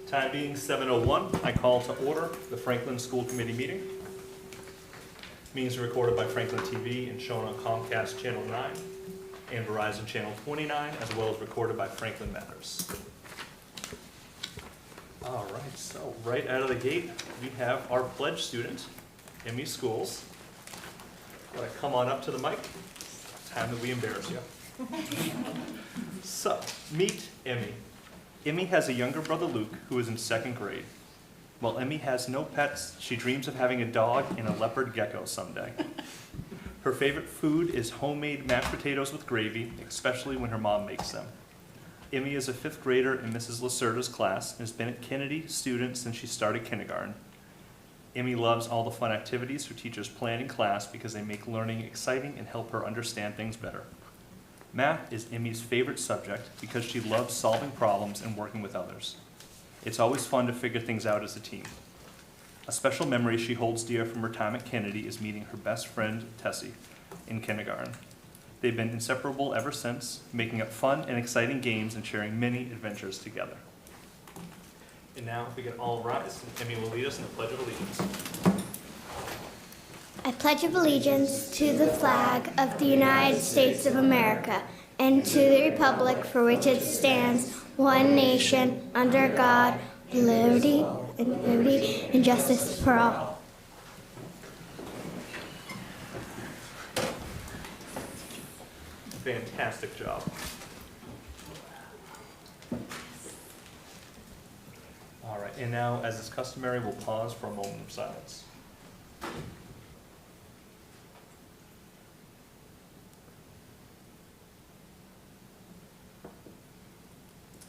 Time being 7:01, I call to order the Franklin School Committee meeting. Meetings are recorded by Franklin TV and shown on Comcast Channel 9 and Verizon Channel 29, as well as recorded by Franklin Matters. All right, so right out of the gate, we have our pledge student, Emmy Schools. Want to come on up to the mic? Time that we embarrass you. So, meet Emmy. Emmy has a younger brother, Luke, who is in 2nd grade. While Emmy has no pets, she dreams of having a dog and a leopard gecko someday. Her favorite food is homemade mashed potatoes with gravy, especially when her mom makes them. Emmy is a 5th grader in Mrs. Lacerda's class and has been a Kennedy student since she started kindergarten. Emmy loves all the fun activities her teachers plan in class because they make learning exciting and help her understand things better. Math is Emmy's favorite subject because she loves solving problems and working with others. It's always fun to figure things out as a team. A special memory she holds dear from her time at Kennedy is meeting her best friend, Tessie, in kindergarten. They've been inseparable ever since, making up fun and exciting games and sharing many adventures together. And now, if we can all rise, Emmy will lead us in the Pledge of Allegiance. I pledge allegiance to the flag of the United States of America and to the republic for which it stands, one nation, under God, liberty and justice for all. Fantastic job. All right, and now, as is customary, we'll pause for a moment of silence.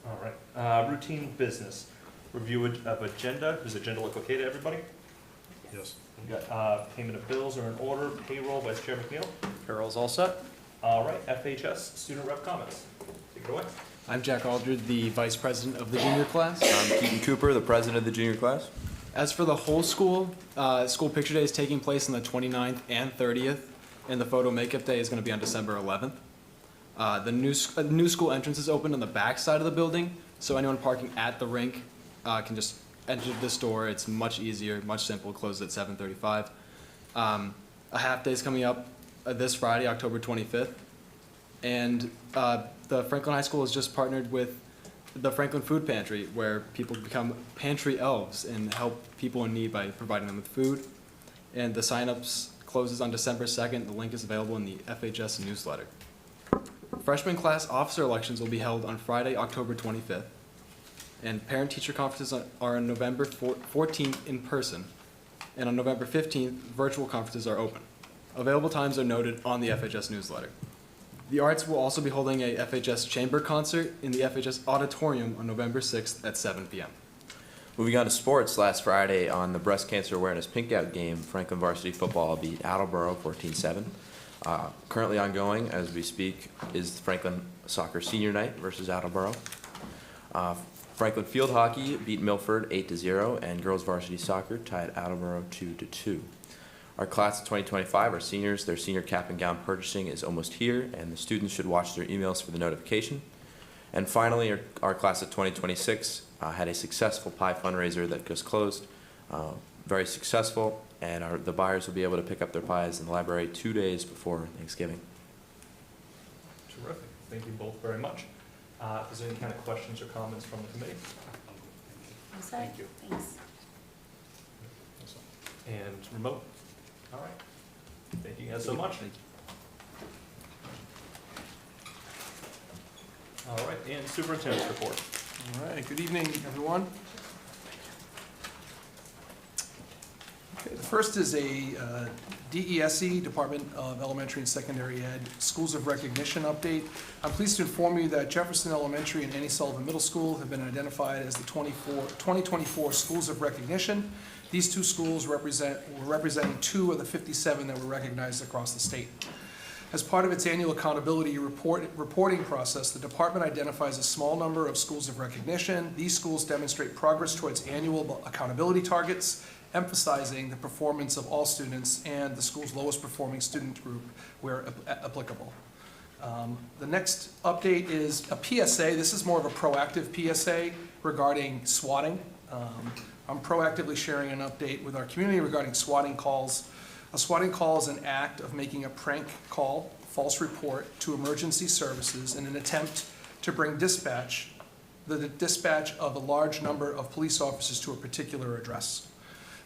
All right, routine business. Review of agenda. Does the agenda look okay to everybody? Yes. We've got payment of bills are in order. Payroll, Vice Chair McNeil. Payroll's all set. All right, FHS, student rep comments. Take it away. I'm Jack Aldred, the vice president of the junior class. I'm Keaton Cooper, the president of the junior class. As for the whole school, school picture day is taking place on the 29th and 30th, and the photo makeup day is going to be on December 11th. The new school entrance is open on the back side of the building, so anyone parking at the rink can just enter this door. It's much easier, much simpler, closed at 7:35. A half day is coming up this Friday, October 25th, and the Franklin High School has just partnered with the Franklin Food Pantry, where people become pantry elves and help people in need by providing them with food. And the sign-ups closes on December 2nd. The link is available in the FHS newsletter. Freshman class officer elections will be held on Friday, October 25th. And parent-teacher conferences are on November 14th in person. And on November 15th, virtual conferences are open. Available times are noted on the FHS newsletter. The Arts will also be holding a FHS chamber concert in the FHS auditorium on November 6th at 7 p.m. Moving on to sports, last Friday on the Breast Cancer Awareness Pinkout game, Franklin varsity football beat Attleboro 14-7. Currently ongoing, as we speak, is Franklin Soccer Senior Night versus Attleboro. Franklin Field Hockey beat Milford 8-0, and girls varsity soccer tied Attleboro 2-2. Our class of 2025, our seniors, their senior cap and gown purchasing is almost here, and the students should watch their emails for the notification. And finally, our class of 2026 had a successful pie fundraiser that just closed. Very successful, and the buyers will be able to pick up their pies in the library 2 days before Thanksgiving. Terrific. Thank you both very much. If there's any kind of questions or comments from the committee? I'm sorry. Thank you. Thanks. And remote? All right. Thank you guys so much. Thank you. All right, and superintendent's report. All right, good evening, everyone. Okay, the first is a DESE, Department of Elementary and Secondary Ed, Schools of Recognition update. I'm pleased to inform you that Jefferson Elementary and Annie Sullivan Middle School have been identified as the 2024 Schools of Recognition. These two schools were representing 2 of the 57 that were recognized across the state. As part of its annual accountability reporting process, the department identifies a small number of schools of recognition. These schools demonstrate progress towards annual accountability targets, emphasizing the performance of all students and the school's lowest performing student group where applicable. The next update is a PSA. This is more of a proactive PSA regarding swatting. I'm proactively sharing an update with our community regarding swatting calls. A swatting call is an act of making a prank call, false report to emergency services in an attempt to bring the dispatch of a large number of police officers to a particular address.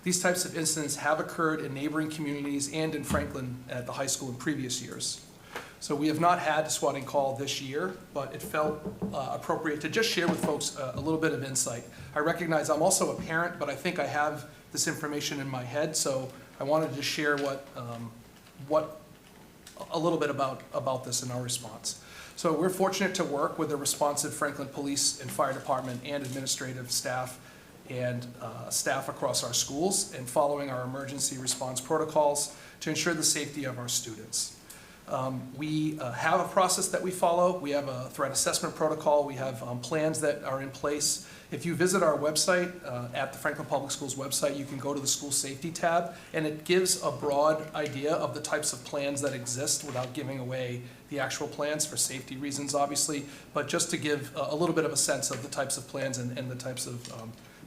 These types of incidents have occurred in neighboring communities and in Franklin at the high school in previous years. So we have not had a swatting call this year, but it felt appropriate to just share with folks a little bit of insight. I recognize I'm also a parent, but I think I have this information in my head, so I wanted to share a little bit about this in our response. So we're fortunate to work with the responsive Franklin Police and Fire Department and administrative staff and staff across our schools and following our emergency response protocols to ensure the safety of our students. We have a process that we follow. We have a threat assessment protocol. We have plans that are in place. If you visit our website, at the Franklin Public Schools website, you can go to the school safety tab, and it gives a broad idea of the types of plans that exist without giving away the actual plans for safety reasons, obviously, but just to give a little bit of a sense of the types of plans and the types of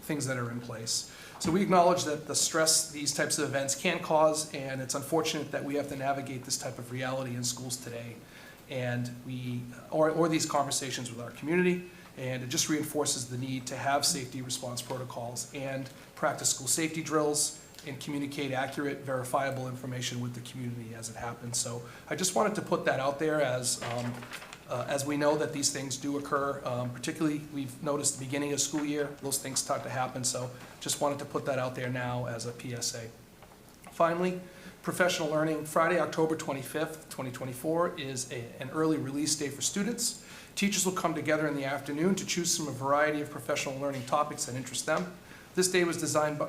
things that are in place. So we acknowledge that the stress these types of events can cause, and it's unfortunate that we have to navigate this type of reality in schools today, and or these conversations with our community, and it just reinforces the need to have safety response protocols and practice school safety drills and communicate accurate, verifiable information with the community as it happens. So I just wanted to put that out there as we know that these things do occur, particularly we've noticed the beginning of school year, those things start to happen, so just wanted to put that out there now as a PSA. Finally, professional learning, Friday, October 25th, 2024 is an early release day for students. Teachers will come together in the afternoon to choose from a variety of professional learning topics that interest them. This day was designed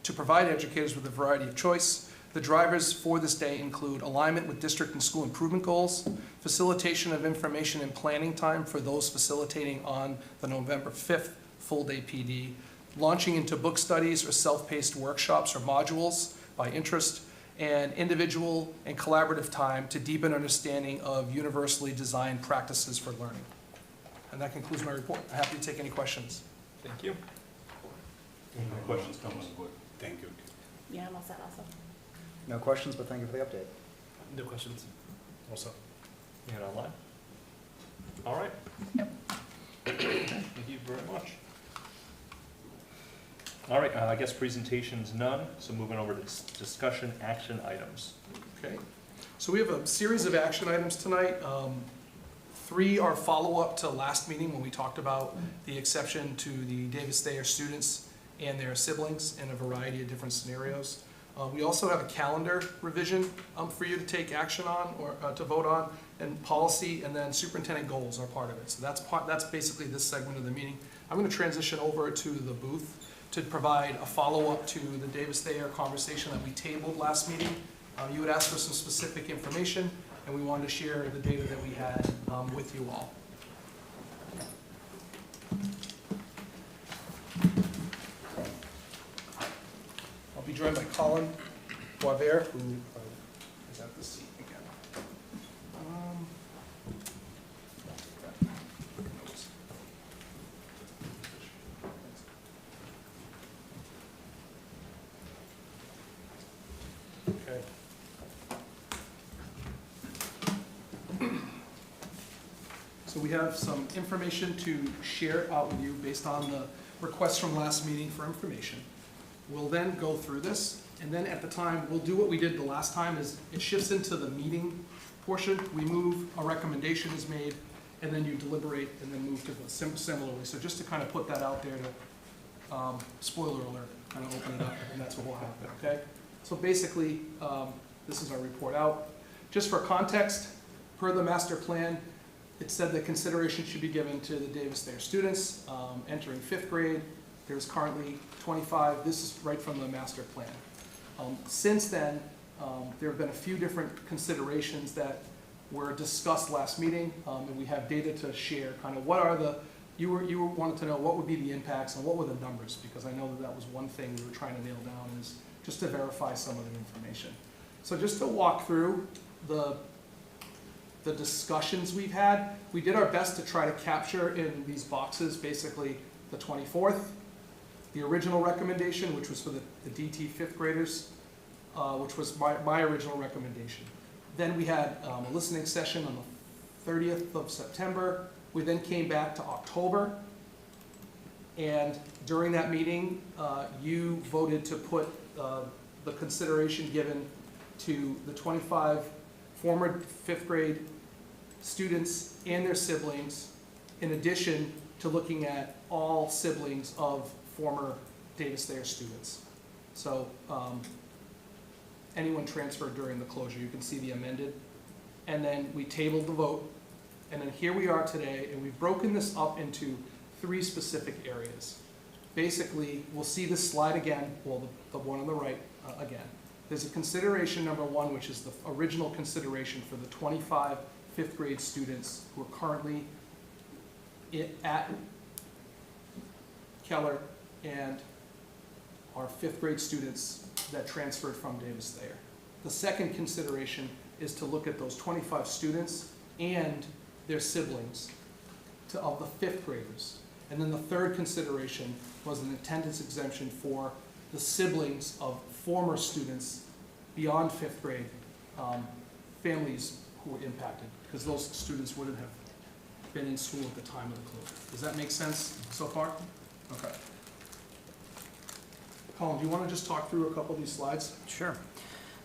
to provide educators with a variety of choice. The drivers for this day include alignment with district and school improvement goals, facilitation of information and planning time for those facilitating on the November 5th full-day PD, launching into book studies or self-paced workshops or modules by interest, and individual and collaborative time to deepen understanding of universally designed practices for learning. And that concludes my report. I'm happy to take any questions. Thank you. Any questions, comments? Thank you. Yeah, I'm all set also. No questions, but thank you for the update. No questions. Also, you had online? All right. Thank you very much. All right, I guess presentations none, so moving over to discussion action items. Okay, so we have a series of action items tonight. 3 are follow-up to last meeting when we talked about the exception to the Davis Thayer students and their siblings in a variety of different scenarios. We also have a calendar revision for you to take action on or to vote on, and policy, and then superintendent goals are part of it. So that's basically this segment of the meeting. I'm going to transition over to the booth to provide a follow-up to the Davis Thayer conversation that we tabled last meeting. You had asked for some specific information, and we wanted to share the data that we had with you all. I'll be joined by Colin Boisvert, who is at the seat again. Okay. So we have some information to share out with you based on the request from last meeting for information. We'll then go through this, and then at the time, we'll do what we did the last time, is it shifts into the meeting portion. We move, a recommendation is made, and then you deliberate, and then move to the similarly. So just to kind of put that out there to, spoiler alert, kind of open it up, and that's what will happen, okay? So basically, this is our report out. Just for context, per the master plan, it said that consideration should be given to the Davis Thayer students entering 5th grade. There's currently 25. This is right from the master plan. Since then, there have been a few different considerations that were discussed last meeting, and we have data to share. Kind of what are the, you wanted to know what would be the impacts and what were the numbers, because I know that that was one thing we were trying to nail down, is just to verify some of the information. So just to walk through the the discussions we've had. We did our best to try to capture in these boxes, basically the 24th, the original recommendation, which was for the DT fifth graders, which was my original recommendation. Then we had a listening session on the 30th of September. We then came back to October. And during that meeting, you voted to put the consideration given to the 25 former fifth grade students and their siblings, in addition to looking at all siblings of former Davis Thayer students. So anyone transferred during the closure, you can see the amended. And then we tabled the vote. And then here we are today, and we've broken this up into 3 specific areas. Basically, we'll see this slide again, well, the one on the right again. There's a consideration number 1, which is the original consideration for the 25 fifth grade students who are currently at Keller and are fifth grade students that transferred from Davis Thayer. The second consideration is to look at those 25 students and their siblings of the fifth graders. And then the third consideration was an attendance exemption for the siblings of former students beyond fifth grade, families who were impacted, because those students wouldn't have been in school at the time of the closure. Does that make sense so far? Okay. Colin, do you want to just talk through a couple of these slides? Sure.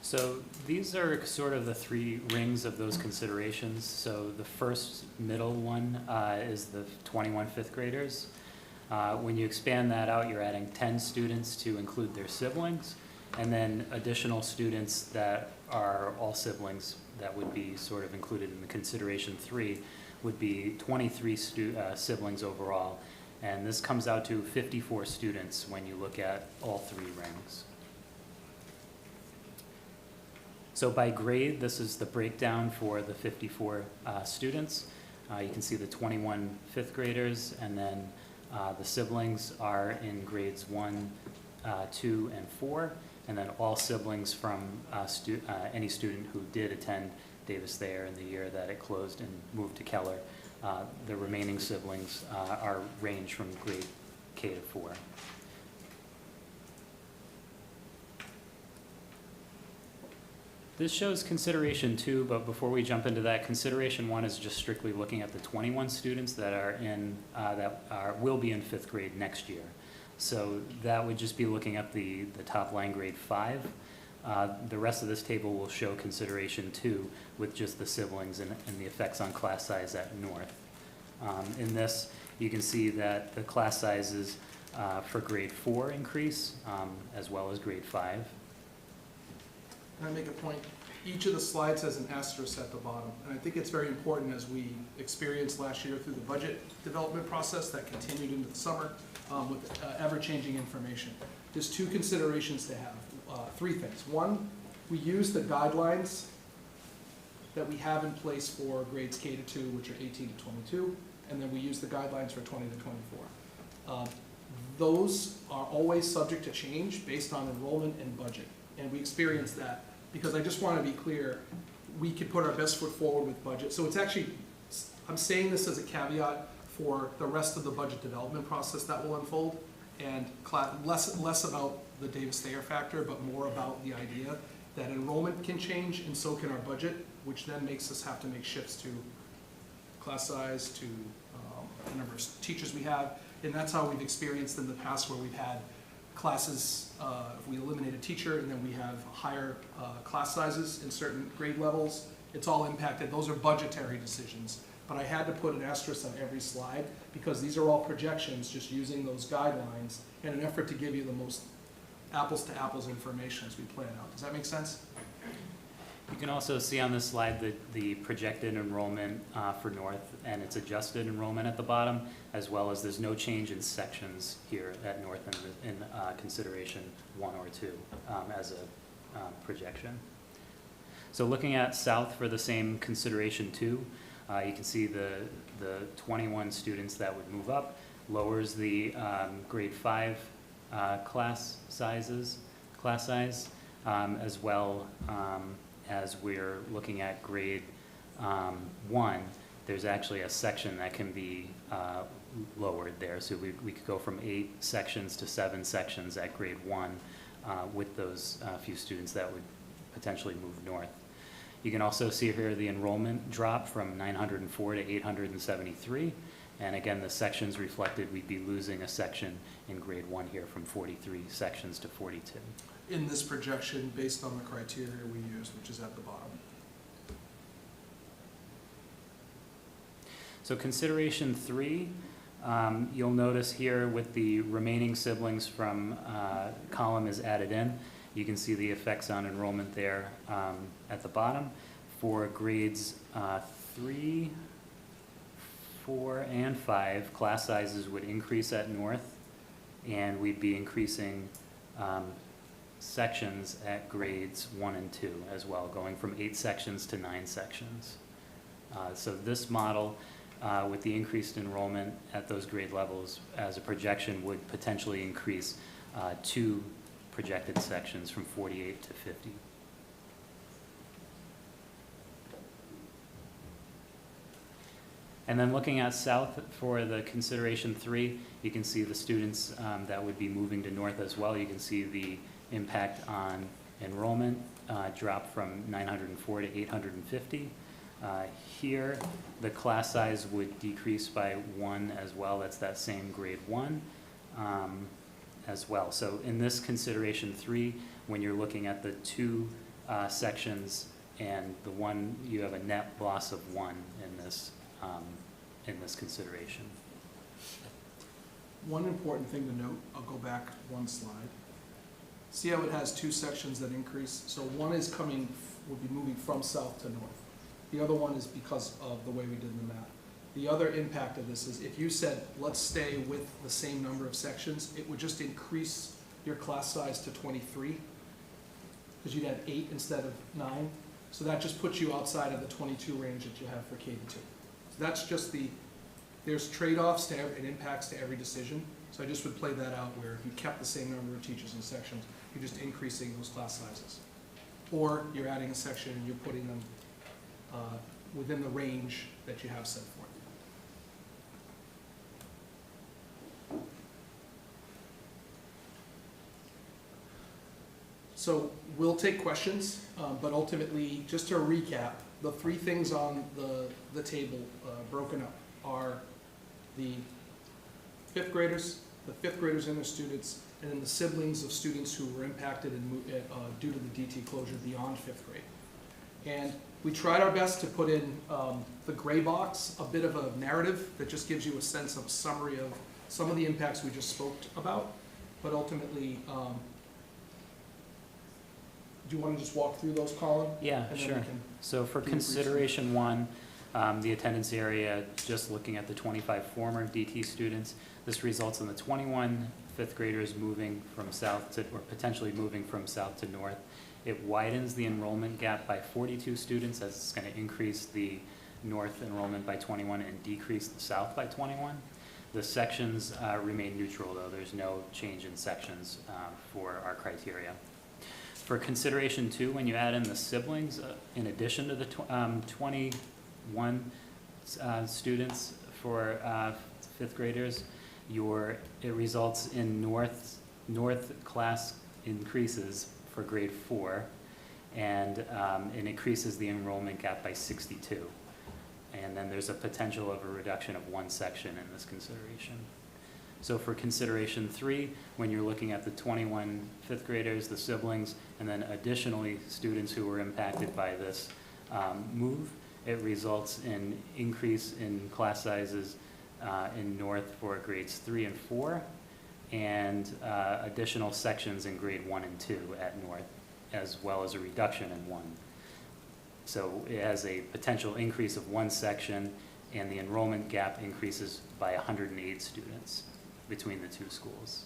So these are sort of the 3 rings of those considerations. So the first middle one is the 21 fifth graders. When you expand that out, you're adding 10 students to include their siblings, and then additional students that are all siblings that would be sort of included in the consideration 3 would be 23 siblings overall. And this comes out to 54 students when you look at all 3 rings. So by grade, this is the breakdown for the 54 students. You can see the 21 fifth graders, and then the siblings are in grades 1, 2, and 4, and then all siblings from any student who did attend Davis Thayer in the year that it closed and moved to Keller. The remaining siblings are range from grade K to 4. This shows consideration 2, but before we jump into that, consideration 1 is just strictly looking at the 21 students that are in will be in fifth grade next year. So that would just be looking at the top line grade 5. The rest of this table will show consideration 2 with just the siblings and the effects on class size at North. In this, you can see that the class sizes for grade 4 increase as well as grade 5. Can I make a point? Each of the slides has an asterisk at the bottom, and I think it's very important as we experienced last year through the budget development process that continued into the summer with ever-changing information. There's 2 considerations to have, 3 things. 1, we use the guidelines that we have in place for grades K to 2, which are 18 to 22, and then we use the guidelines for 20 to 24. Those are always subject to change based on enrollment and budget. And we experience that because I just want to be clear, we could put our best foot forward with budget. So it's actually, I'm saying this as a caveat for the rest of the budget development process that will unfold, and less about the Davis Thayer factor, but more about the idea that enrollment can change and so can our budget, which then makes us have to make shifts to class size, to the number of teachers we have. And that's how we've experienced in the past where we've had classes, if we eliminate a teacher and then we have higher class sizes in certain grade levels, it's all impacted. Those are budgetary decisions. But I had to put an asterisk on every slide because these are all projections just using those guidelines in an effort to give you the most apples to apples information as we plan out. Does that make sense? You can also see on this slide the projected enrollment for North and its adjusted enrollment at the bottom, as well as there's no change in sections here at North in consideration 1 or 2 as a projection. So looking at South for the same consideration 2, you can see the 21 students that would move up, lowers the grade 5 class size, as well as we're looking at grade 1, there's actually a section that can be lowered there. So we could go from 8 sections to 7 sections at grade 1 with those few students that would potentially move north. You can also see here the enrollment drop from 904 to 873. And again, the sections reflected, we'd be losing a section in grade 1 here from 43 sections to 42. In this projection, based on the criteria we used, which is at the bottom. So consideration 3, you'll notice here with the remaining siblings from column is added in. You can see the effects on enrollment there at the bottom. For grades 3, 4, and 5, class sizes would increase at North, and we'd be increasing sections at grades 1 and 2 as well, going from 8 sections to 9 sections. So this model, with the increased enrollment at those grade levels as a projection, would potentially increase 2 projected sections from 48 to 50. And then looking at South for the consideration 3, you can see the students that would be moving to North as well. You can see the impact on enrollment drop from 904 to 850. Here, the class size would decrease by 1 as well. That's that same grade 1 as well. So in this consideration 3, when you're looking at the 2 sections and the 1, you have a net loss of 1 in this consideration. One important thing to note, I'll go back one slide. See how it has 2 sections that increase? So one is would be moving from south to north. The other one is because of the way we did the math. The other impact of this is if you said, let's stay with the same number of sections, it would just increase your class size to 23, because you'd have 8 instead of 9. So that just puts you outside of the 22 range that you have for K-2. So that's just there's trade-offs and impacts to every decision. So I just would play that out where if you kept the same number of teachers and sections, you're just increasing those class sizes. Or you're adding a section and you're putting them within the range that you have set forth. So we'll take questions, but ultimately, just to recap, the 3 things on the table broken up are the 5th graders, the 5th graders and their students, and then the siblings of students who were impacted due to the DT closure beyond 5th grade. And we tried our best to put in the gray box, a bit of a narrative that just gives you a sense of a summary of some of the impacts we just spoke about, but ultimately, do you want to just walk through those, Colin? Yeah, And then we sure. can So for do consideration 1, the attendance area, just looking at the 25 former DT students, this results in the 21 5th graders moving from south to, or potentially moving from south to north. It widens the enrollment gap by 42 students, as it's going to increase the north enrollment by 21 and decrease the south by 21. The sections remain neutral, though. There's no change in sections for our criteria. For consideration 2, when you add in the siblings, in addition to the 21 students for 5th graders, it results in north class increases for grade 4, and it increases the enrollment gap by 62. And then there's a potential of a reduction of 1 section in this consideration. So for consideration 3, when you're looking at the 21 5th graders, the siblings, and then additionally students who were impacted by this move, it results in increase in class sizes in north for grades 3 and 4, and additional sections in grade 1 and 2 at north, as well as a reduction in 1. So it has a potential increase of 1 section, and the enrollment gap increases by 108 students between the 2 schools.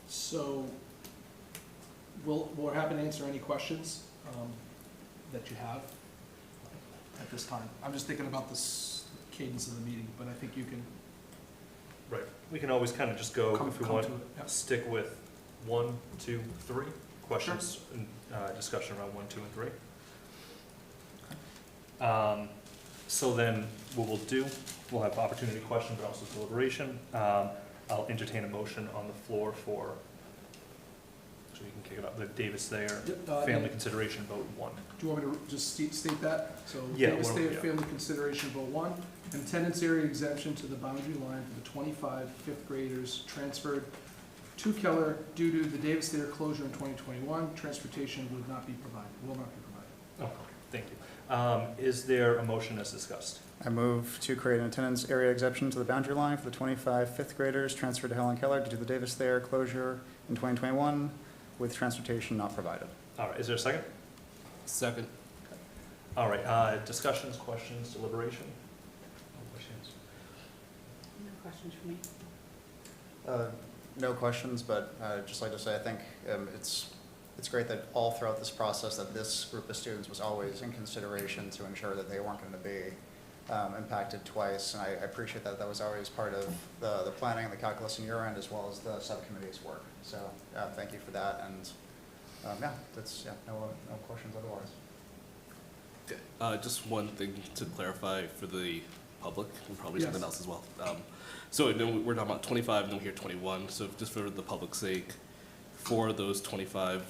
So we're happy to answer any questions that you have at this time. I'm just thinking about this cadence of the meeting, but I think you can Right. We can always kind of just go, come if we to want, it. Yep. stick with 1, 2, 3 questions and discussion around 1, 2, and 3. So then, what we'll do, we'll have opportunity question, but also deliberation. I'll entertain a motion on the floor for, so you can kick it up, the Davis Thayer family consideration vote 1. Do you want me to just state that? So Yeah, Davis well, Thayer yeah. Family Consideration Vote 1, an attendance area exemption to the boundary line for the 25 fifth graders transferred to Keller due to the Davis Thayer closure in 2021. Transportation will not be provided. Oh, okay, thank you. Is there a motion as discussed? I move to create an attendance area exemption to the boundary line for the 25 fifth graders transferred to Helen Keller due to the Davis Thayer closure in 2021 with transportation not provided. All right, is there a second? Second. All right, discussions, questions, deliberation? No questions for me. No questions, but I'd just like to say I think it's great that all throughout this process that this group of students was always in consideration to ensure that they weren't going to be impacted twice. And I appreciate that that was always part of the planning and the calculus in your end as well as the subcommittee's work. So thank you for that. And no questions otherwise. Just one thing to clarify for the public, and probably Yes. something else as well. So I know we're talking about 25, and then we hear 21, so just for the public's sake, 4 of those 25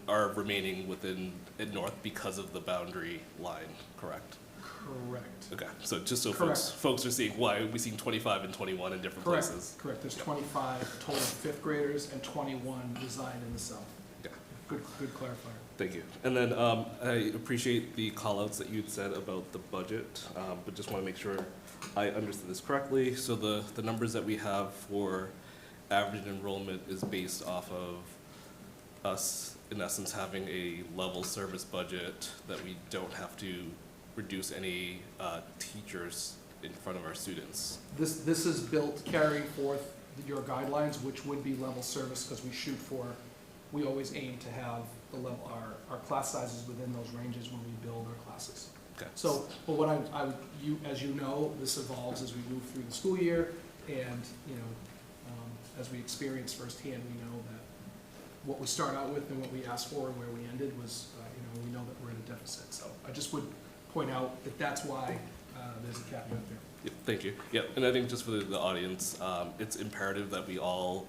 are remaining within North because of the boundary line, correct? Correct. Okay, so just so Correct. folks are seeing why are we seeing 25 and 21 in different Correct. places? Correct. There's 25 total fifth graders and 21 reside in the south. Yeah. Good clarifier. Thank you. And then I appreciate the call-outs that you'd said about the budget, but just want to make sure I understood this correctly. So the numbers that we have for average enrollment is based off of us, in essence, having a level service budget that we don't have to reduce any teachers in front of our students. This is built carrying forth your guidelines, which would be level service, because we always aim to have the level, our class sizes within those ranges when we build our classes. Okay. So, but what as you know, this evolves as we move through the school year, and, as we experience firsthand, we know that what we start out with and what we asked for and where we ended was, we know that we're in a deficit. So I just would point out that that's why there's a caveat there. Yep, thank you. Yeah, and I think just for the audience, it's imperative that we all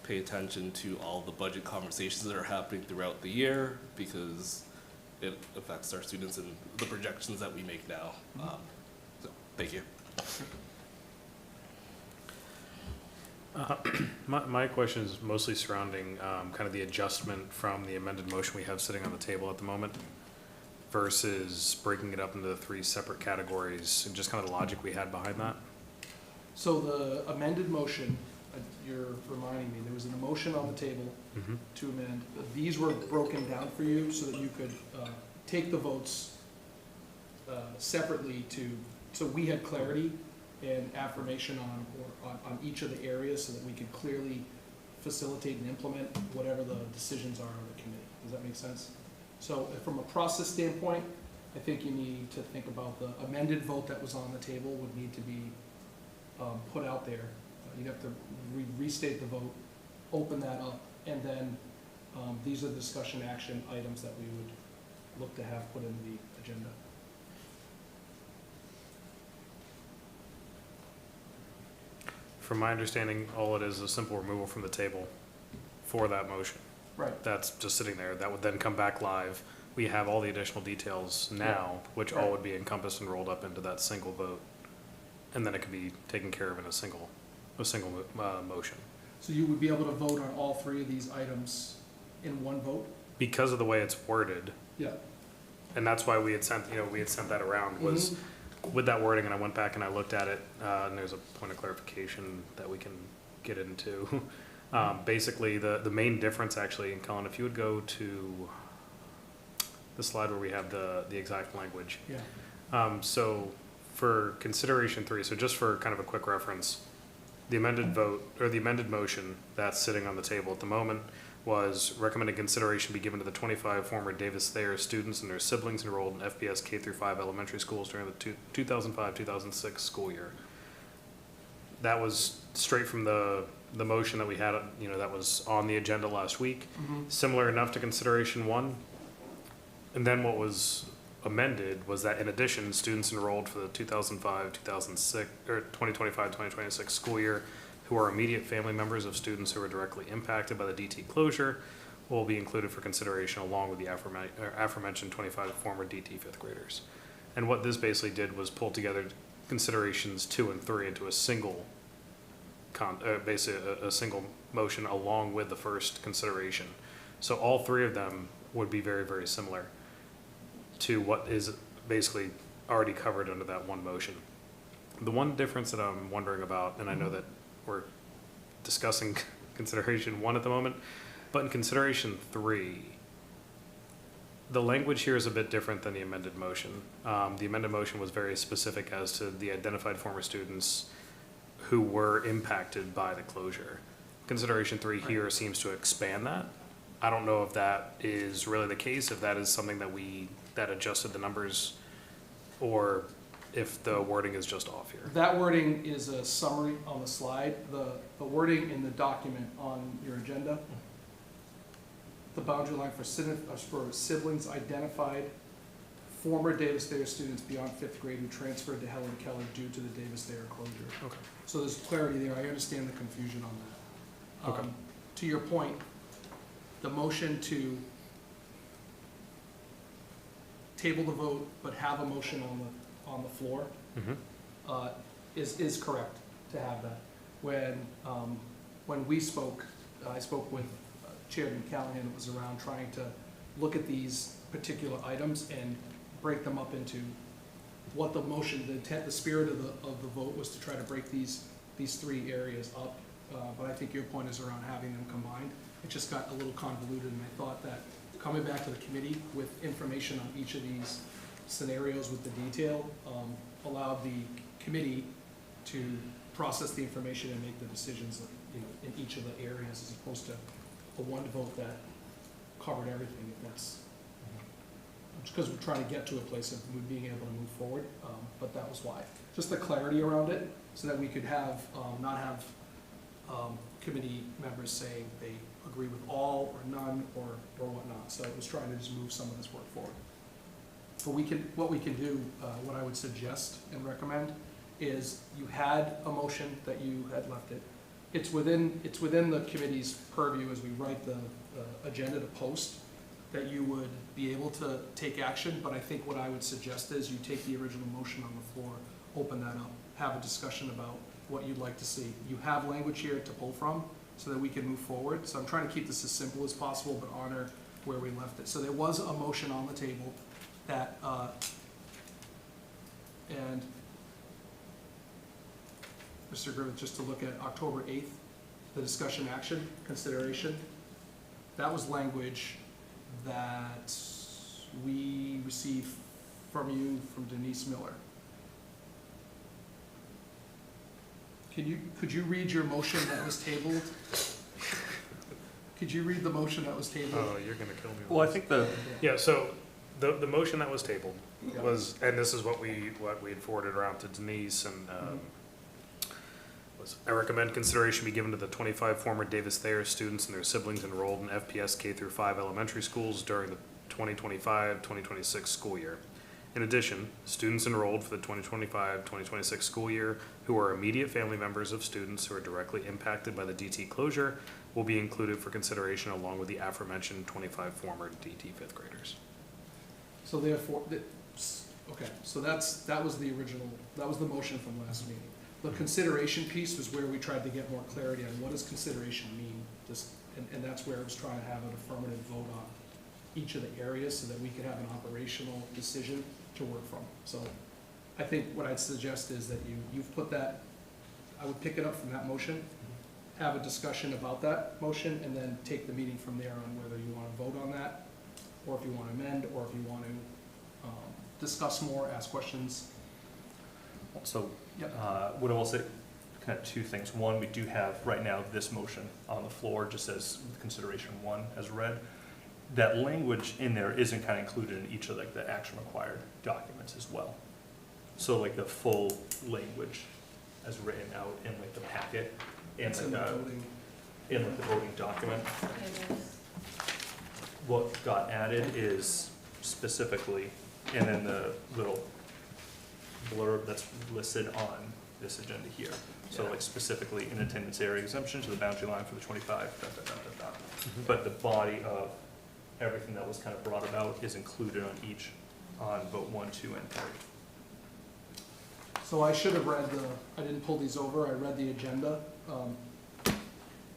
pay attention to all the budget conversations that are happening throughout the year, because it affects our students and the projections that we make now. So, thank you. My question is mostly surrounding kind of the adjustment from the amended motion we have sitting on the table at the moment versus breaking it up into the 3 separate categories and just kind of the logic we had behind that. So the amended motion, you're reminding me, there was an motion on the table to amend. These were broken down for you so that you could take the votes separately so we had clarity and affirmation on each of the areas so that we could clearly facilitate and implement whatever the decisions are of the committee. Does that make sense? So from a process standpoint, I think you need to think about the amended vote that was on the table would need to be put out there. You'd have to restate the vote, open that up, and then these are the discussion action items that we would look to have put in the agenda. From my understanding, all it is a simple removal from the table for that motion. Right. That's just sitting there. That would then come back live. We have all the additional details now, which all Right. would be encompassed and rolled up into that single vote. And then it could be taken care of in a single motion. So you would be able to vote on all 3 of these items in one vote? Because of the way it's worded, Yeah. and that's why we had sent that around, was with that wording, and I went back and I looked at it, and there's a point of clarification that we can get into. Basically, the main difference actually, and Colin, if you would go to the slide where we have the exact language. Yeah. So for consideration 3, so just for kind of a quick reference, the amended vote, or the amended motion that's sitting on the table at the moment was recommended consideration be given to the 25 former Davis Thayer students and their siblings enrolled in FBS K-5 elementary schools during the 2005-2006 school year. That was straight from the motion that we had, that was on the agenda last week. Similar enough to consideration 1. And then what was amended was that in addition, students enrolled for the 2025-2026 school year who are immediate family members of students who are directly impacted by the DT closure will be included for consideration along with the aforementioned 25 former DT fifth graders. And what this basically did was pull together considerations 2 and 3 into a single basically a single motion along with the first consideration. So all 3 of them would be very, very similar to what is basically already covered under that one motion. The one difference that I'm wondering about, and I know that we're discussing consideration 1 at the moment, but in consideration 3, the language here is a bit different than the amended motion. The amended motion was very specific as to the identified former students who were impacted by the closure. Consideration 3 here seems to expand that. I don't know if that is really the case, if that is something that adjusted the numbers, or if the wording is just off here. That wording is a summary on the slide. The wording in the document on your agenda, the boundary line for siblings identified former Davis Thayer students beyond 5th grade who transferred to Helen Keller due to the Davis Thayer closure. Okay. So there's clarity there. I understand the confusion on that. Okay. To your point, the motion to table the vote but have a motion on the floor is correct to have that. When we spoke, I spoke with Chairman Callahan, it was around trying to look at these particular items and break them up into what the motion, the intent, the spirit of the vote was to try to break these 3 areas up. But I think your point is around having them combined. It just got a little convoluted, and I thought that coming back to the committee with information on each of these scenarios with the detail allowed the committee to process the information and make the decisions, in each of the areas, as opposed to a one vote that covered everything. If that's because we're trying to get to a place of being able to move forward, but that was why. Just the clarity around it, so that we could have not have committee members saying they agree with all or none or whatnot. So it was trying to just move some of this work forward. But what we can do, what I would suggest and recommend is you had a motion that you had left it. It's within the committee's purview as we write the agenda to post that you would be able to take action. But I think what I would suggest is you take the original motion on the floor, open that up, have a discussion about what you'd like to see. You have language here to pull from so that we can move forward. So I'm trying to keep this as simple as possible, but honor where we left it. So there was a motion on the table that, and Mr. Griffith, just to look at October 8th, the discussion action, consideration, that was language that we received from you, from Denise Miller. Could you read your motion that was tabled? Could you read the motion that was tabled? Oh, you're gonna kill me. Well, I think Yeah, so the motion that was tabled Yeah. was, and this is what we had forwarded around to Denise, and was, I recommend consideration be given to the 25 former Davis Thayer students and their siblings enrolled in FPS K-5 elementary schools during the 2025-2026 school year. In addition, students enrolled for the 2025-2026 school year who are immediate family members of students who are directly impacted by the DT closure will be included for consideration along with the aforementioned 25 former DT fifth graders. So therefore, okay, so that was the original, that was the motion from last meeting. The consideration piece was where we tried to get more clarity on what does consideration mean, and that's where I was trying to have an affirmative vote on each of the areas so that we could have an operational decision to work from. So I think what I'd suggest is that you've put that, I would pick it up from that motion, have a discussion about that motion, and then take the meeting from there on whether you want to vote on that, or if you want to amend, or if you want to discuss more, ask questions. So, Yep. what I will say, kind of 2 things. One, we do have right now this motion on the floor, just as consideration 1 as read. That language in there isn't kind of included in each of like the action required documents as well. So like the full language as written out in like the packet and It's in the voting. in like the voting document. What got added is specifically and then the little blurb that's listed on this agenda here. So like specifically in attendance area exemption to the boundary line for the 25, . But the body of everything that was kind of brought about is included on vote 1, 2, and 3. So I should have read I didn't pull these over, I read the agenda.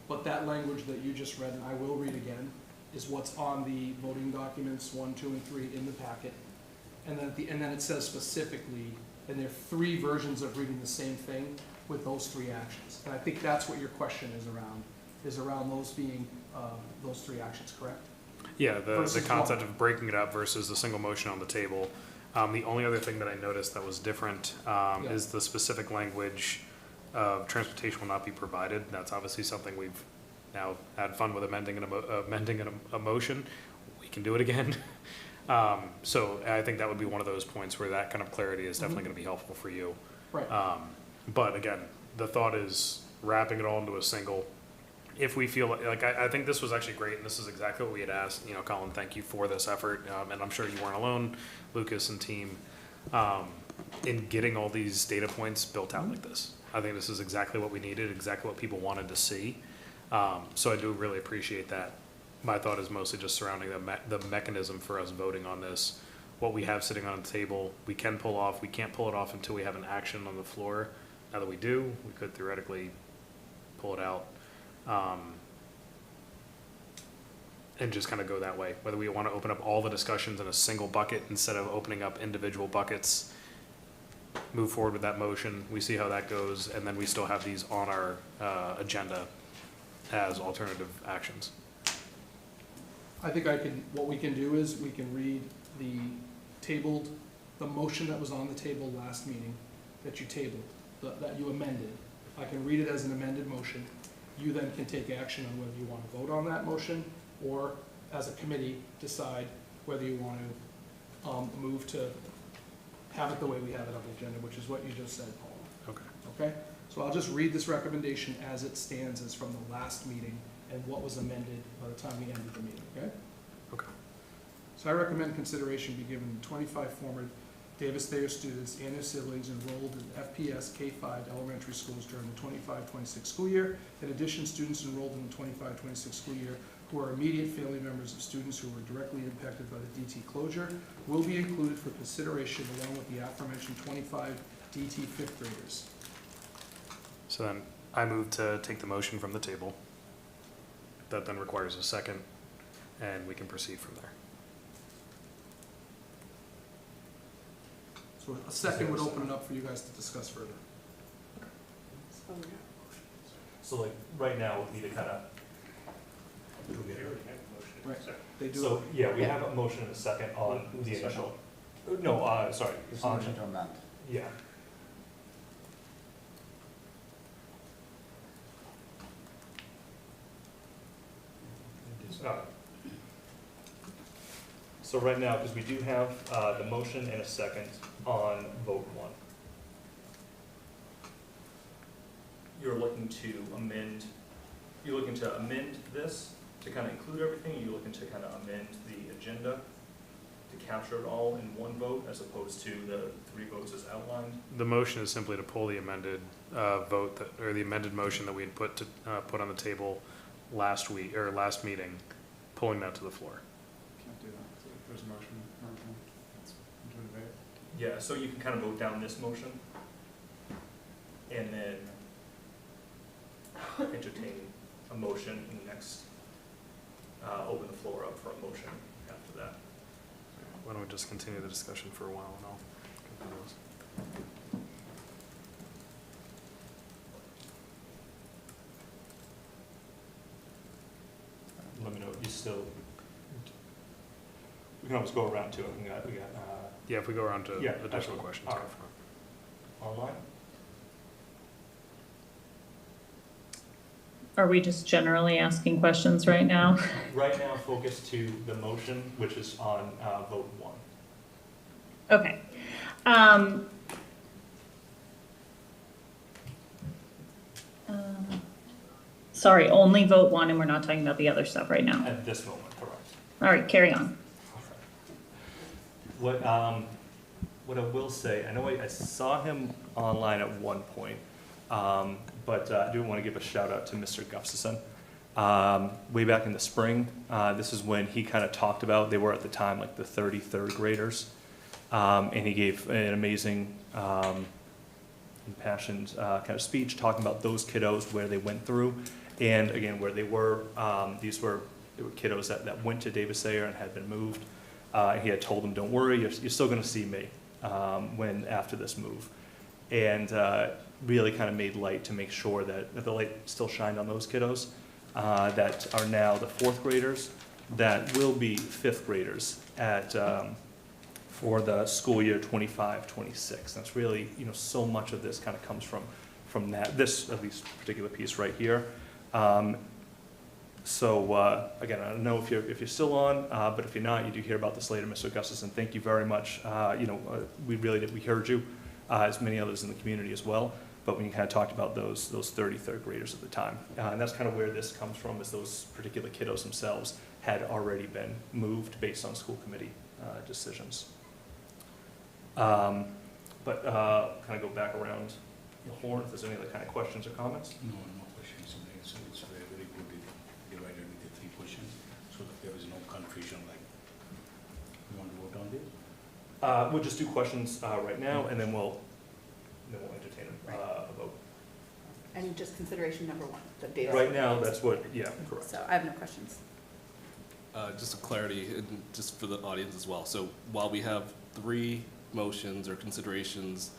But that language that you just read, and I will read again, is what's on the voting documents 1, 2, and 3 in the packet. And then it says specifically, and there are 3 versions of reading the same thing with those 3 actions. And I think that's what your question is around those being, those 3 actions, correct? Yeah, the Versus concept what? of breaking it up versus the single motion on the table. The only other thing that I noticed that was different is the specific language of transportation will not be provided. That's obviously something we've now had fun with amending a motion. We can do it again. So I think that would be one of those points where that kind of clarity is definitely going to be helpful for you. Right. But again, the thought is wrapping it all into a single. If we feel like, I think this was actually great, and this is exactly what we had asked, Colin, thank you for this effort, and I'm sure you weren't alone, Lucas and team, in getting all these data points built out like this. I think this is exactly what we needed, exactly what people wanted to see. So I do really appreciate that. My thought is mostly just surrounding the mechanism for us voting on this, what we have sitting on the table. We can pull off, we can't pull it off until we have an action on the floor. Now that we do, we could theoretically pull it out. And just kind of go that way, whether we want to open up all the discussions in a single bucket instead of opening up individual buckets, move forward with that motion, we see how that goes, and then we still have these on our agenda as alternative actions. I think what we can do is we can read the motion that was on the table last meeting, that you tabled, that you amended. I can read it as an amended motion. You then can take action on whether you want to vote on that motion, or as a committee, decide whether you want to move to have it the way we have it on the agenda, which is what you just said, Paul. Okay. Okay? So I'll just read this recommendation as it stands, as from the last meeting, and what was amended by the time we ended the meeting, okay? Okay. So I recommend consideration be given to 25 former Davis Thayer students and their siblings enrolled in FPS K-5 elementary schools during the 25-26 school year. In addition, students enrolled in the 25-26 school year who are immediate family members of students who were directly impacted by the DT closure will be included for consideration along with the aforementioned 25 DT fifth graders. So then I move to take the motion from the table. That then requires a second, and we can proceed from there. So a second would open it up for you guys to discuss further. So, So like, right now would be to kind of. Right. They do. So, yeah, we have a motion and a second on the initial. No, sorry. It's a motion to amend. Yeah. So right now, because we do have the motion and a second on vote 1. You're looking to amend this to kind of include everything? You're looking to kind of amend the agenda to capture it all in one vote as opposed to the 3 votes as outlined? The motion is simply to pull the amended or the amended motion that we had put on the table last week, or last meeting, pulling that to the floor. Can't do that. There's a motion. Yeah, so you can kind of vote down this motion and then entertain a motion and next open the floor up for a motion after that. Why don't we just continue the discussion for a while and I'll go through those. Let me know, you still, we can always go around to it. We got Yeah, if we go around to Yeah, additional absolutely. questions. All go right. for it. online. Are we just generally asking questions right now? Right now, focus to the motion, which is on vote 1. Okay. Sorry, only vote 1 and we're not talking about the other stuff right now. At this moment, correct. All right, carry on. What I will say, I know I saw him online at one point, but I do want to give a shout out to Mr. Gustafson. Way back in the spring, this is when he kind of talked about, they were at the time like the 33rd graders, and he gave an amazing, impassioned kind of speech talking about those kiddos, where they went through, and again, where they were. They were kiddos that went to Davis Sayer and had been moved. He had told them, don't worry, you're still going to see me after this move. And really kind of made light to make sure that the light still shined on those kiddos that are now the 4th graders that will be 5th graders for the school year 25-26. That's really, so much of this kind of comes from this at least particular piece right here. So again, I don't know if you're still on, but if you're not, you do hear about this later, Mr. Gustafson. Thank you very much. We heard you, as many others in the community as well. But when you kind of talked about those 33rd graders at the time, and that's kind of where this comes from, is those particular kiddos themselves had already been moved based on school committee decisions. Kind of go back around the horn if there's any other kind of questions or comments. No questions. It's very, very good divided with the 3 questions, so that there is no confusion. Like, you want to vote on this? We'll just do questions right now, and then we'll entertain a vote. And just consideration number 1, the data. Right now, that's what, yeah, correct. So I have no questions. Just a clarity, and just for the audience as well. So while we have 3 motions or considerations,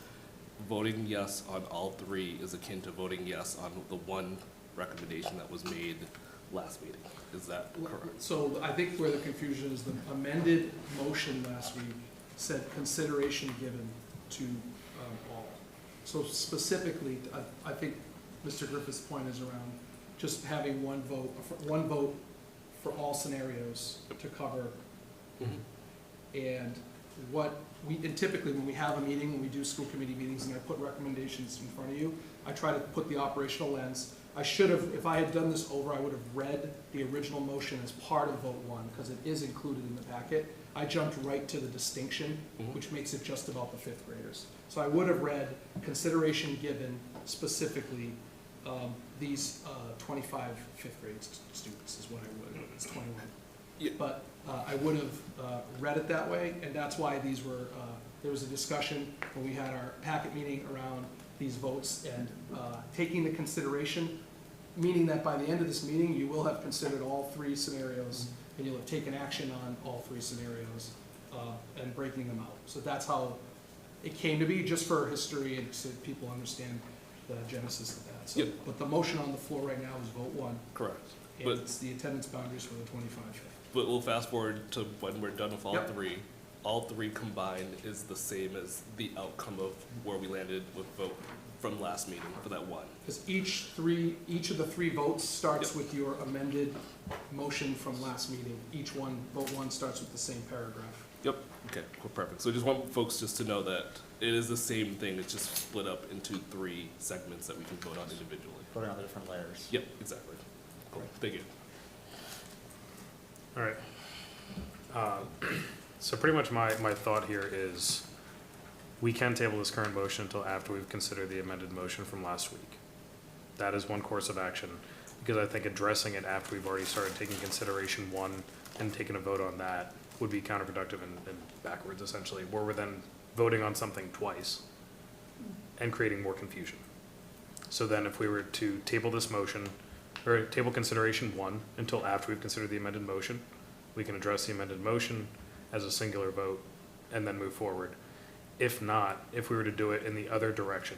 voting yes on all 3 is akin to voting yes on the one recommendation that was made last meeting. Is that correct? So I think where the confusion is, the amended motion last week said consideration given to all. So specifically, I think Mr. Griffith's point is around just having one vote for all scenarios to cover. And and typically when we have a meeting, when we do school committee meetings and I put recommendations in front of you, I try to put the operational lens. I should have, if I had done this over, I would have read the original motion as part of vote 1, because it is included in the packet. I jumped right to the distinction, which makes it just about the 5th graders. So I would have read consideration given specifically these 25 5th grade students is what I would, it's 21. Yeah. But I would have read it that way, and that's why these were, there was a discussion when we had our packet meeting around these votes and taking the consideration, meaning that by the end of this meeting, you will have considered all 3 scenarios, and you'll have taken action on all 3 scenarios and breaking them out. So that's how it came to be, just for history and so people understand the genesis of that. So, Yep. But the motion on the floor right now is vote 1. Correct. And But- it's the attendance boundaries for the 25. But we'll fast forward to when we're done with all Yep. 3. All 3 combined is the same as the outcome of where we landed with vote from last meeting for that 1. Because each of the 3 votes starts Yep. with your amended motion from last meeting. Each one, vote 1 starts with the same paragraph. Yep. Okay, cool, perfect. So just want folks just to know that it is the same thing, it's just split up into 3 segments that we can vote on individually. Voting on the different layers. Yep, exactly. Cool, thank you. All right. So pretty much my thought here is we can table this current motion until after we've considered the amended motion from last week. That is one course of action, because I think addressing it after we've already started taking consideration 1 and taking a vote on that would be counterproductive and backwards, essentially, where we're then voting on something twice and creating more confusion. So then if we were to table this motion, or table consideration 1 until after we've considered the amended motion, we can address the amended motion as a singular vote and then move forward. If not, if we were to do it in the other direction,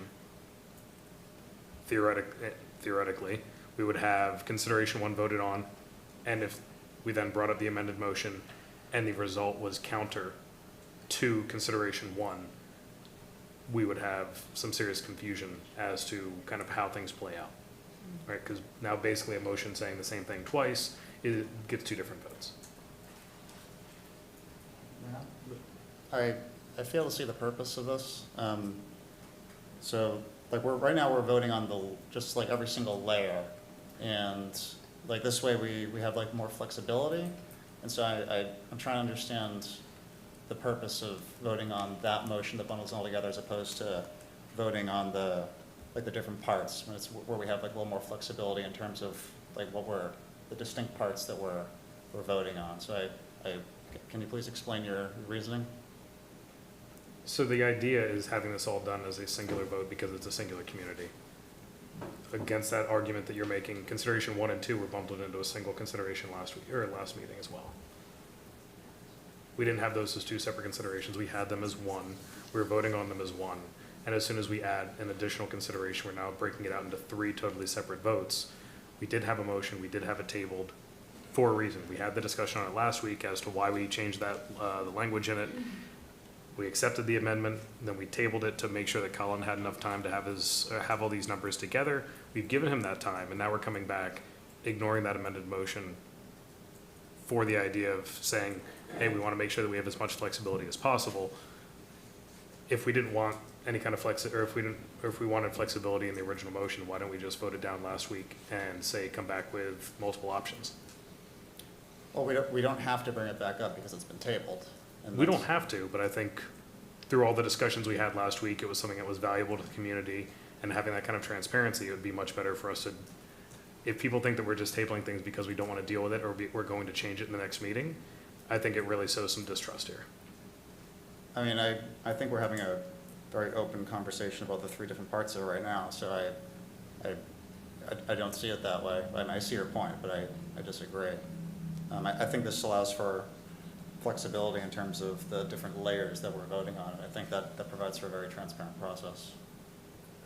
theoretically, we would have consideration 1 voted on, and if we then brought up the amended motion and the result was counter to consideration 1, we would have some serious confusion as to kind of how things play out, right? Because now basically a motion saying the same thing twice, it gets 2 different votes. I fail to see the purpose of this. So, like, right now we're voting on just like every single layer, and like this way we have like more flexibility. And so I'm trying to understand the purpose of voting on that motion that bundles it all together as opposed to voting on the, like, the different parts, when it's where we have like a little more flexibility in terms of like the distinct parts that we're voting on. So can you please explain your reasoning? So the idea is having this all done as a singular vote because it's a singular community. Against that argument that you're making, consideration 1 and 2 were bundled into a single consideration last week, or last meeting as well. We didn't have those as two separate considerations. We had them as one. We were voting on them as one. And as soon as we add an additional consideration, we're now breaking it out into 3 totally separate votes. We did have a motion, we did have it tabled for a reason. We had the discussion on it last week as to why we changed that, the language in it. We accepted the amendment, then we tabled it to make sure that Colin had enough time to have all these numbers together. We've given him that time, and now we're coming back, ignoring that amended motion for the idea of saying, hey, we want to make sure that we have as much flexibility as possible. If we didn't want any kind of if we wanted flexibility in the original motion, why don't we just vote it down last week and say, come back with multiple options? Well, we don't have to bring it back up because it's been tabled. And We don't have to, but I think through all the discussions we had last week, it was something that was valuable to the community, and having that kind of transparency, it would be much better for us to, if people think that we're just tabling things because we don't want to deal with it, or we're going to change it in the next meeting, I think it really shows some distrust here. I mean, I think we're having a very open conversation about the 3 different parts of it right now, so I don't see it that way. I mean, I see your point, but I disagree. I think this allows for flexibility in terms of the different layers that we're voting on. I think that provides for a very transparent process.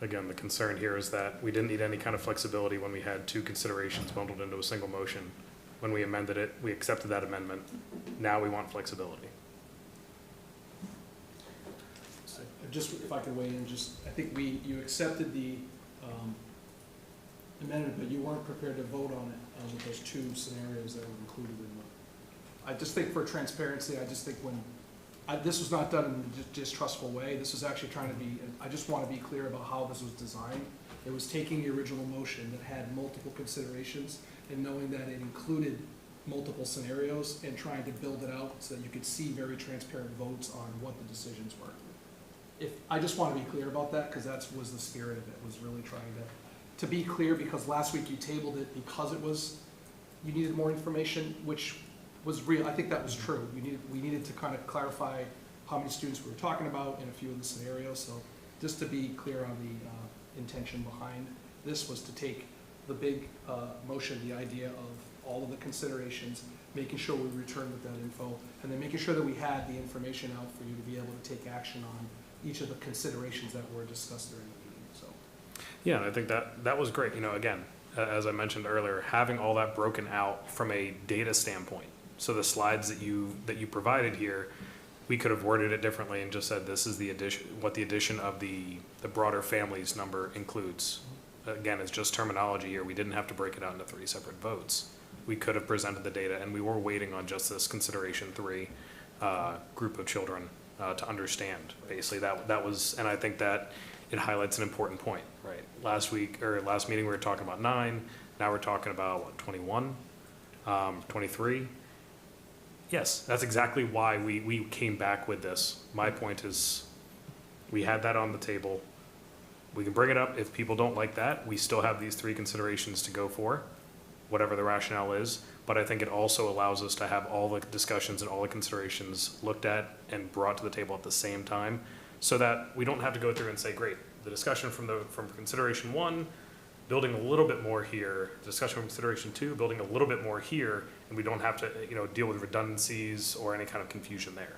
Again, the concern here is that we didn't need any kind of flexibility when we had 2 considerations bundled into a single motion. When we amended it, we accepted that amendment. Now we want flexibility. Just if I could weigh in, I think you accepted the amendment, but you weren't prepared to vote on it with those 2 scenarios that were included in the. I just think for transparency, this was not done in a distrustful way. This was actually trying to be, I just want to be clear about how this was designed. It was taking the original motion that had multiple considerations and knowing that it included multiple scenarios and trying to build it out so that you could see very transparent votes on what the decisions were. I just want to be clear about that because that was the spirit of it, was really trying to be clear, because last week you tabled it because you needed more information, which was real. I think that was true. We needed to kind of clarify how many students we were talking about in a few of the scenarios. So just to be clear on the intention behind this was to take the big motion, the idea of all of the considerations, making sure we returned with that info, and then making sure that we had the information out for you to be able to take action on each of the considerations that were discussed during the meeting. So, Yeah, and I think that was great. Again, as I mentioned earlier, having all that broken out from a data standpoint. So the slides that you provided here, we could have worded it differently and just said this is the addition, what the addition of the broader families number includes. Again, it's just terminology here. We didn't have to break it out into 3 separate votes. We could have presented the data, and we were waiting on just this consideration 3 group of children to understand. Basically, that was, and I think that it highlights an important point, right? Last meeting we were talking about 9. Now we're talking about what, 21, 23. Yes, that's exactly why we came back with this. My point is, we had that on the table. We can bring it up. If people don't like that, we still have these 3 considerations to go for, whatever the rationale is. But I think it also allows us to have all the discussions and all the considerations looked at and brought to the table at the same time, so that we don't have to go through and say, great, the discussion from consideration 1, building a little bit more here, discussion from consideration 2, building a little bit more here, and we don't have to deal with redundancies or any kind of confusion there.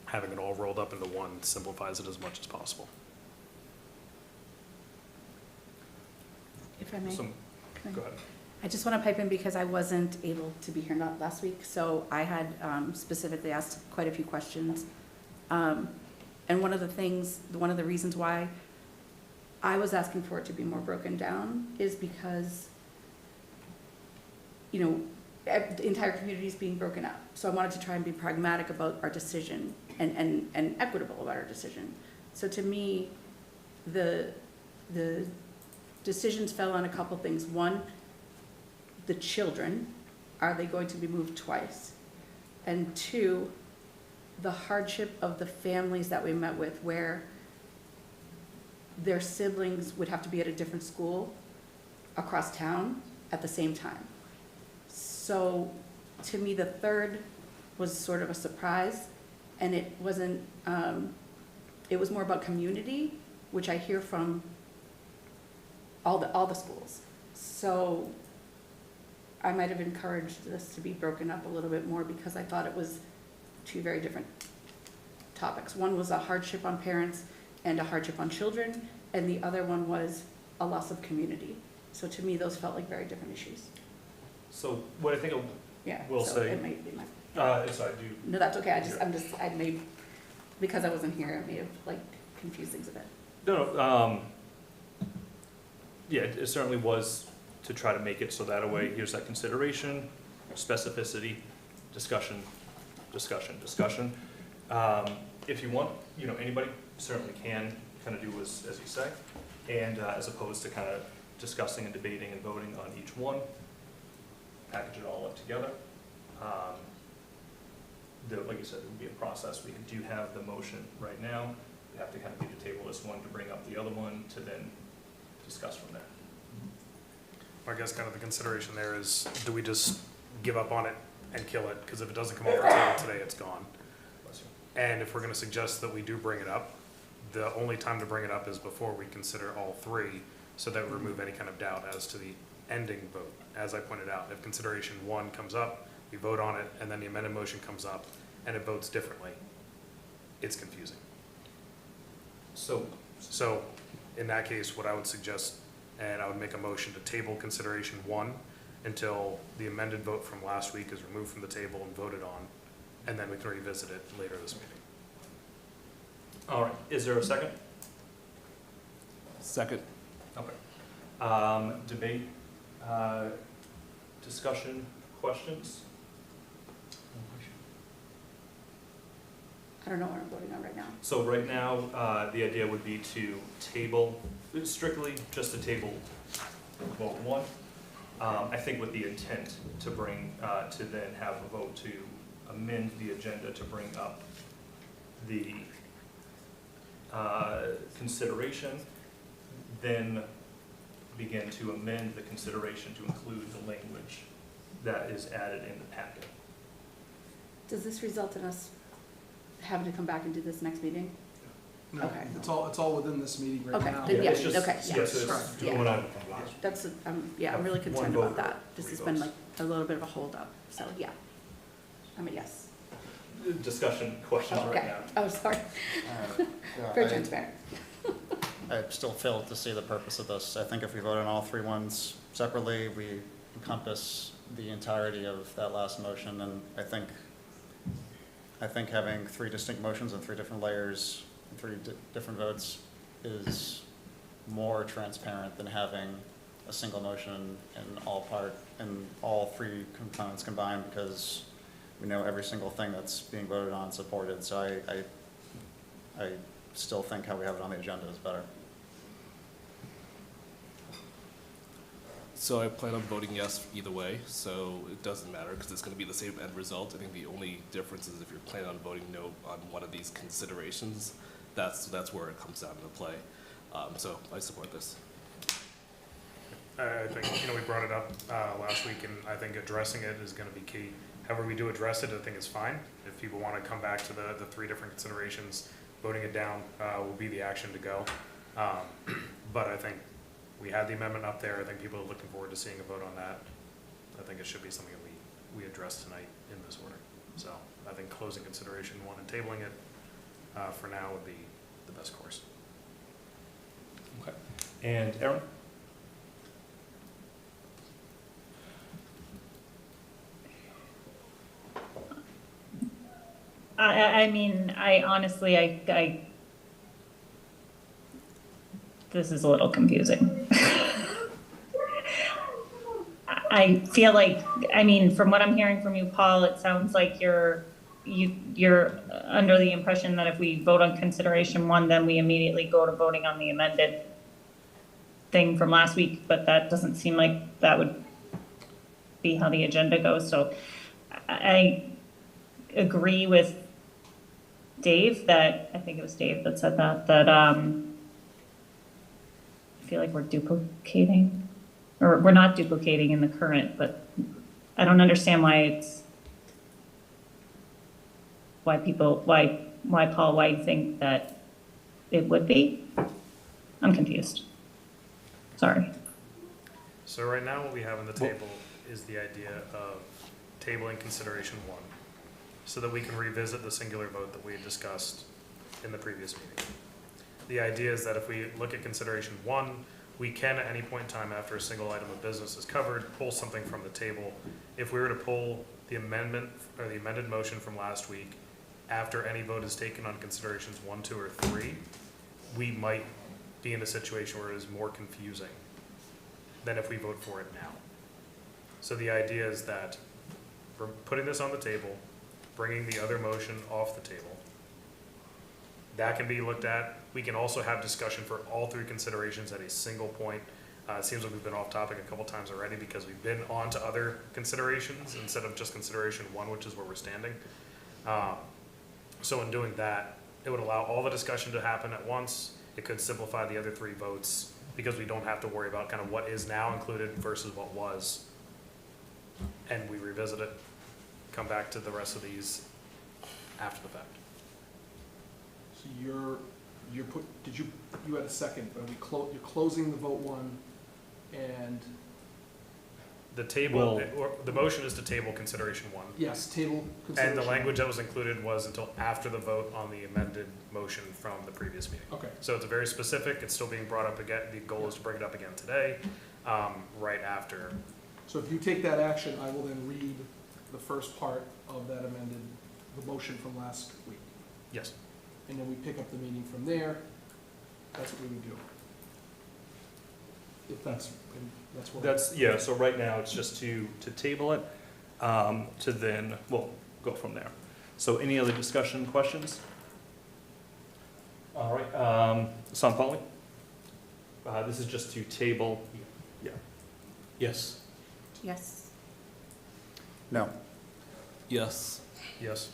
Having it all rolled up into one simplifies it as much as possible. If I may. So, go ahead. I just want to pipe in because I wasn't able to be here last week, so I had specifically asked quite a few questions. And one of the reasons why I was asking for it to be more broken down is because, the entire community is being broken up. So I wanted to try and be pragmatic about our decision and equitable about our decision. So to me, the decisions fell on a couple things. One, the children, are they going to be moved twice? And 2, the hardship of the families that we met with where their siblings would have to be at a different school across town at the same time. So to me, the third was sort of a surprise, and it wasn't, it was more about community, which I hear from all the schools. So I might have encouraged this to be broken up a little bit more because I thought it was two very different topics. One was a hardship on parents and a hardship on children, and the other one was a loss of community. So to me, those felt like very different issues. So what I think Yeah. We'll so say- it might be my, sorry, do you? no, that's okay. I may, because I wasn't here, I may have like confused things a bit. No, yeah, it certainly was to try to make it so that a way, here's that consideration, specificity, discussion, discussion, discussion. If you want, you know, anybody certainly can kind of do as you say, and as opposed to kind of discussing and debating and voting on each one, package it all up together. Like you said, it would be a process. We do have the motion right now. We have to kind of be to table this one to bring up the other one to then discuss from there. I guess kind of the consideration there is, do we just give up on it and kill it? Because if it doesn't come off the table today, it's gone. Bless you. And if we're gonna suggest that we do bring it up, the only time to bring it up is before we consider all three, so that we remove any kind of doubt as to the ending vote. As I pointed out, if consideration one comes up, we vote on it, and then the amended motion comes up, and it votes differently, it's confusing. So, So, in that case, what I would suggest, and I would make a motion to table consideration one until the amended vote from last week is removed from the table and voted on, and then we can revisit it later this meeting. all right, is there a second? Second. Okay. Debate, discussion, questions? I don't know what I'm voting on right now. So right now, the idea would be to table, strictly just to table vote one. I think with the intent to bring, to then have a vote to amend the agenda to bring up the consideration, then begin to amend the consideration to include the language that is added in the packet. Does this result in us having to come back and do this next meeting? No, Okay. it's all within this meeting right Okay, now. then Yeah, it's yeah, just- okay, yeah. yeah, so it's Right. doing Yeah. what I'm- That's, yeah, I'm really One concerned vote about that. or This three has been like votes. a little bit of a holdup, so yeah. I'm a yes. Discussion, questions right Okay, now. oh, sorry, Yeah, very transparent. I still fail to see the purpose of this. I think if we vote on all three ones separately, we encompass the entirety of that last motion, and I think having three distinct motions and three different layers, and three different votes is more transparent than having a single motion in all three components combined, because we know every single thing that's being voted on supported. So I still think how we have it on the agenda is better. So I plan on voting yes either way, so it doesn't matter because it's going to be the same end result. I think the only difference is if you're planning on voting no on one of these considerations, that's where it comes down into play. So I support this. I think, you know, we brought it up last week, and I think addressing it is gonna be key. However we do address it, I think is fine. If people wanna come back to the three different considerations, voting it down will be the action to go. But I think we had the amendment up there. I think people are looking forward to seeing a vote on that. I think it should be something that we address tonight in this order. So I think closing consideration one and tabling it for now would be the best course. Okay. And Aaron? I mean, I honestly, this is a little confusing. I feel like, I mean, from what I'm hearing from you, Paul, it sounds like you're under the impression that if we vote on consideration one, then we immediately go to voting on the amended thing from last week, but that doesn't seem like that would be how the agenda goes. So I agree with Dave that, I think it was Dave that said that, I feel like we're duplicating, or we're not duplicating in the current, but I don't understand why Paul, why you think that it would be? I'm confused. Sorry. So right now, what we have on the table is the idea of tabling consideration 1, so that we can revisit the singular vote that we had discussed in the previous meeting. The idea is that if we look at consideration 1, we can at any point in time after a single item of business is covered, pull something from the table. If we were to pull the amendment or the amended motion from last week, after any vote is taken on considerations 1, 2, or 3, we might be in a situation where it is more confusing than if we vote for it now. So the idea is that we're putting this on the table, bringing the other motion off the table. That can be looked at. We can also have discussion for all 3 considerations at a single point. It seems like we've been off topic a couple times already because we've been on to other considerations instead of just consideration 1, which is where we're standing. So in doing that, it would allow all the discussion to happen at once. It could simplify the other 3 votes because we don't have to worry about kind of what is now included versus what was. And we revisit it, come back to the rest of these after the fact. So you had a second, but you're closing the vote 1 and, The table, or the motion is to table consideration 1. yes, table And consideration. the language that was included was until after the vote on the amended motion from the previous meeting. Okay, So it's very specific, it's still being brought up again, the goal is to bring it up again today, right after. so if you take that action, I will then read the first part of that amended, the motion from last week. Yes. And then we pick up the meeting from there. That's what we would do. If that's what. Yeah, so right now, it's just to table it, to then, we'll go from there. So any other discussion, questions? All right, Pauli? This is just to table, yeah. Yes. Yes. No. Yes. Yes.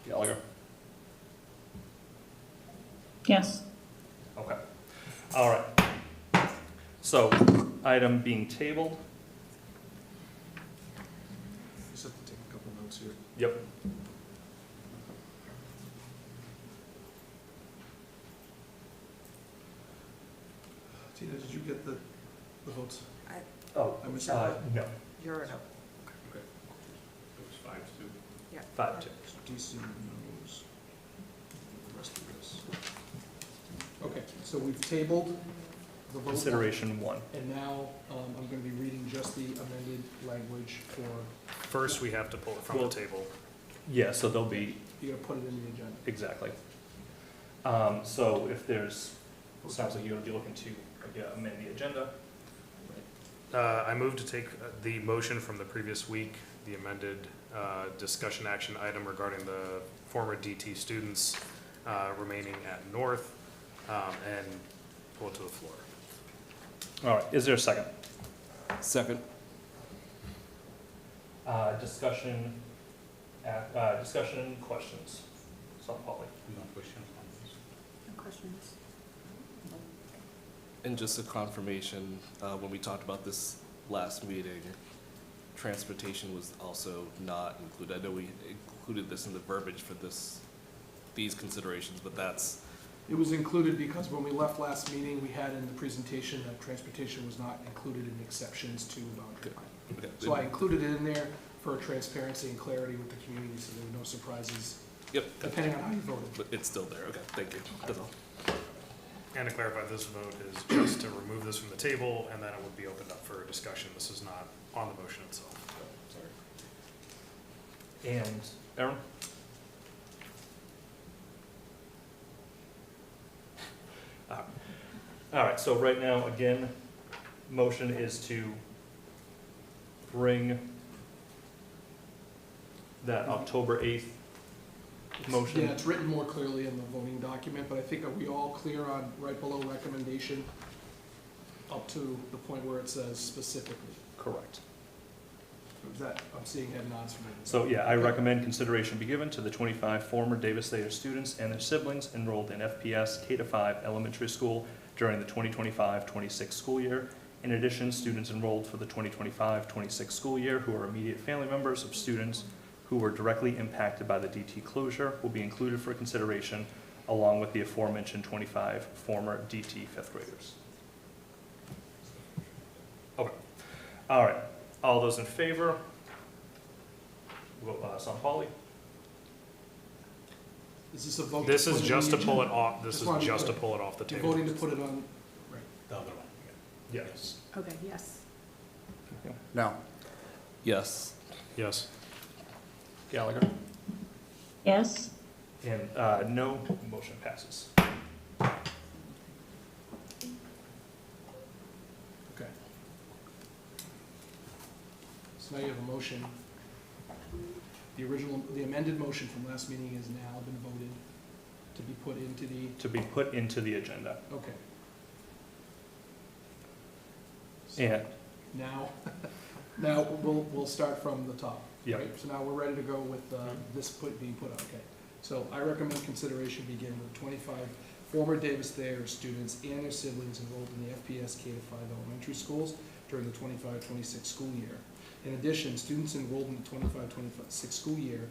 Gallagher? Yes. Okay. All right. So, item being tabled. Just have to take a couple notes here. Yep. Tina, did you get the votes? Oh, I missed no. You're no. Okay. It was 5-2. 5-2. DC knows the rest of this. Okay, so we've tabled the vote. Consideration 1. And now, I'm gonna be reading just the amended language for, First, we have to pull it from the table. Yeah, so there'll be, you're gonna put it in the agenda. exactly. So if there's, sounds like you're looking to amend the agenda. I move to take the motion from the previous week, the amended discussion action item regarding the former DT students remaining at North, and pull it to the floor. All right, is there a second? Second. Discussion, questions? Pauli? No questions on this. No questions. And just a confirmation, when we talked about this last meeting, transportation was also not included. I know we included this in the verbiage for these considerations, but that's, It was included because when we left last meeting, we had in the presentation that transportation was not included in exceptions to boundary line. okay. So I included it in there for transparency and clarity with the community, so there were no surprises, Yep, depending on how you voted. but it's still there. Okay, thank you. That's all. And to clarify, this vote is just to remove this from the table, and then it would be opened up for discussion. This is not on the motion itself. Sorry. And Aaron? All right, so right now, again, motion is to bring that October 8th motion. Yeah, it's written more clearly in the voting document, but I think are we all clear on right below recommendation up to the point where it says specifically? Correct. Is that, I'm seeing head nods from everybody. So, yeah, I recommend consideration be given to the 25 former Davis Thayer students and their siblings enrolled in FPS K-5 elementary school during the 2025-26 school year. In addition, students enrolled for the 2025-26 school year who are immediate family members of students who were directly impacted by the DT closure will be included for consideration, along with the aforementioned 25 former DT fifth graders. Okay. All right. All those in favor? Vote Sampali. Is this a vote? This put is it in just the to pull it agenda? off, this Just is wanna be just to clear. pull it off the You're table. voting to put it on, right. The other one, yeah. Yes. Okay, yes. No. Yes. Yes. Gallagher. Yes? And no, motion passes. Okay. So now you have a motion. The amended motion from last meeting has now been voted to be put into the, To be put into the agenda. okay. So And, now we'll start from the top. Yep. Right? So now we're ready to go with this being put on, okay. So I recommend consideration begin with 25 former Davis Thayer students and their siblings enrolled in the FPS K-5 elementary schools during the 25-26 school year. In addition, students enrolled in the 25-26 school year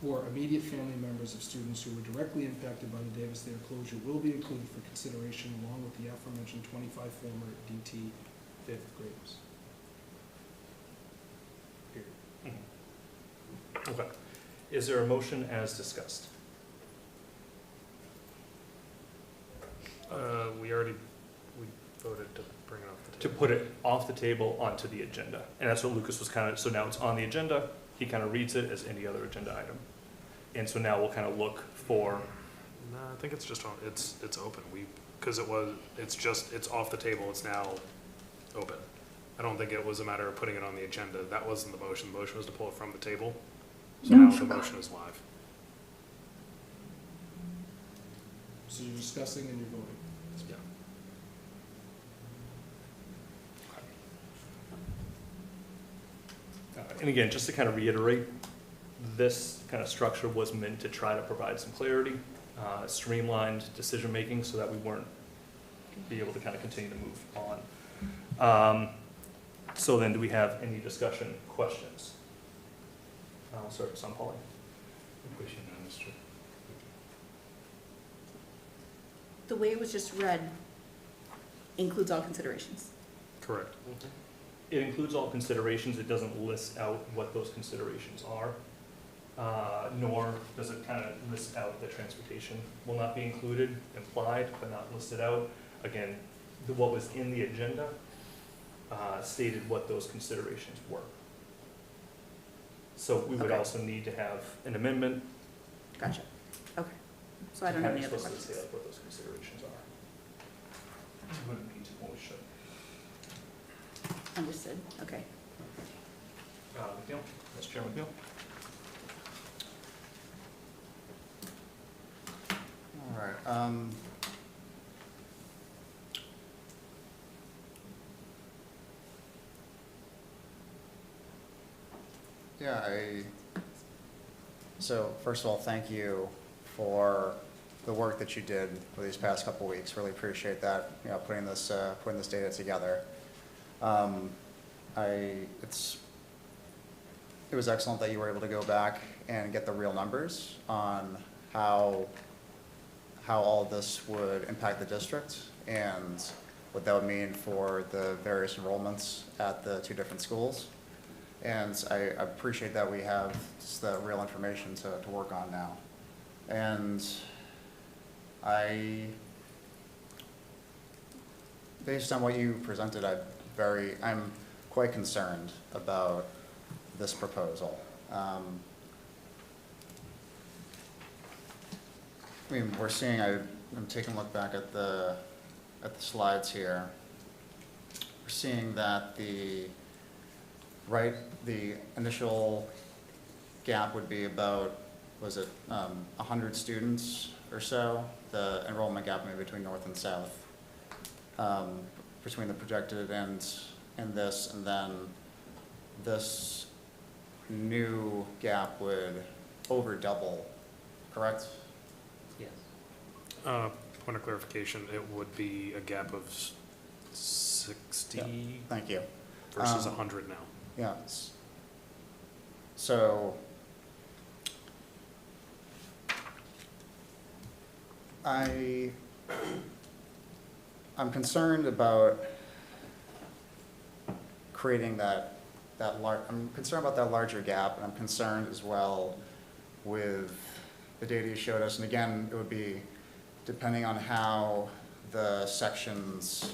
who are immediate family members of students who were directly impacted by the Davis Thayer closure will be included for consideration along with the aforementioned 25 former DT fifth graders. Period. okay. Is there a motion as discussed? We voted to bring it off the To table. put it off the table onto the agenda. And that's what Lucas was kind of, so now it's on the agenda. He kind of reads it as any other agenda item. And so now we'll kind of look for, No, I think it's just on, it's open, because it's off the table, it's now open. I don't think it was a matter of putting it on the agenda, that wasn't the motion was to pull it from the table. So now the motion is live. So you're discussing and you're voting. Yeah. and again, just to kind of reiterate, this kind of structure was meant to try to provide some clarity, streamlined decision-making so that we weren't be able to kind of continue to move on. So then do we have any discussion, questions? I'll start with Sampali. Question understood. The way it was just read includes all considerations. Correct. It includes all considerations, it doesn't list out what those considerations are, nor does it kind of list out that transportation will not be included, implied, but not listed out. Again, what was in the agenda stated what those considerations were. So we would Okay. also need to have an amendment. Gotcha. Okay. So I don't to have kind any of other explicitly say questions. like what those considerations are. We wouldn't need to, but we should. Understood. Okay. McNeil, Vice Chair McNeil. All right. So first of all, thank you for the work that you did for these past couple weeks. Really appreciate that, putting this data together. It was excellent that you were able to go back and get the real numbers on how all of this would impact the district and what that would mean for the various enrollments at the two different schools. And I appreciate that we have just the real information to work on now. And based on what you presented, I'm quite concerned about this proposal. I'm taking a look back at the slides here. We're seeing that the initial gap would be about, 100 students or so, the enrollment gap maybe between north and south, between the projected and this, and then this new gap would over double, correct? Yes. Point of clarification, it would be a gap of 60 Thank you. versus 100 now. Yeah. So I'm concerned about creating I'm concerned about that larger gap, and I'm concerned as well with the data you showed us. And again, it would be depending on how the sections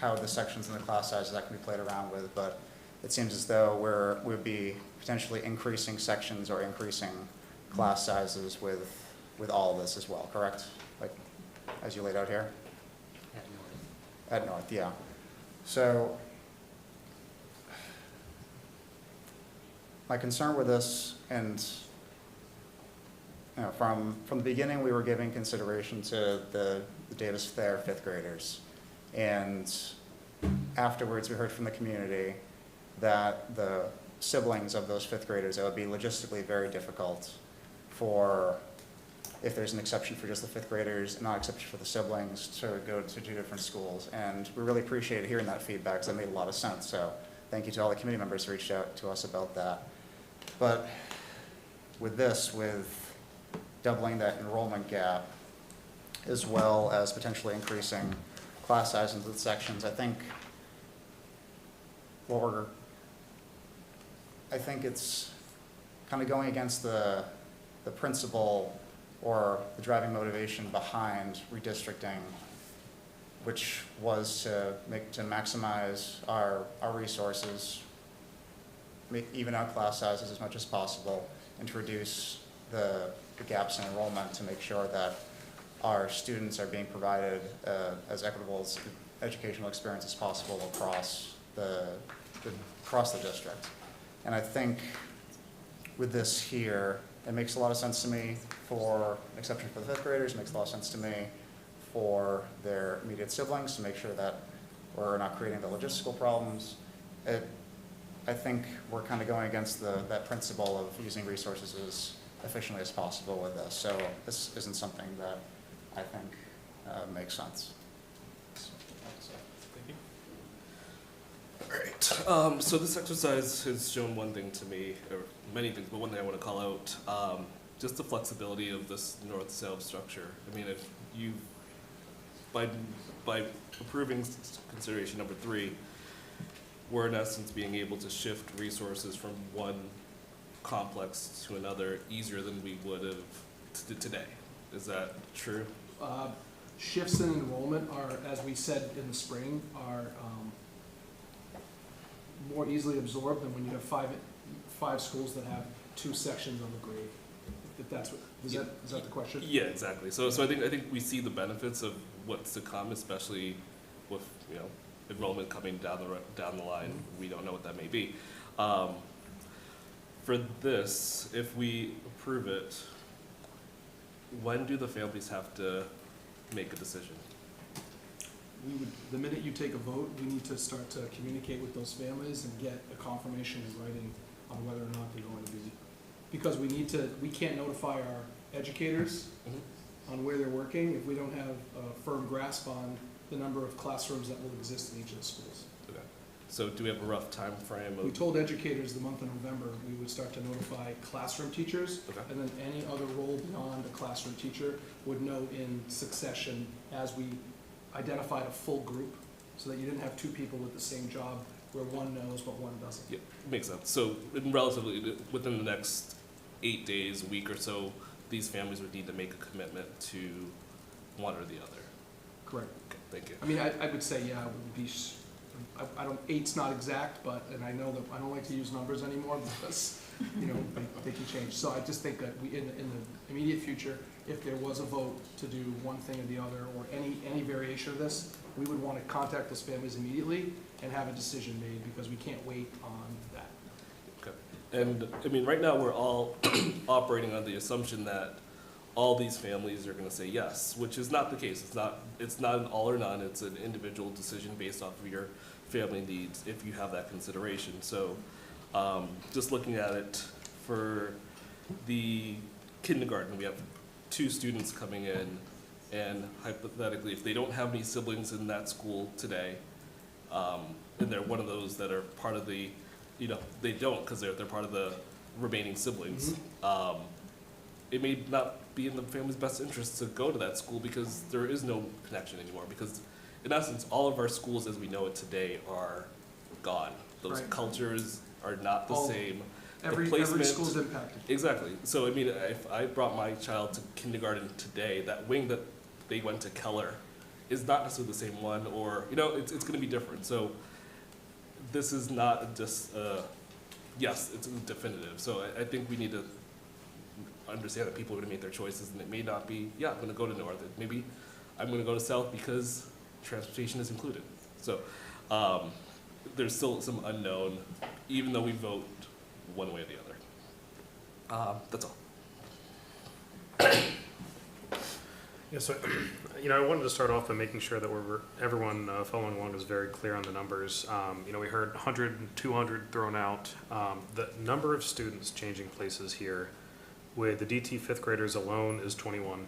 in the class sizes that can be played around with, but it seems as though we'd be potentially increasing sections or increasing class sizes with all of this as well, correct? Like, as you laid out here? At North. At North, yeah. So, my concern with this, and from the beginning, we were giving consideration to the Davis Thayer fifth graders. And afterwards, we heard from the community that the siblings of those fifth graders, it would be logistically very difficult if there's an exception for just the fifth graders and not exception for the siblings, to go to 2 different schools. And we really appreciated hearing that feedback, because that made a lot of sense. So thank you to all the committee members who reached out to us about that. But with doubling that enrollment gap, as well as potentially increasing class size into the sections, I think it's kind of going against the principle or the driving motivation behind redistricting, which was to maximize our resources, even out class sizes as much as possible, and to reduce the gaps in enrollment, to make sure that our students are being provided as equitable educational experience as possible across the district. And I think with this here, it makes a lot of sense to me for an exception for the fifth graders. It makes a lot of sense to me for their immediate siblings, to make sure that we're not creating the logistical problems. I think we're kind of going against that principle of using resources as efficiently as possible with this. So this isn't something that I think makes sense. Thank you. All right. So this exercise has shown one thing to me, or many things, but one thing I want to call out, just the flexibility of this north-south structure. I mean, if you, by approving consideration number 3, we're in essence being able to shift resources from one complex to another easier than we would have today. Is that true? Shifts in enrollment are, as we said in the spring, are more easily absorbed than when you have five schools that have 2 sections on the grade. If that's what, is that the question? Yeah, exactly. So I think we see the benefits of what's to come, especially with enrollment coming down the line. We don't know what that may be. For this, if we approve it, when do the families have to make a decision? The minute you take a vote, we need to start to communicate with those families and get a confirmation in writing on whether or not they're going to be. Because we can't notify our educators on where they're working if we don't have a firm grasp on the number of classrooms that will exist in each of the schools. Okay. So do we have a rough time frame of? We told educators the month of November we would start to notify classroom teachers, Okay. and then any other role beyond a classroom teacher would know in succession as we identified a full group, so that you didn't have 2 people with the same job where one knows but one doesn't. Yeah, makes sense. So relatively within the next 8 days, a week or so, these families would need to make a commitment to one or the other. Correct. Okay, thank you. I mean, I would say, yeah, it would be, I don't, 8's not exact, but, and I know that I don't like to use numbers anymore because, they can change. So I just think that in the immediate future, if there was a vote to do one thing or the other, or any variation of this, we would want to contact those families immediately and have a decision made, because we can't wait on that. Okay. And I mean, right now we're all operating on the assumption that all these families are going to say yes, which is not the case. It's not an all or none. It's an individual decision based off of your family needs if you have that consideration. So Just looking at it, for the kindergarten, we have 2 students coming in, and hypothetically, if they don't have any siblings in that school today, and they're one of those that are part of the, they don't, because they're part of the remaining siblings, it may not be in the family's best interest to go to that school because there is no connection anymore. Because in essence, all of our schools as we know it today are gone. Those Right. cultures are not the All- same. The Every placement- school's impacted. Exactly. So I mean, if I brought my child to kindergarten today, that wing that they went to Keller is not necessarily the same one, or it's going to be different. So this is not just yes, it's definitive. So I think we need to understand that people are going to make their choices, and it may not be I'm going to go to North. Maybe I'm going to go to South because transportation is included. So there's still some unknown, even though we vote one way or the other. That's all. Yeah, so, I wanted to start off by making sure that everyone following along is very clear on the numbers. We heard 100 and 200 thrown out. The number of students changing places here with the DT fifth graders alone is 21.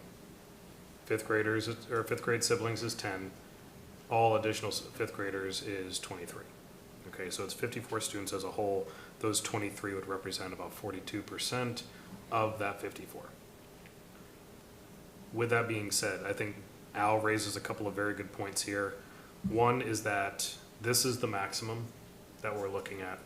Fifth grade siblings is 10. All additional fifth graders is 23. Okay, so it's 54 students as a whole. Those 23 would represent about 42% of that 54. With that being said, I think Al raises a couple of very good points here. One is that this is the maximum that we're looking at.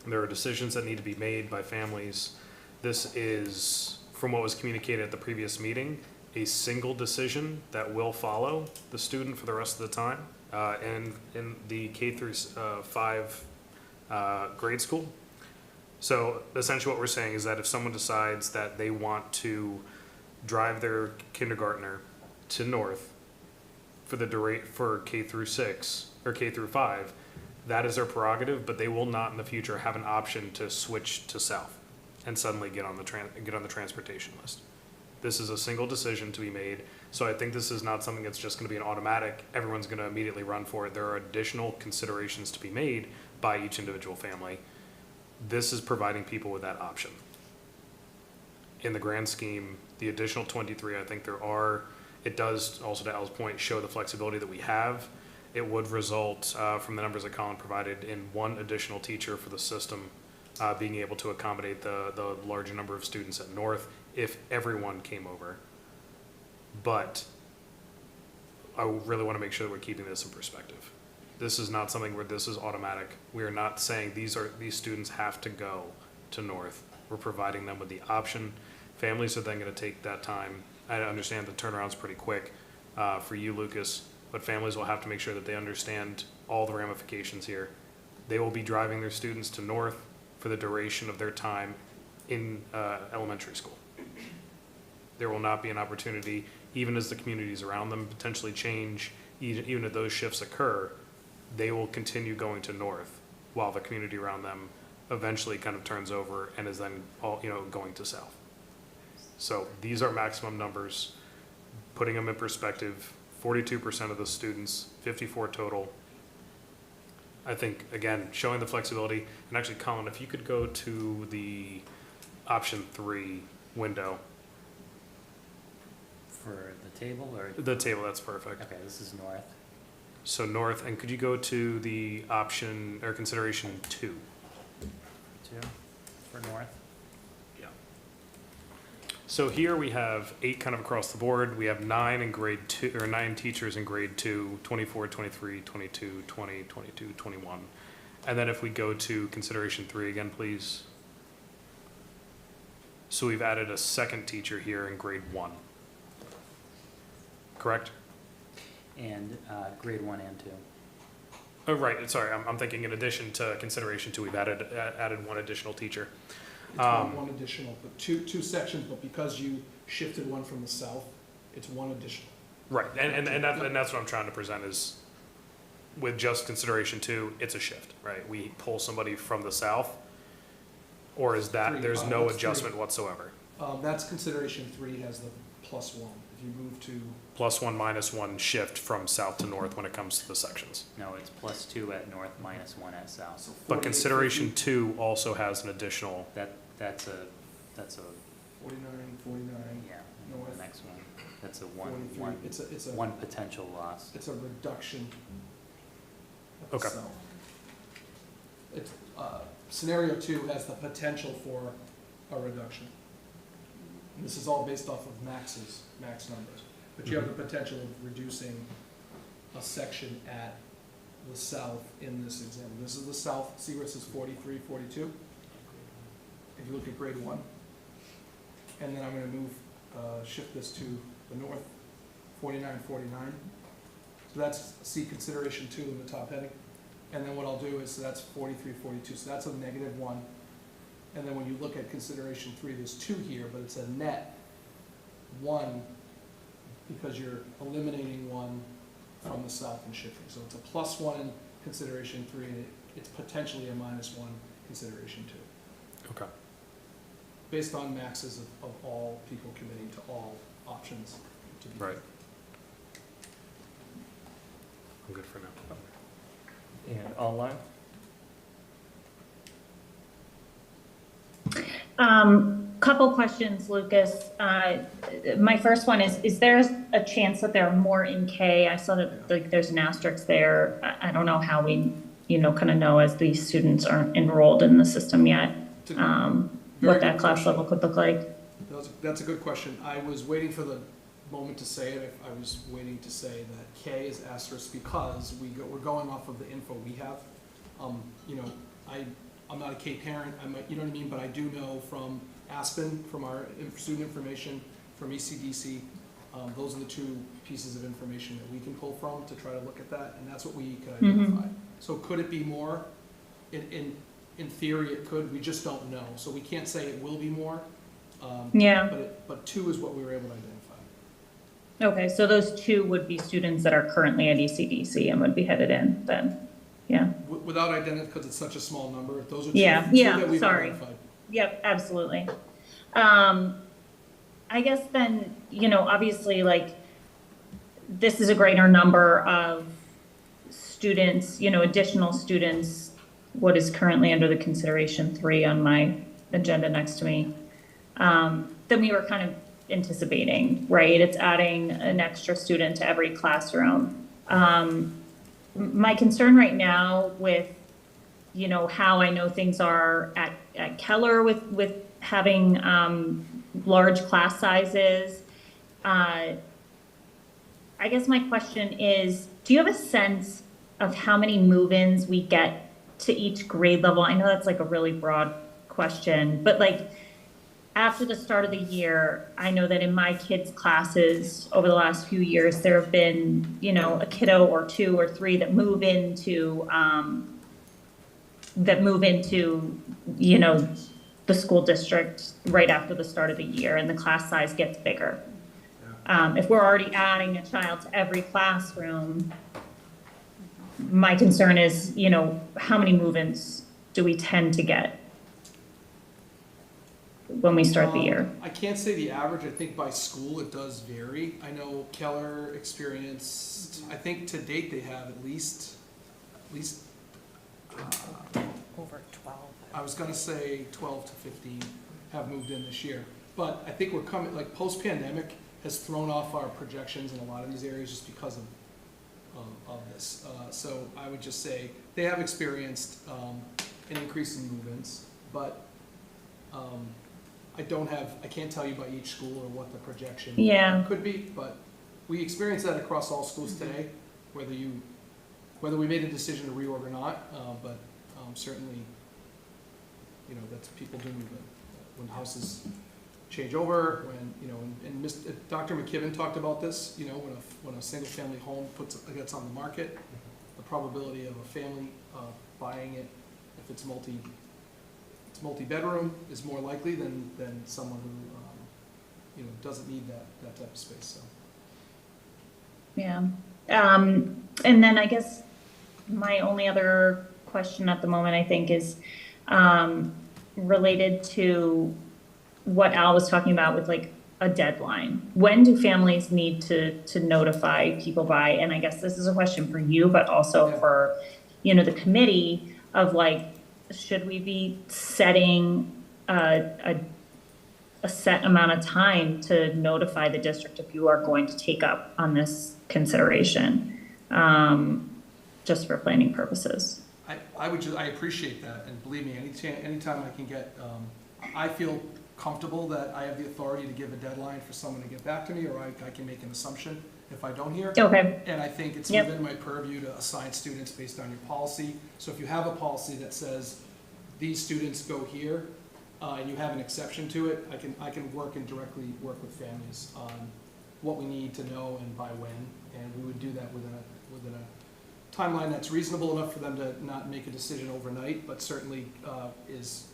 There are decisions that need to be made by families. This is, from what was communicated at the previous meeting, a single decision that will follow the student for the rest of the time. And in the K through 5 grade school. So essentially what we're saying is that if someone decides that they want to drive their kindergartner to North for K through 6 or K through 5, that is their prerogative, but they will not in the future have an option to switch to South and suddenly get on the transportation list. This is a single decision to be made. So I think this is not something that's just going to be an automatic, everyone's going to immediately run for it. There are additional considerations to be made by each individual family. This is providing people with that option. In the grand scheme, the additional 23, I think it does, also to Al's point, show the flexibility that we have. It would result, from the numbers that Colin provided, in 1 additional teacher for the system being able to accommodate the larger number of students at North if everyone came over. But I really want to make sure that we're keeping this in perspective. This is not something where this is automatic. We are not saying these students have to go to North. We're providing them with the option. Families are then going to take that time. I understand the turnaround's pretty quick for you, Lucas, but families will have to make sure that they understand all the ramifications here. They will be driving their students to North for the duration of their time in elementary school. There will not be an opportunity, even as the communities around them potentially change, even if those shifts occur, they will continue going to North while the community around them eventually kind of turns over and is then going to South. So these are maximum numbers. Putting them in perspective, 42% of the students, 54 total. I think, again, showing the flexibility. And actually, Colin, if you could go to the option 3 window. For the table or? The table, that's perfect. Okay, this is North. So North, and could you go to the option or consideration 2? 2 for North. Yeah. So here we have 8 kind of across the board. We have 9 in grade 2, or 9 teachers in grade 2, 24, 23, 22, 20, 22, 21. And then if we go to consideration 3 again, please. So we've added a second teacher here in grade 1. Correct? And grade 1 and 2. Oh, right, sorry, I'm thinking in addition to consideration 2, we've added 1 additional teacher. It's not 1 additional, but two sections, but because you shifted 1 from the south, it's 1 additional. Right, and that's what I'm trying to present is, with just consideration 2, it's a shift, right? We pull somebody from the south, or is that, 3. there's no It's 3. adjustment whatsoever? That's consideration 3 has the +1. If you move to, +1, -1 shift from south to north when it comes to the sections. No, it's +2 at north, -1 at south. so But 48, consideration 50, 2 also has an additional, That's a, 49, 49, yeah, North. the next one. That's a 43. It's a one potential loss. It's a reduction. at the Okay. south. It's, scenario 2 has the potential for a reduction. And this is all based off of max numbers. But you have the potential of reducing a section at the south in this example. This is the south, see where it says 43, 42? If you look at grade 1. And then I'm gonna move, shift this to the north, 49, 49. So that's, see consideration 2 in the top heading. And then what I'll do is, so that's 43, 42, so that's a -1. And then when you look at consideration 3, there's 2 here, but it's a net 1 because you're eliminating 1 from the south and shifting. So it's a +1 in consideration 3, and it's potentially a -1 consideration 2, okay. based on maxes of all people committing to all options to be. Right. I'm good for now. And online? Couple questions, Lucas. My first one is there a chance that there are more in K? I saw that like there's an asterisk there. I don't know how we, kind of know as these students aren't enrolled in the system yet, It's a very what that good class question. level could look like. That's a good question. I was waiting for the moment to say it. I was waiting to say that K is asterisk because we're going off of the info we have. I'm not a K parent, you know what I mean, but I do know from Aspen, from our student information, from ECDC, those are the 2 pieces of information that we can pull from to try to look at that, and that's what we could identify. So could it be more? In theory, it could, we just don't know. So we can't say it will be more. Yeah. But 2 is what we were able to identify. Okay, so those 2 would be students that are currently at ECDC and would be headed in then, yeah. Without identifying, because it's such a small number, those are 2 Yeah, that we've sorry. identified. Yep, absolutely. I guess then, obviously, like, this is a greater number of students, additional students, what is currently under the consideration 3 on my agenda next to me, than we were kind of anticipating, right? It's adding an extra student to every classroom. My concern right now with, how I know things are at Keller with having large class sizes. I guess my question is, do you have a sense of how many move-ins we get to each grade level? I know that's like a really broad question, but like after the start of the year, I know that in my kids' classes over the last few years, there have been, a kiddo or 2 or 3 that move into, the school district right after the start of the year, and the class size gets bigger. If we're already adding a child to every classroom, my concern is, how many move-ins do we tend to get when we start the year? I can't say the average. I think by school it does vary. I know Keller experienced, I think to date they have at least Over 12. I was gonna say 12 to 15 have moved in this year. But I think we're coming, like, post-pandemic has thrown off our projections in a lot of these areas just because of this. So I would just say they have experienced an increase in move-ins, but I can't tell you by each school or what the projection could be, but we experience that across all schools today, whether we made a decision to reorg or not, but certainly, that's people do move in. When houses change over, and Dr. McKibben talked about this, when a single-family home gets on the market, the probability of a family buying it, if it's multi-bedroom, is more likely than someone who, doesn't need that type of space, so. Yeah. And then I guess my only other question at the moment, I think, is related to what Al was talking about with like a deadline. When do families need to notify people by? And I guess this is a question for you, but also for, the committee of like, should we be setting a set amount of time to notify the district if you are going to take up on this consideration, just for planning purposes? I appreciate that, and believe me, anytime I can get, I feel comfortable that I have the authority to give a deadline for someone to get back to me, or I can make an assumption if I don't hear. Okay. And I think it's Yep. within my purview to assign students based on your policy. So if you have a policy that says these students go here, and you have an exception to it, I can work and directly work with families on what we need to know and by when, and we would do that within a timeline that's reasonable enough for them to not make a decision overnight, but certainly is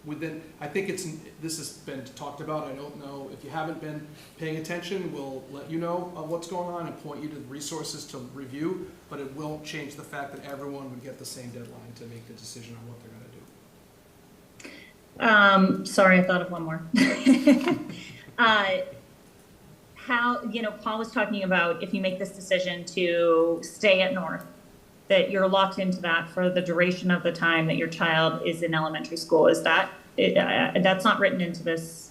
within, I think this has been talked about. I don't know, if you haven't been paying attention, we'll let you know what's going on and point you to the resources to review, but it won't change the fact that everyone would get the same deadline to make the decision on what they're gonna do. Sorry, I thought of one more. How, Paul was talking about if you make this decision to stay at North, that you're locked into that for the duration of the time that your child is in elementary school. Is that, that's not written into this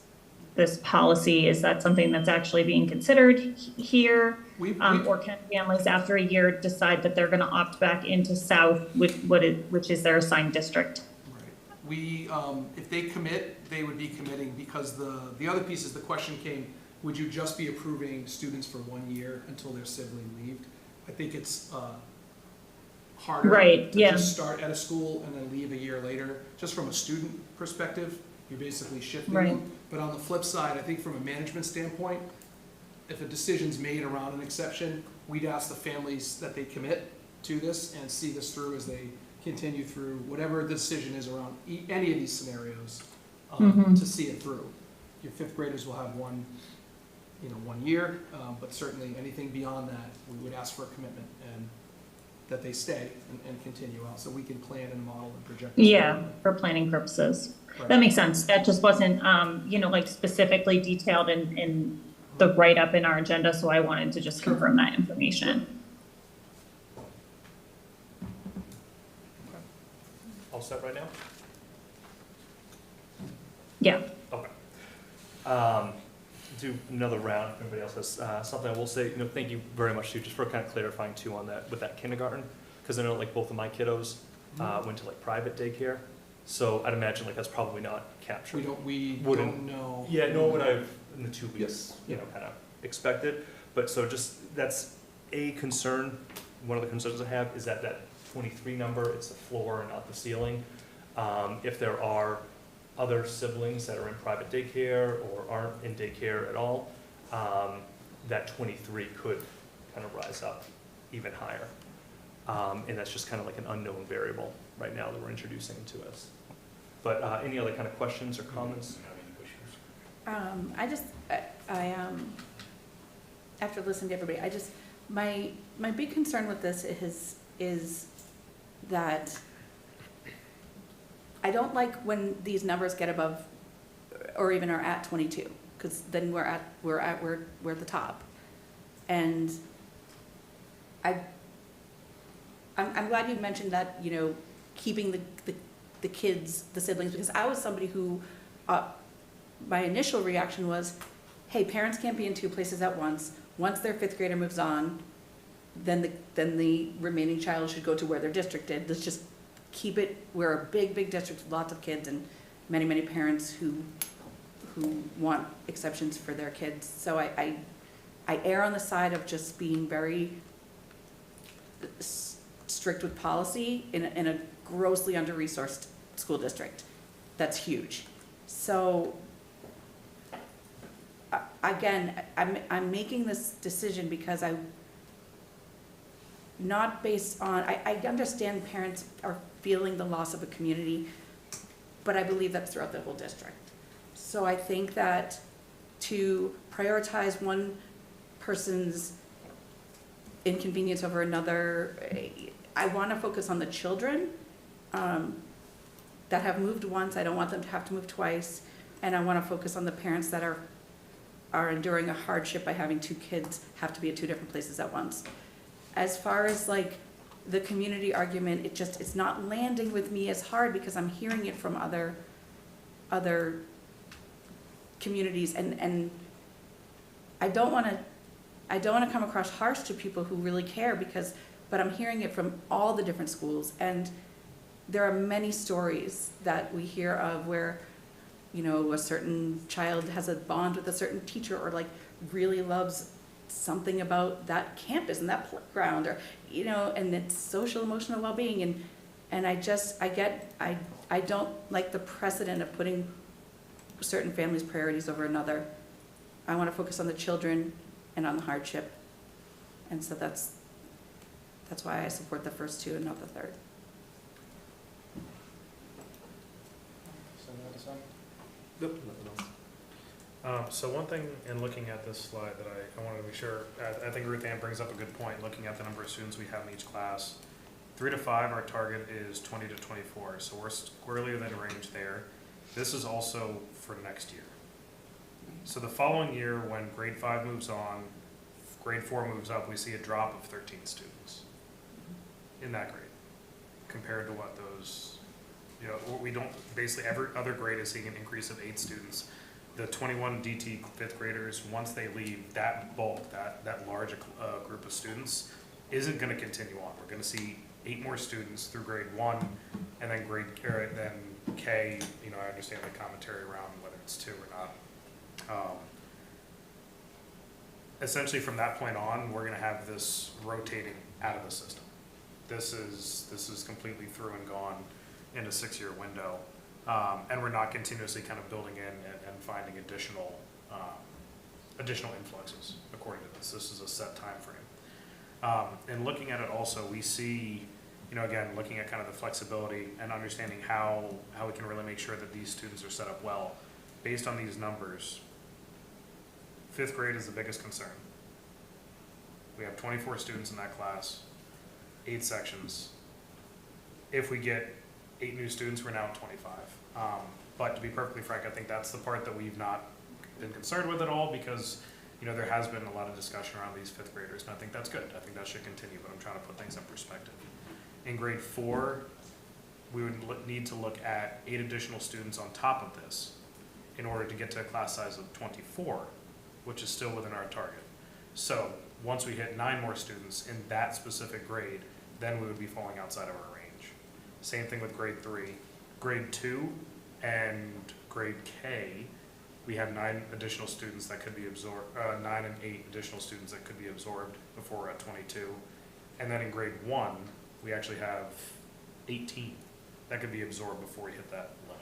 policy? Is that something that's actually being considered here? Or can families after a year decide that they're gonna opt back into South, which is their assigned district? We, if they commit, they would be committing, because the other piece is the question came, would you just be approving students for 1 year until their sibling leaved? I think it's harder Right, to yeah. just start at a school and then leave a year later. Just from a student perspective, you're basically shifting Right. them. But on the flip side, I think from a management standpoint, if a decision's made around an exception, we'd ask the families that they commit to this and see this through as they continue through whatever the decision is around any of these scenarios, to see it through. Your fifth graders will have one 1 year, but certainly anything beyond that, we would ask for a commitment and that they stay and continue out, so we can plan and model and project. Yeah, for planning purposes. Right. That makes sense. That just wasn't, like specifically detailed in the write-up in our agenda, so I wanted to just confirm that information. All set right now? Yeah. Okay. Do another round, if anybody else has something. I will say, thank you very much, Sue, just for kind of clarifying too on that, with that kindergarten, because I know like both of my kiddos went to like private daycare, so I'd imagine like that's probably not captured. We Wouldn't- don't know. Yeah, nor would I've, in the 2 weeks, Yes. kind of expected, but so just, that's a concern. One of the concerns I have is that 23 number, it's the floor and not the ceiling. If there are other siblings that are in private daycare or aren't in daycare at all, that 23 could kind of rise up even higher. And that's just kind of like an unknown variable right now that we're introducing to us. But any other kind of questions or comments? After listening to everybody, my big concern with this is that I don't like when these numbers get above, or even are at 22, because then we're at the top. And I'm glad you mentioned that, keeping the kids, the siblings, because I was somebody who, my initial reaction was, hey, parents can't be in two places at once. Once their fifth grader moves on, then the remaining child should go to where their district did. Let's just keep it, we're a big district with lots of kids and many parents who want exceptions for their kids. So I err on the side of just being very strict with policy in a grossly under-resourced school district. That's huge. So again, I'm making this decision because not based on, I understand parents are feeling the loss of a community, but I believe that's throughout the whole district. So I think that to prioritize one person's inconvenience over another, I want to focus on the children that have moved once. I don't want them to have to move twice. And I want to focus on the parents that are enduring a hardship by having two kids have to be at two different places at once. As far as like the community argument, it's not landing with me as hard because I'm hearing it from other communities, and I don't want to come across harsh to people who really care, but I'm hearing it from all the different schools, and there are many stories that we hear of where, you know, a certain child has a bond with a certain teacher, or like really loves something about that campus and that playground, or, you know, and it's social emotional well-being, and I don't like the precedent of putting certain families' priorities over another. I want to focus on the children and on the hardship, and so that's why I support the first two and not the third. Nope, nothing else. So one thing in looking at this slide that I wanted to be sure, I think Ruth Ann brings up a good point, looking at the number of students we have in each class. 3 to 5, our target is 20 to 24, so we're squarely within range there. This is also for next year. So the following year, when grade 5 moves on, grade 4 moves up, we see a drop of 13 students in that grade, compared to what those, you know, we don't, basically every other grade is seeing an increase of 8 students. The 21 DT 5th graders, once they leave, that bulk, that large group of students isn't gonna continue on. We're gonna see 8 more students through grade 1, and then then K, you know, I understand the commentary around whether it's 2 or not. Essentially from that point on, we're gonna have this rotating out of the system. This is completely through and gone in a 6-year window. And we're not continuously kind of building in and finding additional influxes according to this. This is a set time frame. And looking at it also, we see, you know, again, looking at kind of the flexibility and understanding how we can really make sure that these students are set up well. Based on these numbers, 5th grade is the biggest concern. We have 24 students in that class, 8 sections. If we get 8 new students, we're now at 25. But to be perfectly frank, I think that's the part that we've not been concerned with at all, because, you know, there has been a lot of discussion around these 5th graders, and I think that's good. I think that should continue, but I'm trying to put things in perspective. In grade 4, we would need to look at 8 additional students on top of this in order to get to a class size of 24, which is still within our target. So once we hit 9 more students in that specific grade, then we would be falling outside of our range. Same thing with grade 3. Grade 2 and grade K, we have 9 additional students that could be absorbed, 9 and 8 additional students that could be absorbed before we're at 22. And then in grade 1, we actually have 18 that could be absorbed before we hit that limit.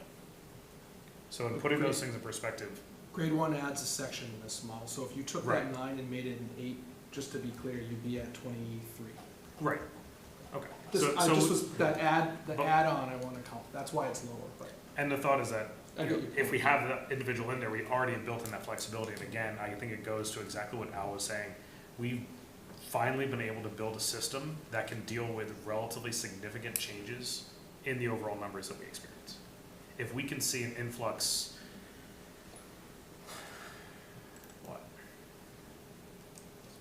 So in putting those things in perspective. Grade 1 adds a section in this model, so if you took Right. that 9 and made it an 8, just to be clear, you'd be at 23. Right. Okay. Just was that add-on I want to count, that's why it's lower, but. And the thought is that, I you get know, your if point. we have that individual in there, we already have built in that flexibility. And again, I think it goes to exactly what Al was saying. We've finally been able to build a system that can deal with relatively significant changes in the overall numbers that we experience. If we can see an influx,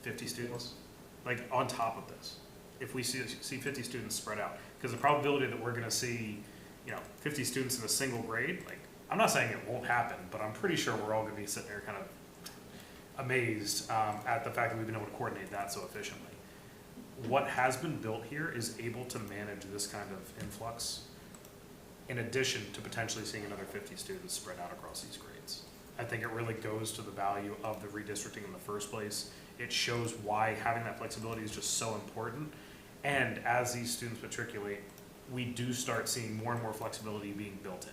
50 students, like on top of this. If we see 50 students spread out, because the probability that we're going to see, you know, 50 students in a single grade, like, I'm not saying it won't happen, but I'm pretty sure we're all going to be sitting there kind of amazed at the fact that we've been able to coordinate that so efficiently. What has been built here is able to manage this kind of influx, in addition to potentially seeing another 50 students spread out across these grades. I think it really goes to the value of the redistricting in the first place. It shows why having that flexibility is just so important. And as these students matriculate, we do start seeing more and more flexibility being built in.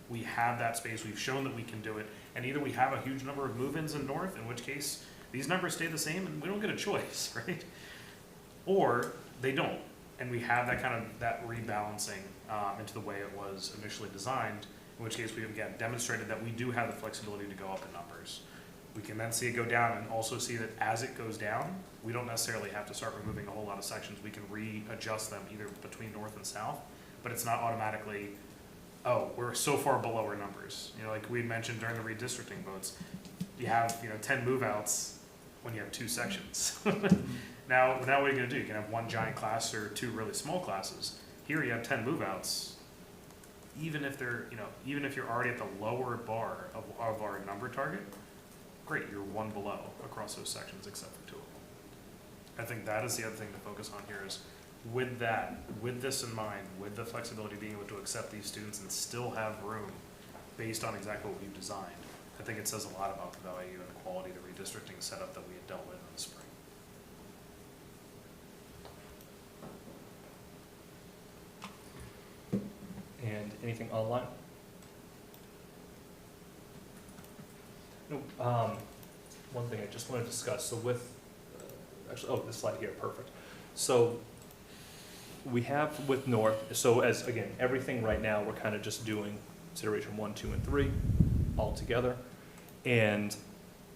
We have that space, we've shown that we can do it, and either we have a huge number of move-ins in North, in which case these numbers stay the same and we don't get a choice, right? Or they don't, and we have that kind of, that rebalancing into the way it was initially designed, in which case we have again demonstrated that we do have the flexibility to go up in numbers. We can then see it go down and also see that as it goes down, we don't necessarily have to start removing a whole lot of sections. We can readjust them either between north and south, but it's not automatically oh, we're so far below our numbers. You know, like we mentioned during the redistricting votes, you have, 10 move-outs when you have 2 sections. Now what are you gonna do? You can have 1 giant class or 2 really small classes. Here you have 10 move-outs. Even if they're, even if you're already at the lower bar of our number target, great, you're 1 below across those sections except for 2 of them. I think that is the other thing to focus on here is with this in mind, with the flexibility, being able to accept these students and still have room based on exactly what we've designed. I think it says a lot about the value and the quality of the redistricting setup that we had dealt with in the spring. And anything online? No, one thing I just want to discuss, so with, this slide here, perfect. So we have with North, so as, again, everything right now, we're kind of just doing consideration 1, 2, and 3 all together. And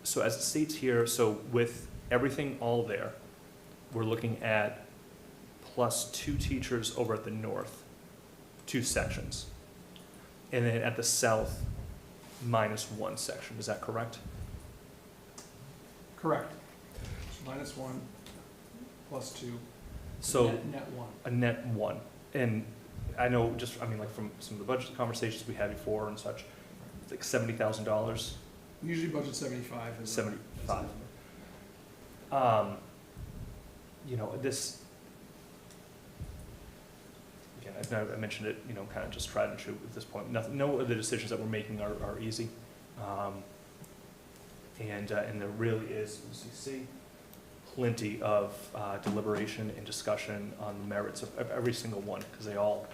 so as it states here, so with everything all there, we're looking at plus 2 teachers over at the North, 2 sections. And then at the South, minus 1 section, is that correct? Correct. So -1, +2, So net 1. a net 1. And I know like from some of the budget conversations we had before and such, it's like $70,000, Usually budget 75. 75. This, again, I mentioned it, kind of just tried and true at this point. No of the decisions that we're making are easy. And there really is, as you see, plenty of deliberation and discussion on the merits of every single one, because they all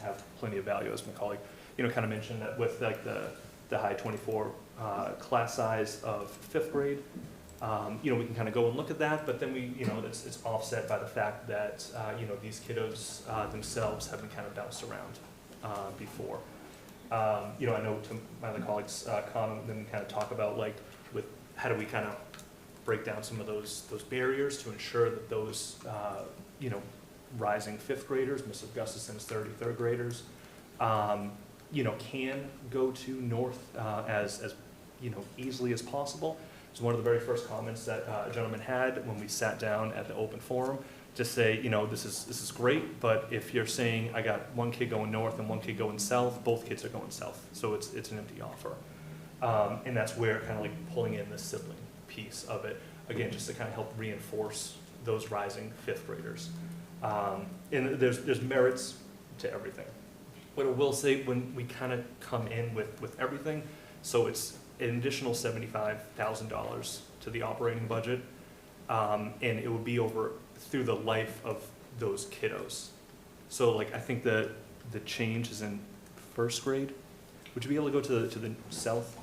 have plenty of value, as my colleague, kind of mentioned that with like the high 24 class size of 5th grade, we can kind of go and look at that, but then it's offset by the fact that, these kiddos themselves have been kind of bounced around before. I know to my other colleagues' comment, then we kind of talk about like with how do we kind of break down some of those barriers to ensure that those, rising 5th graders, Mrs. Gustafson's 33rd graders, can go to North as easily as possible. It's one of the very first comments that a gentleman had when we sat down at the open forum to say, this is great, but if you're saying I got 1 kid going north and 1 kid going south, both kids are going south, so it's an empty offer. And that's where kind of like pulling in the sibling piece of it, again, just to kind of help reinforce those rising 5th graders. And there's merits to everything. What I will say, when we kind of come in with everything, so it's an additional $75,000 to the operating budget, and it would be over through the life of those kiddos. So like I think the change is in 1st grade. Would you be able to go to the South?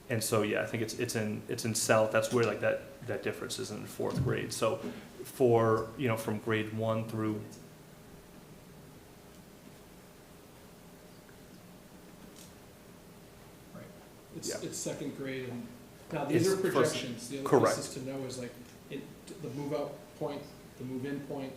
And so yeah, I think it's in South. That's where like that difference is in 4th grade. So for from grade 1 through It's, Yeah. it's 2nd grade, and now these It's are first- projections. The other correct. piece is to know is like, the move-out point, the move-in point,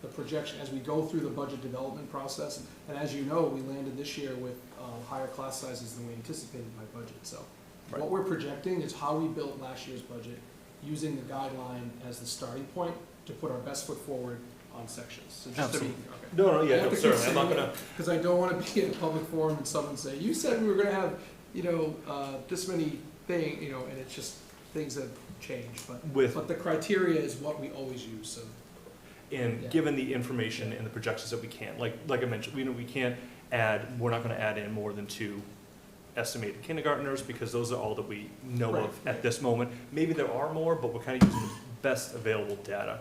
the projection, as we go through the budget development process, and as you know, we landed this year with higher class sizes than we anticipated by budget, so. Right. What we're projecting is how we built last year's budget, using the guideline as the starting point to put our best foot forward on sections. So just to be, Absolutely. okay. No, I yeah, have no, to keep certainly. I'm not saying gonna. Because I don't want to be in a public forum and someone say, you said we were gonna have, this many and it's just, things have changed, but the criteria is what we always use, so. And Yeah. given the information and the projections that we can, like I mentioned, we can't we're not gonna add in more than 2 estimated kindergartners, because those are all that we know Right, of at right. this moment. Maybe there are more, but we're kind of using the best available data.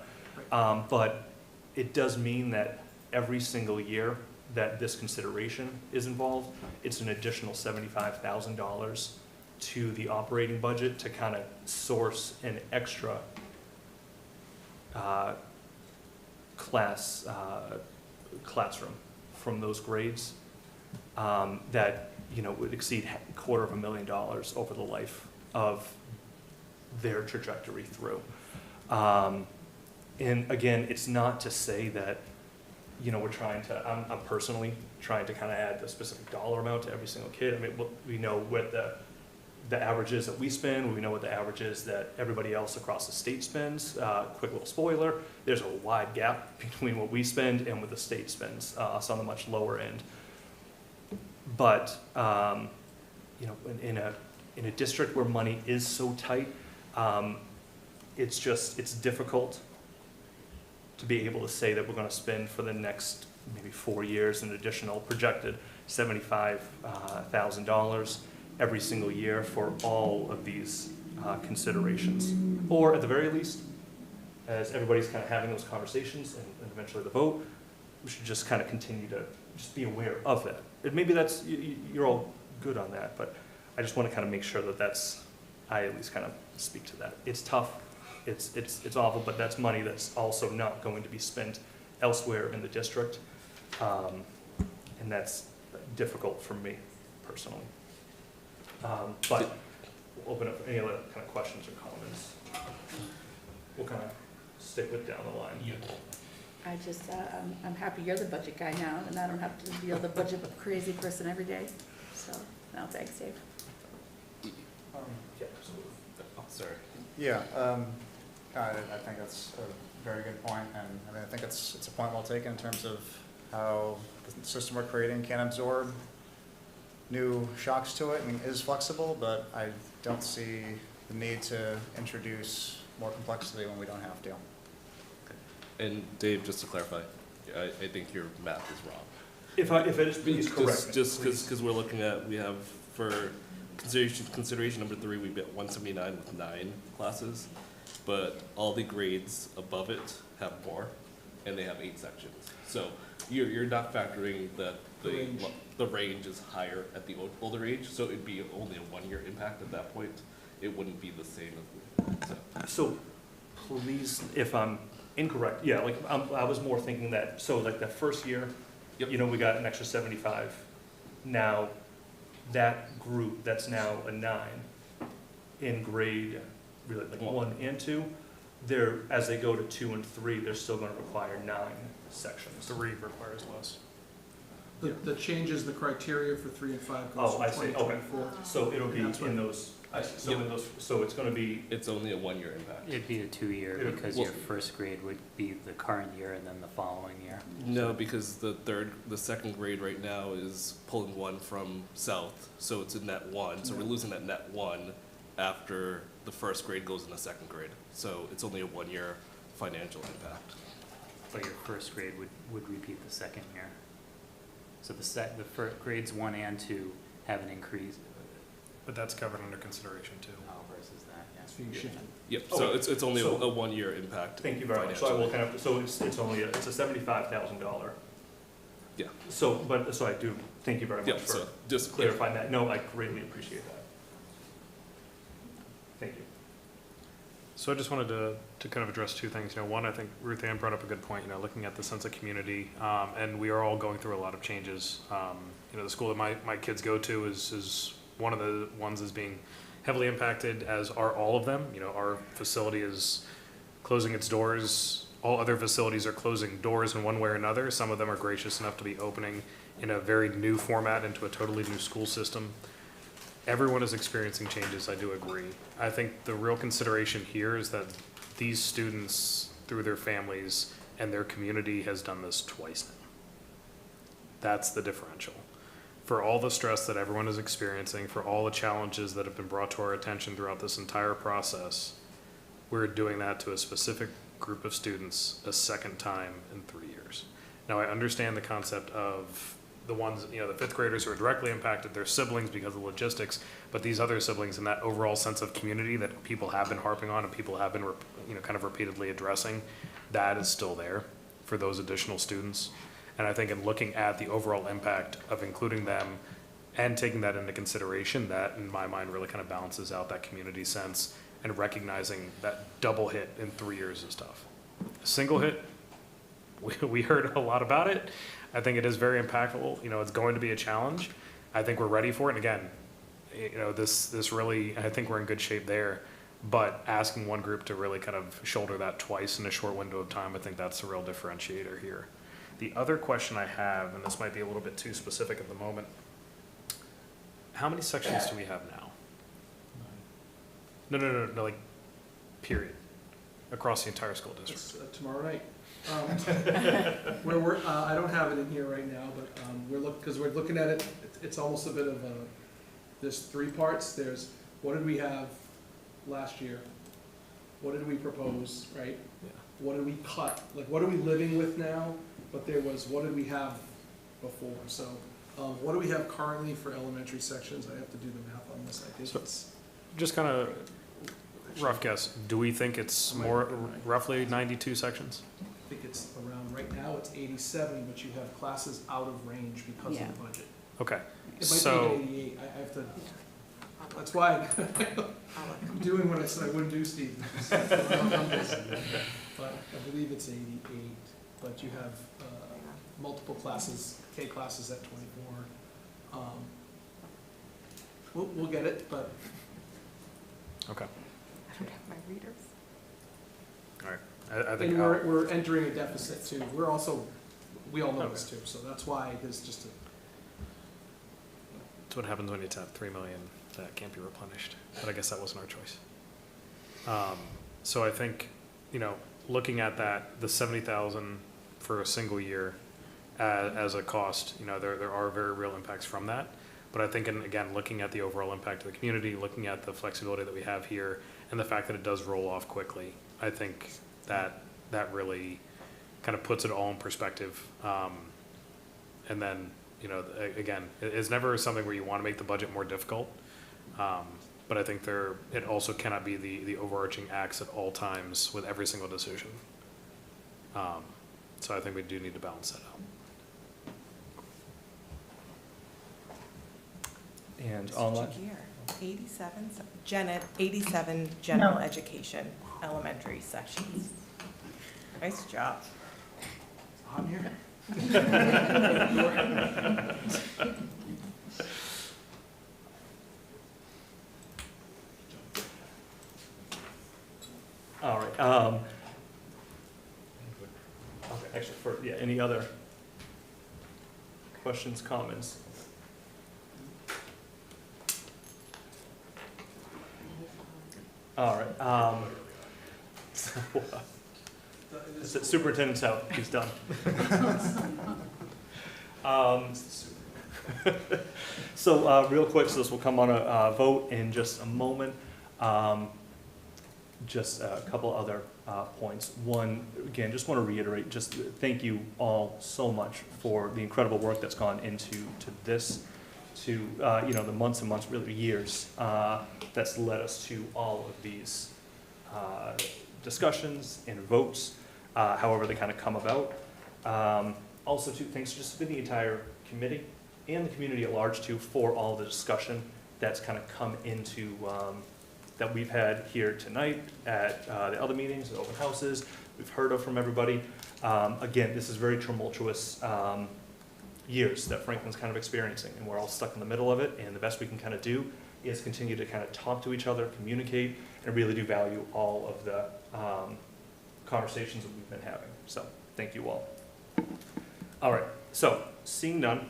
But it does mean that every single year that this consideration is involved, it's an additional $75,000 to the operating budget to kind of source an extra classroom from those grades that would exceed $250,000 over the life of their trajectory through. And again, it's not to say that we're trying to, I'm personally trying to kind of add a specific dollar amount to every single kid. I mean, we know what the average is that we spend, we know what the average is that everybody else across the state spends. Quick little spoiler, there's a wide gap between what we spend and what the state spends, us on the much lower end. But, in a district where money is so tight, it's difficult to be able to say that we're gonna spend for the next maybe 4 years an additional projected $75,000 every single year for all of these considerations. Or at the very least, as everybody's kind of having those conversations and eventually the vote, we should just kind of continue to just be aware of that. And maybe that's, you're all good on that, but I just want to kind of make sure that I at least kind of speak to that. It's tough, it's awful, but that's money that's also not going to be spent elsewhere in the district. And that's difficult for me personally. But we'll open up for any other kind of questions or comments. We'll kind of stick with down the line. I just, I'm happy you're the budget guy now, and I don't have to deal the budget crazy person every day. So, no, thanks, Dave. Yeah, absolutely. Oh, sorry. Yeah, I think that's a very good point, and I mean, I think it's a point well taken in terms of how the system we're creating can absorb new shocks to it and is flexible, but I don't see the need to introduce more complexity when we don't have to. And Dave, just to clarify, I think your math is wrong. If it is, please correct me, Just please. because we're looking at, we have for consideration number 3, we've got 179 with 9 classes, but all the grades above it have more, and they have 8 sections. So you're not factoring that the range is higher at the older age, so it'd be only a 1-year impact at that point. It wouldn't be the same as, So please, if I'm incorrect, yeah, like I was more thinking that, so like that first year, Yep. we got an extra 75. Now, that group, that's now a 9 in grade, really like 1 and 2, as they go to 2 and 3, they're still gonna require 9 sections. 3 requires less. The changes, the criteria for 3 and 5 goes Oh, I from see, 2024. So it'll be That's right. in those, I see, so Yep. in those, so it's gonna be, it's only a 1-year impact. It'd be a 2-year It'd- because well- your first grade would be the current year and then the following year. No, because the second grade right now is pulling 1 from south, so it's a net 1. So we're losing that net 1 after the first grade goes into second grade. So it's only a 1-year financial impact. But your first grade would repeat the second year. So the grades 1 and 2 have an increase. But that's covered under consideration too. Versus that, yeah. So you should- Yep, so Okay. it's only So- a 1-year impact. thank you very much. So I will financially. kind of, so it's only, it's a $75,000. Yeah. So I do, thank you very much Yep, for so just clarifying that. No, I greatly appreciate that. Thank you. So I just wanted to kind of address 2 things. One, I think Ruth Ann brought up a good point, looking at the sense of community. And we are all going through a lot of changes. The school that my kids go to is one of the ones that's being heavily impacted, as are all of them. Our facility is closing its doors. All other facilities are closing doors in one way or another. Some of them are gracious enough to be opening in a very new format into a totally new school system. Everyone is experiencing changes, I do agree. I think the real consideration here is that these students, through their families and their community, has done this twice now. That's the differential. For all the stress that everyone is experiencing, for all the challenges that have been brought to our attention throughout this entire process, we're doing that to a specific group of students a second time in 3 years. Now, I understand the concept of the ones, the 5th graders who are directly impacted, their siblings because of logistics, but these other siblings and that overall sense of community that people have been harping on and people have been, kind of repeatedly addressing, that is still there for those additional students. And I think in looking at the overall impact of including them and taking that into consideration, that in my mind really kind of balances out that community sense and recognizing that double hit in 3 years is tough. A single hit, we heard a lot about it. I think it is very impactful. It's going to be a challenge. I think we're ready for it. And again, this really, I think we're in good shape there. But asking one group to really kind of shoulder that twice in a short window of time, I think that's the real differentiator here. The other question I have, and this might be a little bit too specific at the moment, how many sections do we have now? No, like, period, across the entire school district. It's tomorrow night. I don't have it in here right now, but because we're looking at it, it's almost a bit of a, there's three parts. There's, what did we have last year? What did we propose, right? Yeah. What did we cut? Like, what are we living with now? But there was, what did we have before? So, what do we have currently for elementary sections? I have to do the math on this. I think So- it's, Just kind of rough guess, do we think it's more, roughly 92 sections? I think it's around, right now it's 87, but you have classes out of range because Yeah. of the budget. Okay, It might so, be 88, I have to, that's why I'm doing what I said I wouldn't do, Steve. But I believe it's 88, but you have multiple classes, K classes at 24. We'll get it, but okay, I don't have my readers. all right. I think, and we're entering a deficit too. We're also, we all know this too, so that's why there's just a, that's what happens when you tap 3 million that can't be replenished, but I guess that wasn't our choice. So I think, looking at that, the 70,000 for a single year as a cost, there are very real impacts from that. But I think, and again, looking at the overall impact of the community, looking at the flexibility that we have here, and the fact that it does roll off quickly, I think that really kind of puts it all in perspective. And then, again, it's never something where you want to make the budget more difficult. But I think it also cannot be the overarching axe at all times with every single decision. So I think we do need to balance that out. And online? 87 general No. education elementary sections. Nice job. I'm here. All right, okay, actually, any other questions, comments? All right, superintendent's out, he's done. So, real quick, so this will come on a vote in just a moment. Just a couple other points. One, again, just want to reiterate, just thank you all so much for the incredible work that's gone into this, to the months and months, really years, that's led us to all of these discussions and votes, however they kind of come about. Also, too, thanks just for the entire committee and the community at large, too, for all the discussion that's kind of come into that we've had here tonight at the other meetings, the open houses, we've heard of from everybody. Again, this is very tumultuous years that Franklin's kind of experiencing, and we're all stuck in the middle of it, and the best we can kind of do is continue to kind of talk to each other, communicate, and really do value all of the conversations that we've been having. So, thank you all. All right, so, seeing none,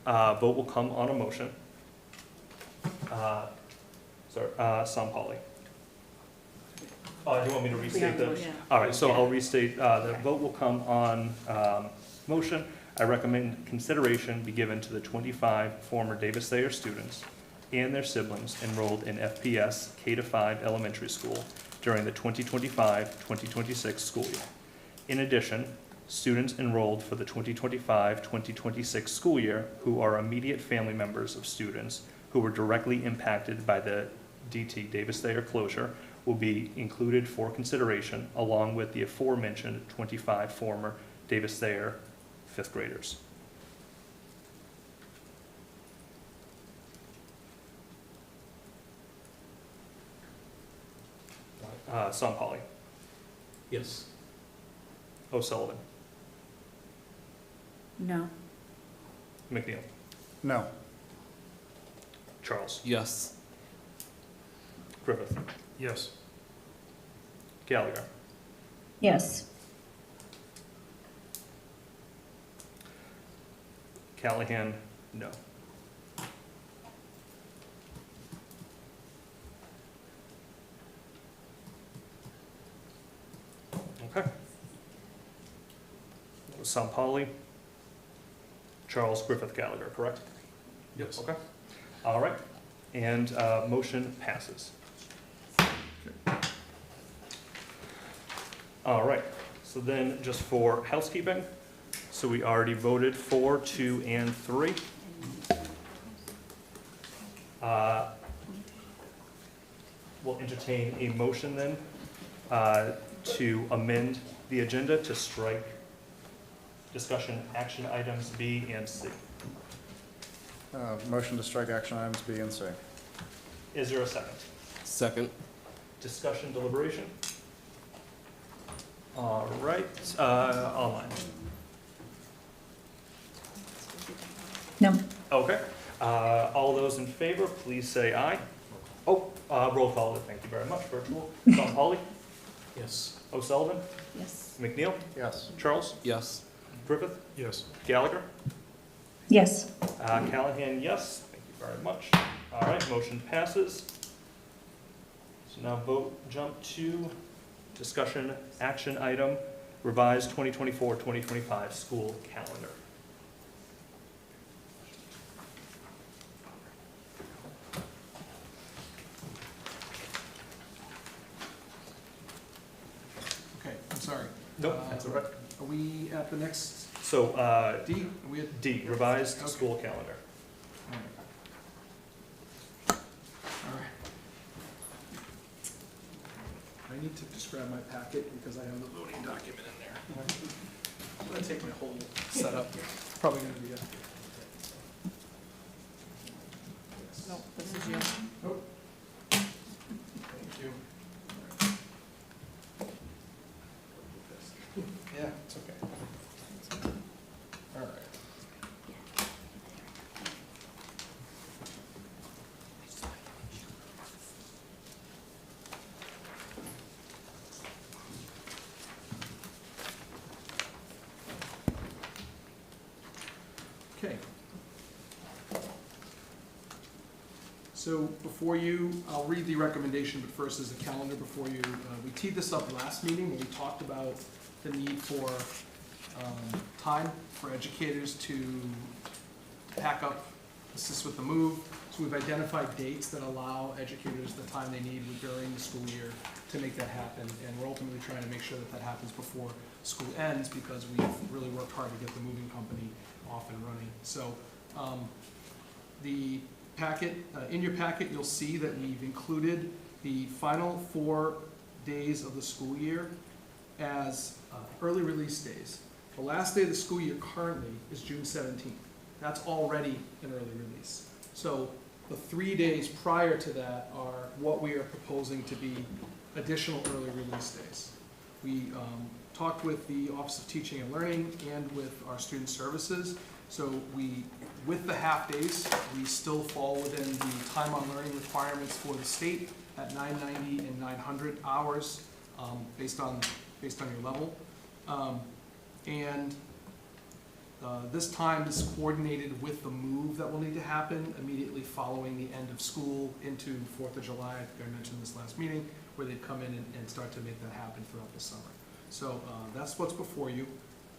vote will come on a motion. Sampali. Do you want me to restate the? All right, so I'll restate, the vote will come on motion. I recommend consideration be given to the 25 former Davis Thayer students and their siblings enrolled in FPS K-5 elementary school during the 2025-2026 school year. In addition, students enrolled for the 2025-2026 school year who are immediate family members of students who were directly impacted by the DT Davis Thayer closure will be included for consideration along with the aforementioned 25 former Davis Thayer fifth graders. Sampali. Yes. O'Sullivan. No. McNeil. No. Charles. Yes. Griffith. Yes. Gallagher. Yes. Callahan, no. Okay. Sampali, Charles Griffith Gallagher, correct? Yes. Okay. All right. And motion passes. All right. So then, just for housekeeping, so we already voted 4, 2, and 3. We'll entertain a motion then to amend the agenda to strike discussion action items B and C. Motion to strike action items B and C. Is there a second? Second. Discussion deliberation? All right, online. No. Okay, all those in favor, please say aye. Oh, roll call, thank you very much, virtual. Polly? Yes. O'Sullivan? Yes. McNeil? Yes. Charles? Yes. Griffith? Yes. Gallagher? Yes. Callahan, yes. Thank you very much. All right, motion passes. So now jump to discussion action item, revised 2024-2025 school calendar. Okay, I'm sorry. Nope, that's all right. Are we at the next So, D? Are we at? D, revised Okay. school calendar. All right. All right. I need to just grab my packet because I have the voting document in there. I'm gonna take my whole setup. It's probably gonna be a. No, this is you. Oh. Thank you. Yeah, it's okay. All right. Okay. So before you, I'll read the recommendation, but first is the calendar before you. We teed this up last meeting when we talked about the need for time for educators to pack up, assist with the move. So we've identified dates that allow educators the time they need during the school year to make that happen. And we're ultimately trying to make sure that that happens before school ends because we've really worked hard to get the moving company off and running. So the packet, in your packet, you'll see that we've included the final 4 days of the school year as early release days. The last day of the school year currently is June 17th. That's already an early release. So the 3 days prior to that are what we are proposing to be additional early release days. We talked with the Office of Teaching and Learning and with our student services. So with the half days, we still fall within the time on learning requirements for the state at 990 and 900 hours based on your level. This time is coordinated with the move that will need to happen immediately following the end of school into 4th of July. I think I mentioned this last meeting, where they'd come in and start to make that happen throughout the summer. So that's what's before you.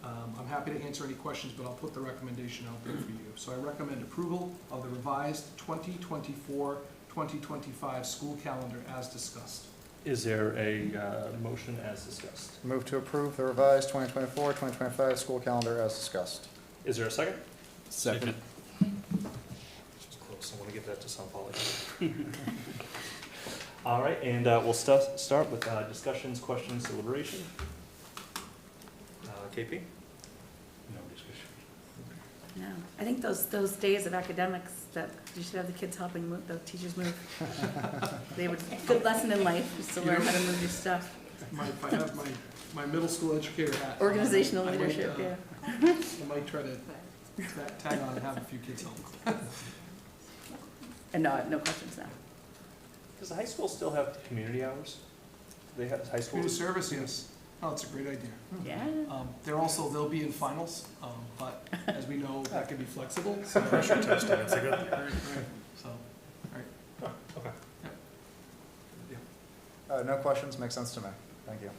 I'm happy to answer any questions, but I'll put the recommendation out there for you. So I recommend approval of the revised 2024-2025 school calendar as discussed. Is there a motion as discussed? Move to approve the revised 2024-2025 school calendar as discussed. Is there a second? Second. Just close, I want to get that to San Paulo. All right, and we'll start with discussions, questions, deliberation. KP? No discussion. No, I think those days of academics that you should have the kids helping move, the teachers move. They would, good lesson in life is to learn how to move your stuff. If I have my middle school educator hat. Organizational I might, leadership, yeah. I might try to tag on and have a few kids help. And no questions now. Does the high school still have community hours? They have high school? Community service, yes. Oh, it's a great idea. Yeah. They'll be in finals, but as we know, that can be flexible, so. Pressure testing, it's a good. Right, so, right. Okay. No questions, makes sense to me. Thank you.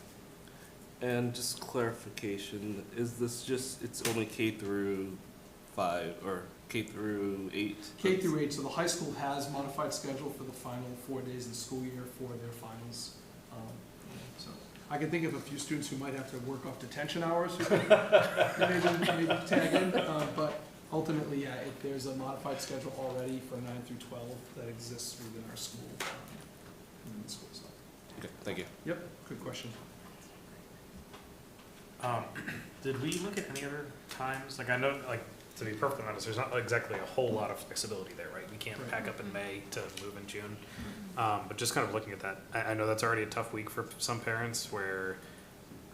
And just clarification, is this just, it's only K through 5 or K through 8? K through 8, so the high school has modified schedule for the final 4 days of the school year for their finals. So I can think of a few students who might have to work off detention hours, who could maybe tag in, but ultimately, yeah, there's a modified schedule already for 9 through 12 that exists within our school, within the school, so. Okay, thank you. Yep, good question. Did we look at any other times? Like, I know, like, to be perfectly honest, there's not exactly a whole lot of flexibility there, right? We can't Right. pack up in May to move in June. But just kind of looking at that, I know that's already a tough week for some parents where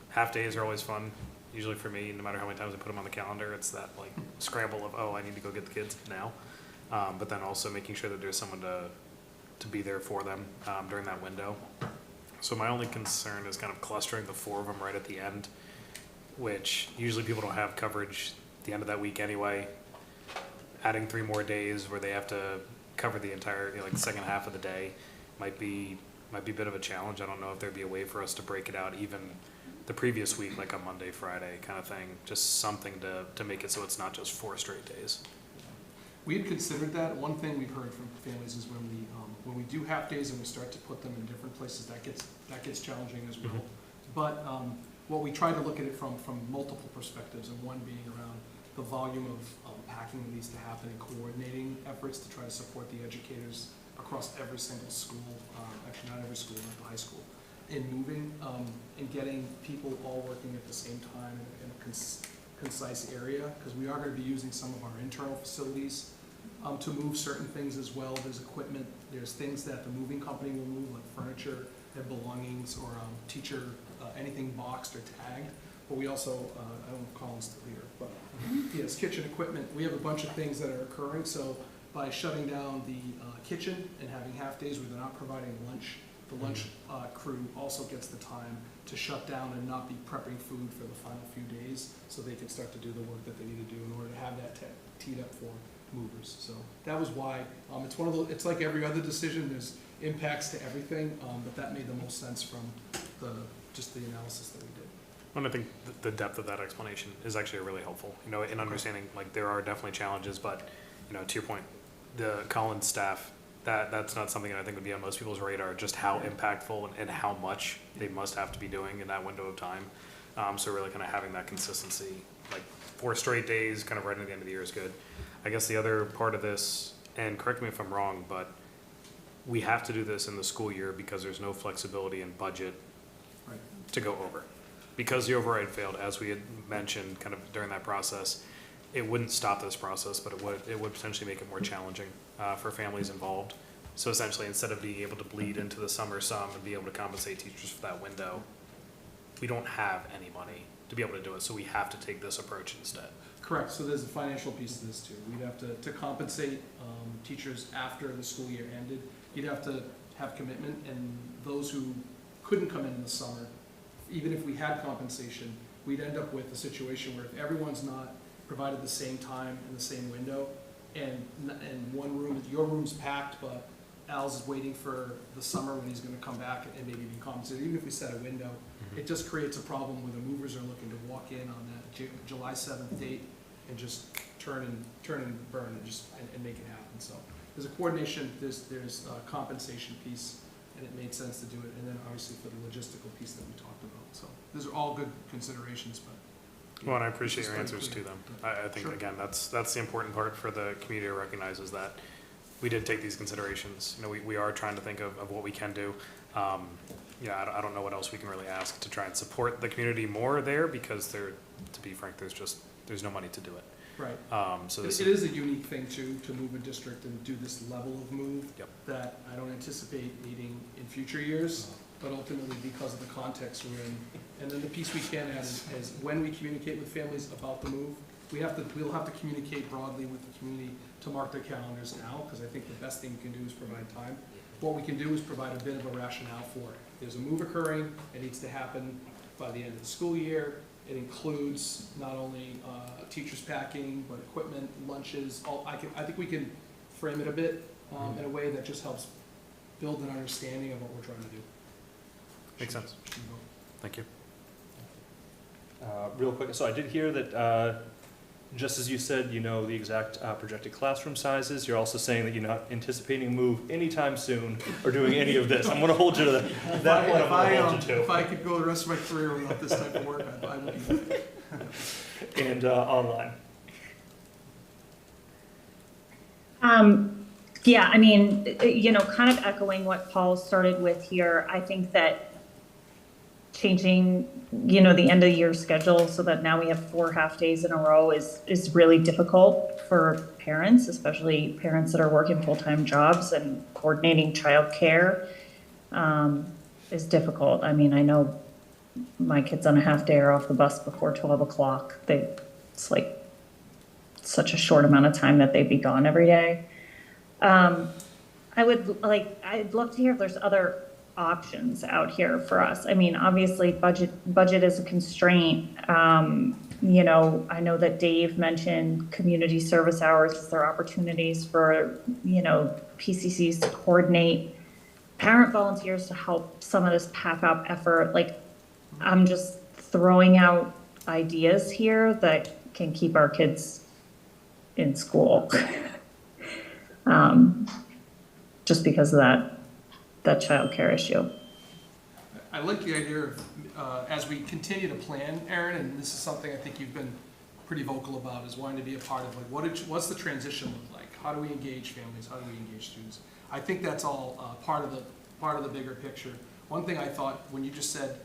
half days are always fun. Usually for me, no matter how many times I put them on the calendar, it's that like scramble of, oh, I need to go get the kids now. But then also making sure that there's someone to be there for them during that window. So my only concern is kind of clustering the 4 of them right at the end, which usually people don't have coverage at the end of that week anyway. Adding 3 more days where they have to cover the entire, like the second half of the day might be a bit of a challenge. I don't know if there'd be a way for us to break it out even the previous week, like a Monday, Friday kind of thing. Just something to make it so it's not just 4 straight days. We had considered that. One thing we've heard from families is when we do half days and we start to put them in different places, that gets challenging as well. But what we try to look at it from multiple perspectives, and one being around the volume of packing that needs to happen and coordinating efforts to try to support the educators across every single school, actually not every school, not the high school, in moving and getting people all working at the same time in a concise area, because we are going to be using some of our internal facilities to move certain things as well. There's equipment, there's things that the moving company will move, like furniture and belongings, or teacher, anything boxed or tagged. But we also, I don't know if Colin's still here, but yes, kitchen equipment. We have a bunch of things that are occurring, so by shutting down the kitchen and having half days where they're not providing lunch, the lunch crew also gets the time to shut down and not be prepping food for the final few days, so they can start to do the work that they need to do in order to have that teed up for movers. So that was why, it's one of those, it's like every other decision, there's impacts to everything, but that made the most sense from just the analysis that we did. And I think the depth of that explanation is actually really helpful, you know, in understanding, like, there are definitely challenges, but, you know, to your point, the Collins staff, that's not something that I think would be on most people's radar, just how impactful and how much they must have to be doing in that window of time. So really kind of having that consistency, like 4 straight days, kind of right at the end of the year is good. I guess the other part of this, and correct me if I'm wrong, but we have to do this in the school year because there's no flexibility in budget Right. to go over. Because the override failed, as we had mentioned kind of during that process, it wouldn't stop this process, but it would potentially make it more challenging for families involved. So essentially, instead of being able to bleed into the summer some and be able to compensate teachers for that window, we don't have any money to be able to do it, so we have to take this approach instead. Correct, so there's a financial piece to this too. We'd have to compensate teachers after the school year ended. You'd have to have commitment, and those who couldn't come in the summer, even if we had compensation, we'd end up with a situation where if everyone's not provided the same time in the same window, and one room, your room's packed, but Al's is waiting for the summer when he's gonna come back and maybe be compensated, even if we set a window, it just creates a problem where the movers are looking to walk in on that July 7th date and just turn and burn and make it happen. So there's a coordination, there's a compensation piece, and it made sense to do it, and then obviously for the logistical piece that we talked about. So those are all good considerations, but. Well, and I appreciate Just your very answers to clear. them. I think, Sure. again, that's the important part for the community to recognize, is that we did take these considerations. You know, we are trying to think of what we can do. Yeah, I don't know what else we can really ask to try and support the community more there, because to be frank, there's no money to do it. Right. So It this is a unique thing too, to move a district and do this level of move. Yep. That I don't anticipate needing in future years, but ultimately because of the context we're in. And then the piece we can add is when we communicate with families about the move, we'll have to communicate broadly with the community to mark their calendars now, because I think the best thing we can do is provide time. What we can do is provide a bit of a rationale for it. There's a move occurring, it needs to happen by the end of the school year. It includes not only teachers packing, but equipment, lunches, I think we can frame it a bit in a way that just helps build an understanding of what we're trying to do. Makes sense. Thank you. Real quick, so I did hear that, just as you said, you know the exact projected classroom sizes, you're also saying that you're not anticipating a move anytime soon or doing any of this. I'm gonna hold you to that one, I'm gonna hold you If to. I could go the rest of my career without this type of work, I would be. And online. Yeah, I mean, you know, kind of echoing what Paul started with here, I think that changing, you know, the end of the year schedule so that now we have 4 half-days in a row is really difficult for parents, especially parents that are working full-time jobs, and coordinating childcare is difficult. I mean, I know my kids on a half-day are off the bus before 12 o'clock. It's like such a short amount of time that they'd be gone every day. I'd love to hear if there's other options out here for us. I mean, obviously budget is a constraint. You know, I know that Dave mentioned community service hours. Is there opportunities for, you know, PCCs to coordinate parent volunteers to help some of this pack up effort? Like, I'm just throwing out ideas here that can keep our kids in school. Just because of that childcare issue. I like the idea of, as we continue to plan, Erin, and this is something I think you've been pretty vocal about, is wanting to be a part of, like, what's the transition look like? How do we engage families? How do we engage students? I think that's all part of the bigger picture. One thing I thought, when you just said,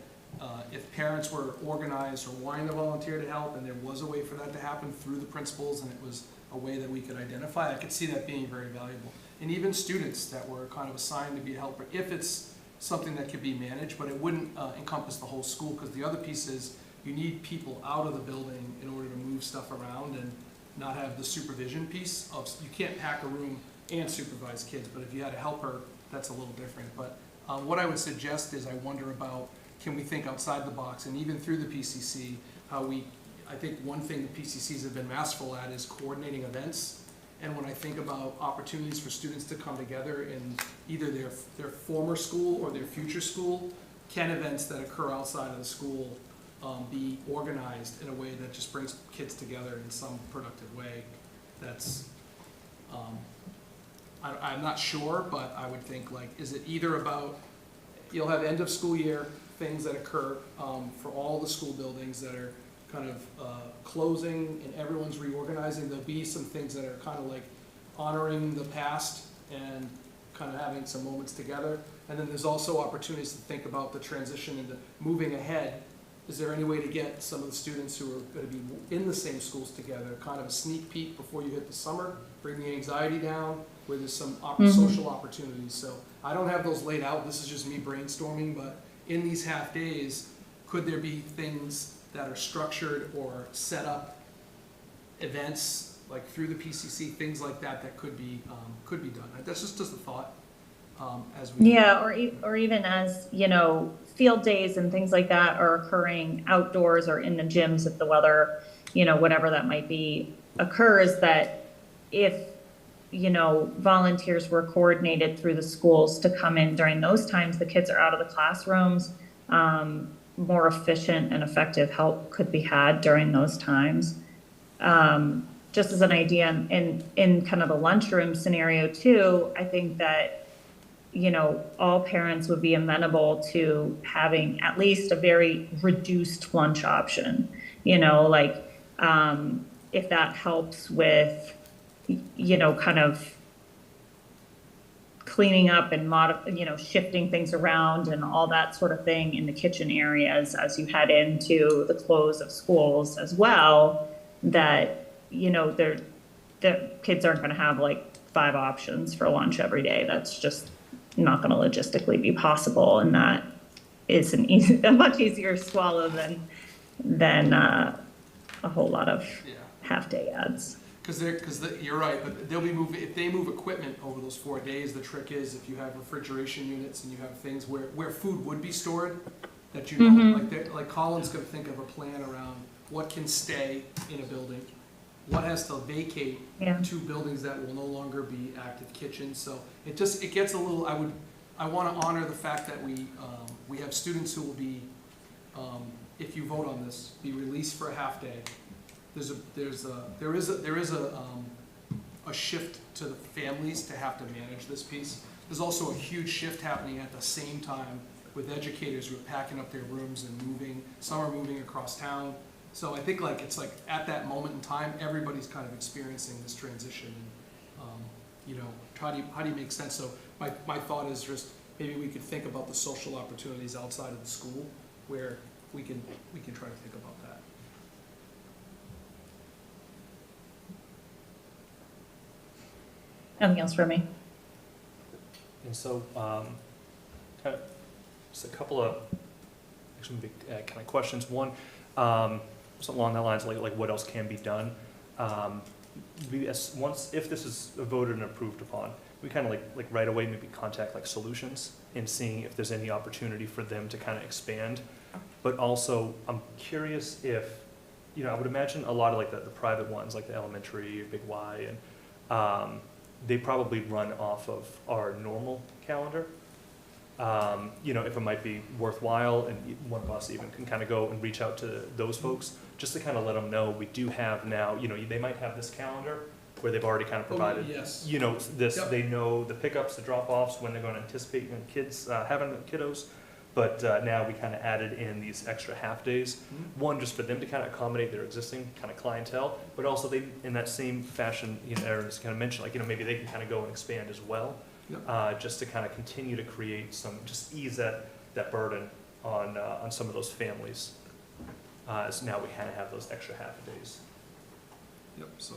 if parents were organized or wanting to volunteer to help, and there was a way for that to happen through the principals, and it was a way that we could identify, I could see that being very valuable. And even students that were kind of assigned to be a helper, if it's something that could be managed, but it wouldn't encompass the whole school, because the other piece is you need people out of the building in order to move stuff around and not have the supervision piece of, you can't pack a room and supervise kids, but if you had a helper, that's a little different. But what I would suggest is, I wonder about, can we think outside the box, and even through the PCC, I think one thing the PCCs have been masterful at is coordinating events. And when I think about opportunities for students to come together in either their former school or their future school, can events that occur outside of the school be organized in a way that just brings kids together in some productive way? That's, I'm not sure, but I would think, like, is it either about, you'll have end of school year things that occur for all the school buildings that are kind of closing and everyone's reorganizing. There'll be some things that are kind of like honoring the past and kind of having some moments together. And then there's also opportunities to think about the transition into moving ahead. Is there any way to get some of the students who are going to be in the same schools together, kind of a sneak peek before you hit the summer, bring the anxiety down, where there's some social opportunities. So I don't have those laid out. This is just me brainstorming, but in these half days, could there be things that are structured or set up events like through the PCC, things like that that could be done. That's just a thought. As we or even as, you know, field days and things like that are occurring outdoors or in the gyms, if the weather, you know, whatever that might be, occurs, that if, you know, volunteers were coordinated through the schools to come in during those times, the kids are out of the classrooms. More efficient and effective help could be had during those times. Just as an idea, in kind of the lunchroom scenario too, I think that, you know, all parents would be amenable to having at least a very reduced lunch option. You know, like, if that helps with, you know, kind of cleaning up and shifting things around and all that sort of thing in the kitchen areas as you head into the close of schools as well, that, you know, the kids aren't going to have like 5 options for lunch every day. That's just not going to logistically be possible, and that is a much easier swallow than a whole lot of half-day ads. Because you're right, but they'll be if they move equipment over those 4 days, the trick is, if you have refrigeration units and you have things where food would be stored, that you know, like Colin's gonna think of a plan around what can stay in a building, what has to vacate Yeah. 2 buildings that will no longer be active kitchens, so it gets a little, I wanna honor the fact that we have students who will be, if you vote on this, be released for a half day. There is a shift to the families to have to manage this piece. There's also a huge shift happening at the same time with educators who are packing up their rooms and moving. Some are moving across town. So I think it's like at that moment in time, everybody's kind of experiencing this transition. And, you know, how do you make sense? So my thought is just maybe we could think about the social opportunities outside of the school where we can try to think about that. Anything else for me? And so, kind of, just a couple of, actually, kind of questions. One, something along that lines, like what else can be done? If this is voted and approved upon, we kind of like right away maybe contact like Solutions and seeing if there's any opportunity for them to kind of expand. But also, I'm curious if, you know, I would imagine a lot of like the private ones, like the elementary, Big Y, and they probably run off of our normal calendar. You know, if it might be worthwhile, and one of us even can kind of go and reach out to those folks, just to kind of let them know we do have now, you know, they might have this calendar where they've already kind of provided, yes. you know, this, Yep. they know the pickups, the drop-offs, when they're going to anticipate, you know, kids having kiddos. But now we kind of added in these extra half days. One, just for them to kind of accommodate their existing kind of clientele, but also they, in that same fashion, you know, Aaron's kind of mentioned, like, you know, maybe they can kind of go and expand as well. Yep. Just to kind of continue to create some, just ease that burden on some of those families. As now we kind of have those extra half days. Yep, so.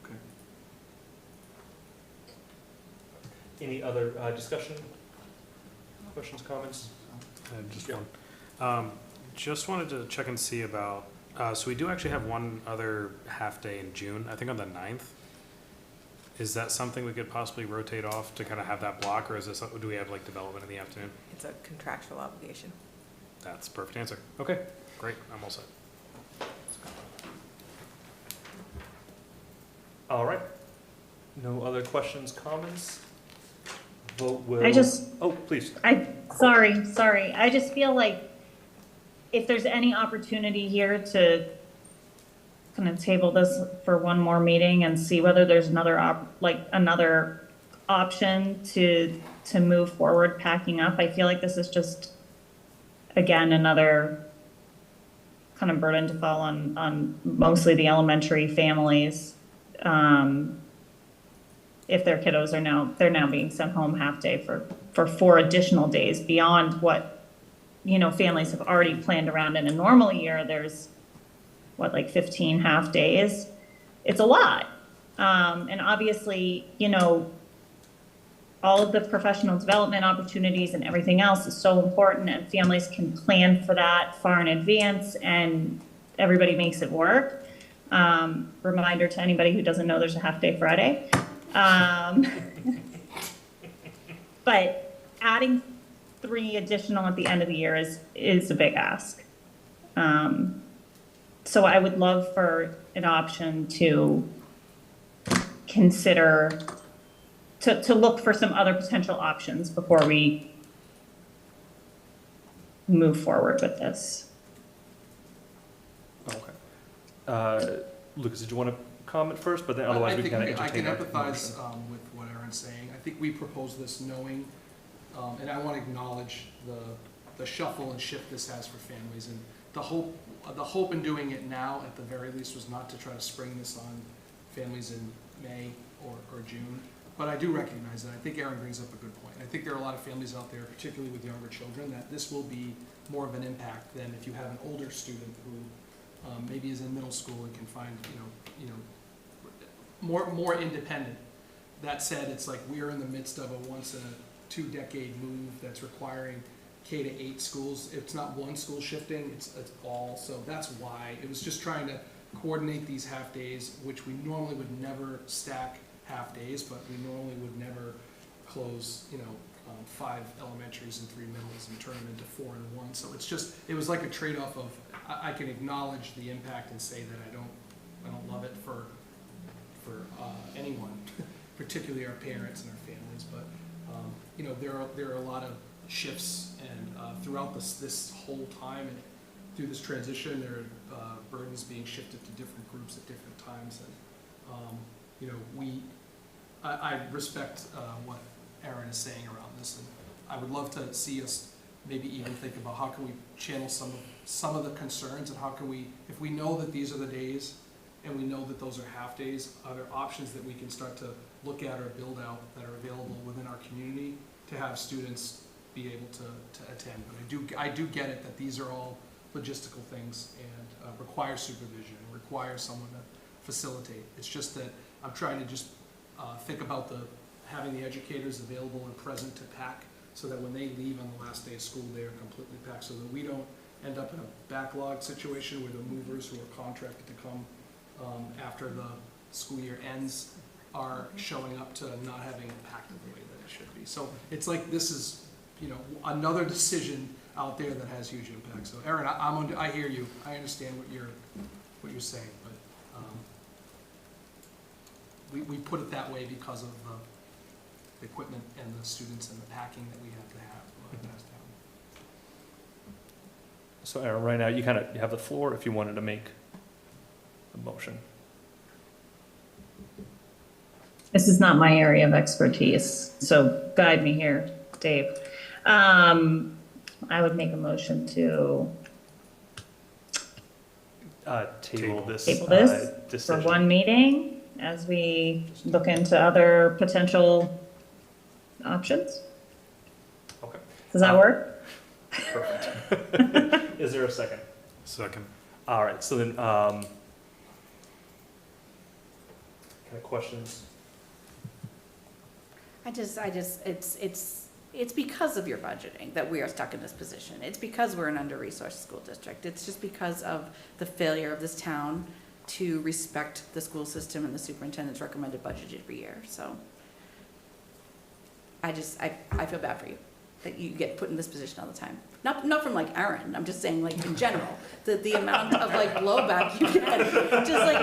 Okay. Any other discussion? Questions, comments? Just one. Just wanted to check and see about, so we do actually have one other half day in June, I think on the 9th. Is that something we could possibly rotate off to kind of have that block, or is this, do we have like development in the afternoon? It's a contractual obligation. That's a perfect answer. Okay, great, I'm all set. All right. No other questions, comments? Vote will. Oh, please. Sorry. I just feel like if there's any opportunity here to kind of table this for one more meeting and see whether there's another option to move forward packing up, I feel like this is just, again, another kind of burden to fall on mostly the elementary families. If their kiddos they're now being sent home half day for 4 additional days beyond what, you know, families have already planned around in a normal year. There's like 15 half days. It's a lot. And obviously, you know, all of the professional development opportunities and everything else is so important, and families can plan for that far in advance, and everybody makes it work. Reminder to anybody who doesn't know there's a half day Friday. But adding 3 additional at the end of the year is a big ask. So I would love for an option to consider, to look for some other potential options before we move forward with this. Okay. Lucas, did you want to comment first, but then otherwise we can kind of entertain I can empathize with what Aaron's saying. I think we proposed this knowing, and I want to acknowledge the shuffle and shift this has for families. And the hope in doing it now, at the very least, was not to try to spring this on families in May or June. But I do recognize that. I think Aaron brings up a good point. I think there are a lot of families out there, particularly with younger children, that this will be more of an impact than if you have an older student who maybe is in middle school and can find, more independent. That said, it's like we're in the midst of a once in a 2-decade move that's requiring K-8 schools. It's not one school shifting, it's all. So that's why it was just trying to coordinate these half days, which we normally would never stack half days, but we normally would never close, 5 elementaries and 3 middles and turn them into 4 and 1. So it's just, it was like a trade-off of, I can acknowledge the impact and say that I don't love it for anyone, particularly our parents and our families, but, you know, there are a lot of shifts, and throughout this whole time, and through this transition, there are burdens being shifted to different groups at different times, and, you know, I respect what Erin is saying around this, and I would love to see us maybe even think about how can we channel some of the concerns, and how can we, if we know that these are the days, and we know that those are half days, are there options that we can start to look at or build out that are available within our community to have students be able to attend? But I do get it that these are all logistical things and require supervision, require someone to facilitate. It's just that I'm trying to just think about having the educators available and present to pack, so that when they leave on the last day of school, they are completely packed, so that we don't end up in a backlog situation where the movers who are contracted to come after the school year ends are showing up to not having it packed in the way that it should be. So it's like this is, you know, another decision out there that has huge impact. So Erin, I hear you. I understand what you're saying, but we put it that way because of the equipment and the students and the packing that we have to have as town. So Aaron, right now, you have the floor if you wanted to make a motion. This is not my area of expertise, so guide me here, Dave. I would make a motion to Table this for decision. one meeting as we look into other potential options. Okay. Does that work? Perfect. Is there a second? Second. All right, so then, kind of questions? It's because of your budgeting that we are stuck in this position. It's because we're an under-resourced school district. It's just because of the failure of this town to respect the school system and the superintendent's recommended budget every year. So I feel bad for you that you get put in this position all the time. Not from like Erin, I'm just saying like in general, the amount of like blowback you get, just like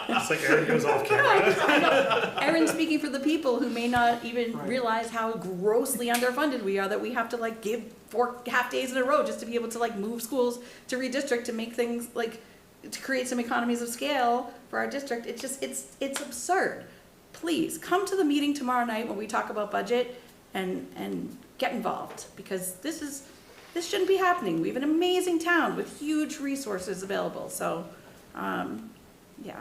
It's like Erin goes off camera. I know. Erin speaking for the people who may not even realize how grossly underfunded we are, that we have to like give 4 half days in a row just to be able to like move schools to redistrict to make things like, to create some economies of scale for our district. It's just, it's absurd. Please come to the meeting tomorrow night when we talk about budget and get involved, because this shouldn't be happening. We have an amazing town with huge resources available. So, yeah,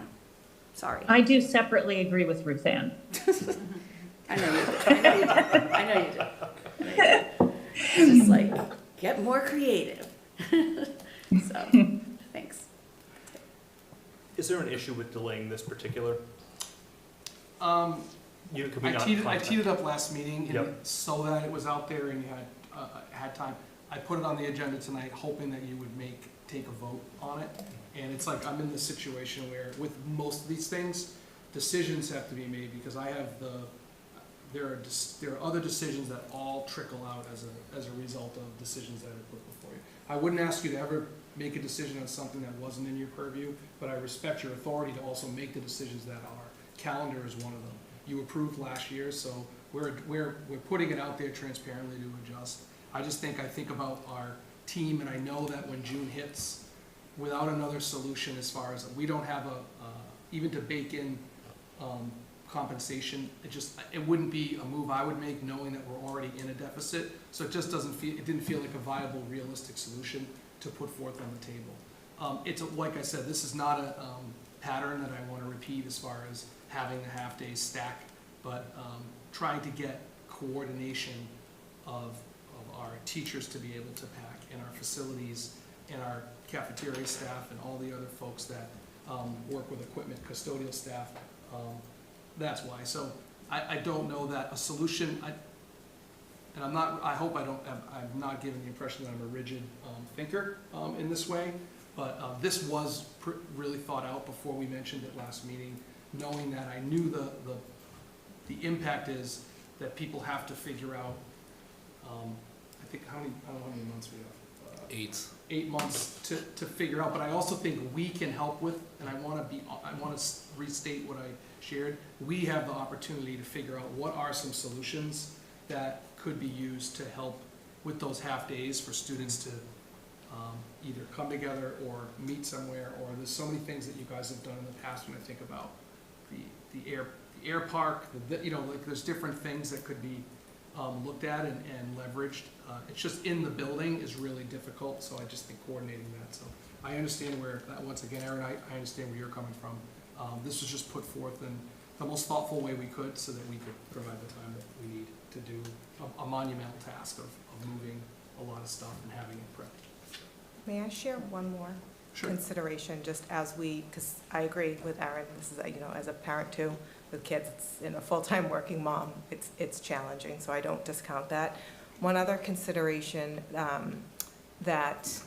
sorry. I do separately agree with Ruth Ann. I know you do. I know you do. It's just like, get more creative. So, thanks. Is there an issue with delaying this particular? Could we I not teed contact- it up last meeting, and Yep. so that it was out there and you had time. I put it on the agenda tonight, hoping that you would take a vote on it. And it's like, I'm in this situation where with most of these things, decisions have to be made, because I have there are other decisions that all trickle out as a result of decisions that are put before you. I wouldn't ask you to ever make a decision on something that wasn't in your purview, but I respect your authority to also make the decisions that are. Calendar is one of them. You approved last year, so we're putting it out there transparently to adjust. I think about our team, and I know that when June hits, without another solution as far as, we don't have even to bake in compensation, it wouldn't be a move I would make, knowing that we're already in a deficit. So it just didn't feel like a viable, realistic solution to put forth on the table. Like I said, this is not a pattern that I want to repeat as far as having the half-day stack, but trying to get coordination of our teachers to be able to pack, and our facilities, and our cafeteria staff, and all the other folks that work with equipment, custodial staff. That's why. So I don't know that a solution, and I'm not giving the impression that I'm a rigid thinker in this way, but this was really thought out before we mentioned it last meeting, knowing that I knew the impact is that people have to figure out. I think, I don't know how many months we have. 8. 8 months to figure out, but I also think we can help with, and I want to restate what I shared. We have the opportunity to figure out what are some solutions that could be used to help with those half days for students to either come together or meet somewhere, or there's so many things that you guys have done in the past when I think about the air park, like there's different things that could be looked at and leveraged. It's just in the building is really difficult, so I just think coordinating that. So I understand where, once again, Aaron, I understand where you're coming from. This was just put forth in the most thoughtful way we could so that we could provide the time that we need to do a monumental task of moving a lot of stuff and having it prepped. May I share one more Sure. consideration, just as because I agree with Aaron, this is, as a parent too, with kids, it's, a full-time working mom, it's challenging, so I don't discount that. One other consideration that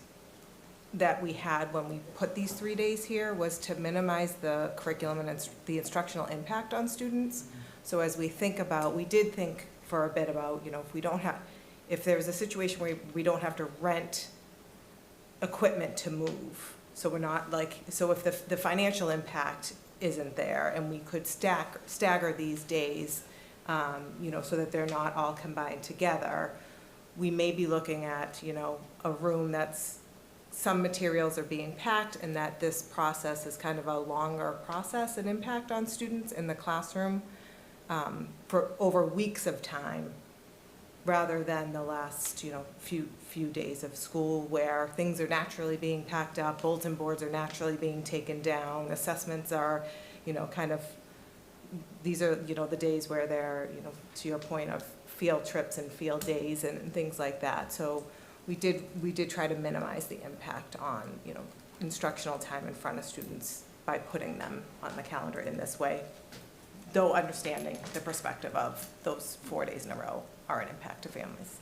we had when we put these 3 days here was to minimize the curriculum and the instructional impact on students. So as we think about, we did think for a bit about, if there's a situation where we don't have to rent equipment to move, so we're not so if the financial impact isn't there, and we could stagger these days, so that they're not all combined together, we may be looking at, a room that's, some materials are being packed, and that this process is kind of a longer process and impact on students in the classroom for over weeks of time, rather than the last, few days of school where things are naturally being packed up, bulletin boards are naturally being taken down, assessments are, these are, the days where they're, to your point of field trips and field days and things like that. So we did try to minimize the impact on, instructional time in front of students by putting them on the calendar in this way, though understanding the perspective of those 4 days in a row are an impact to families.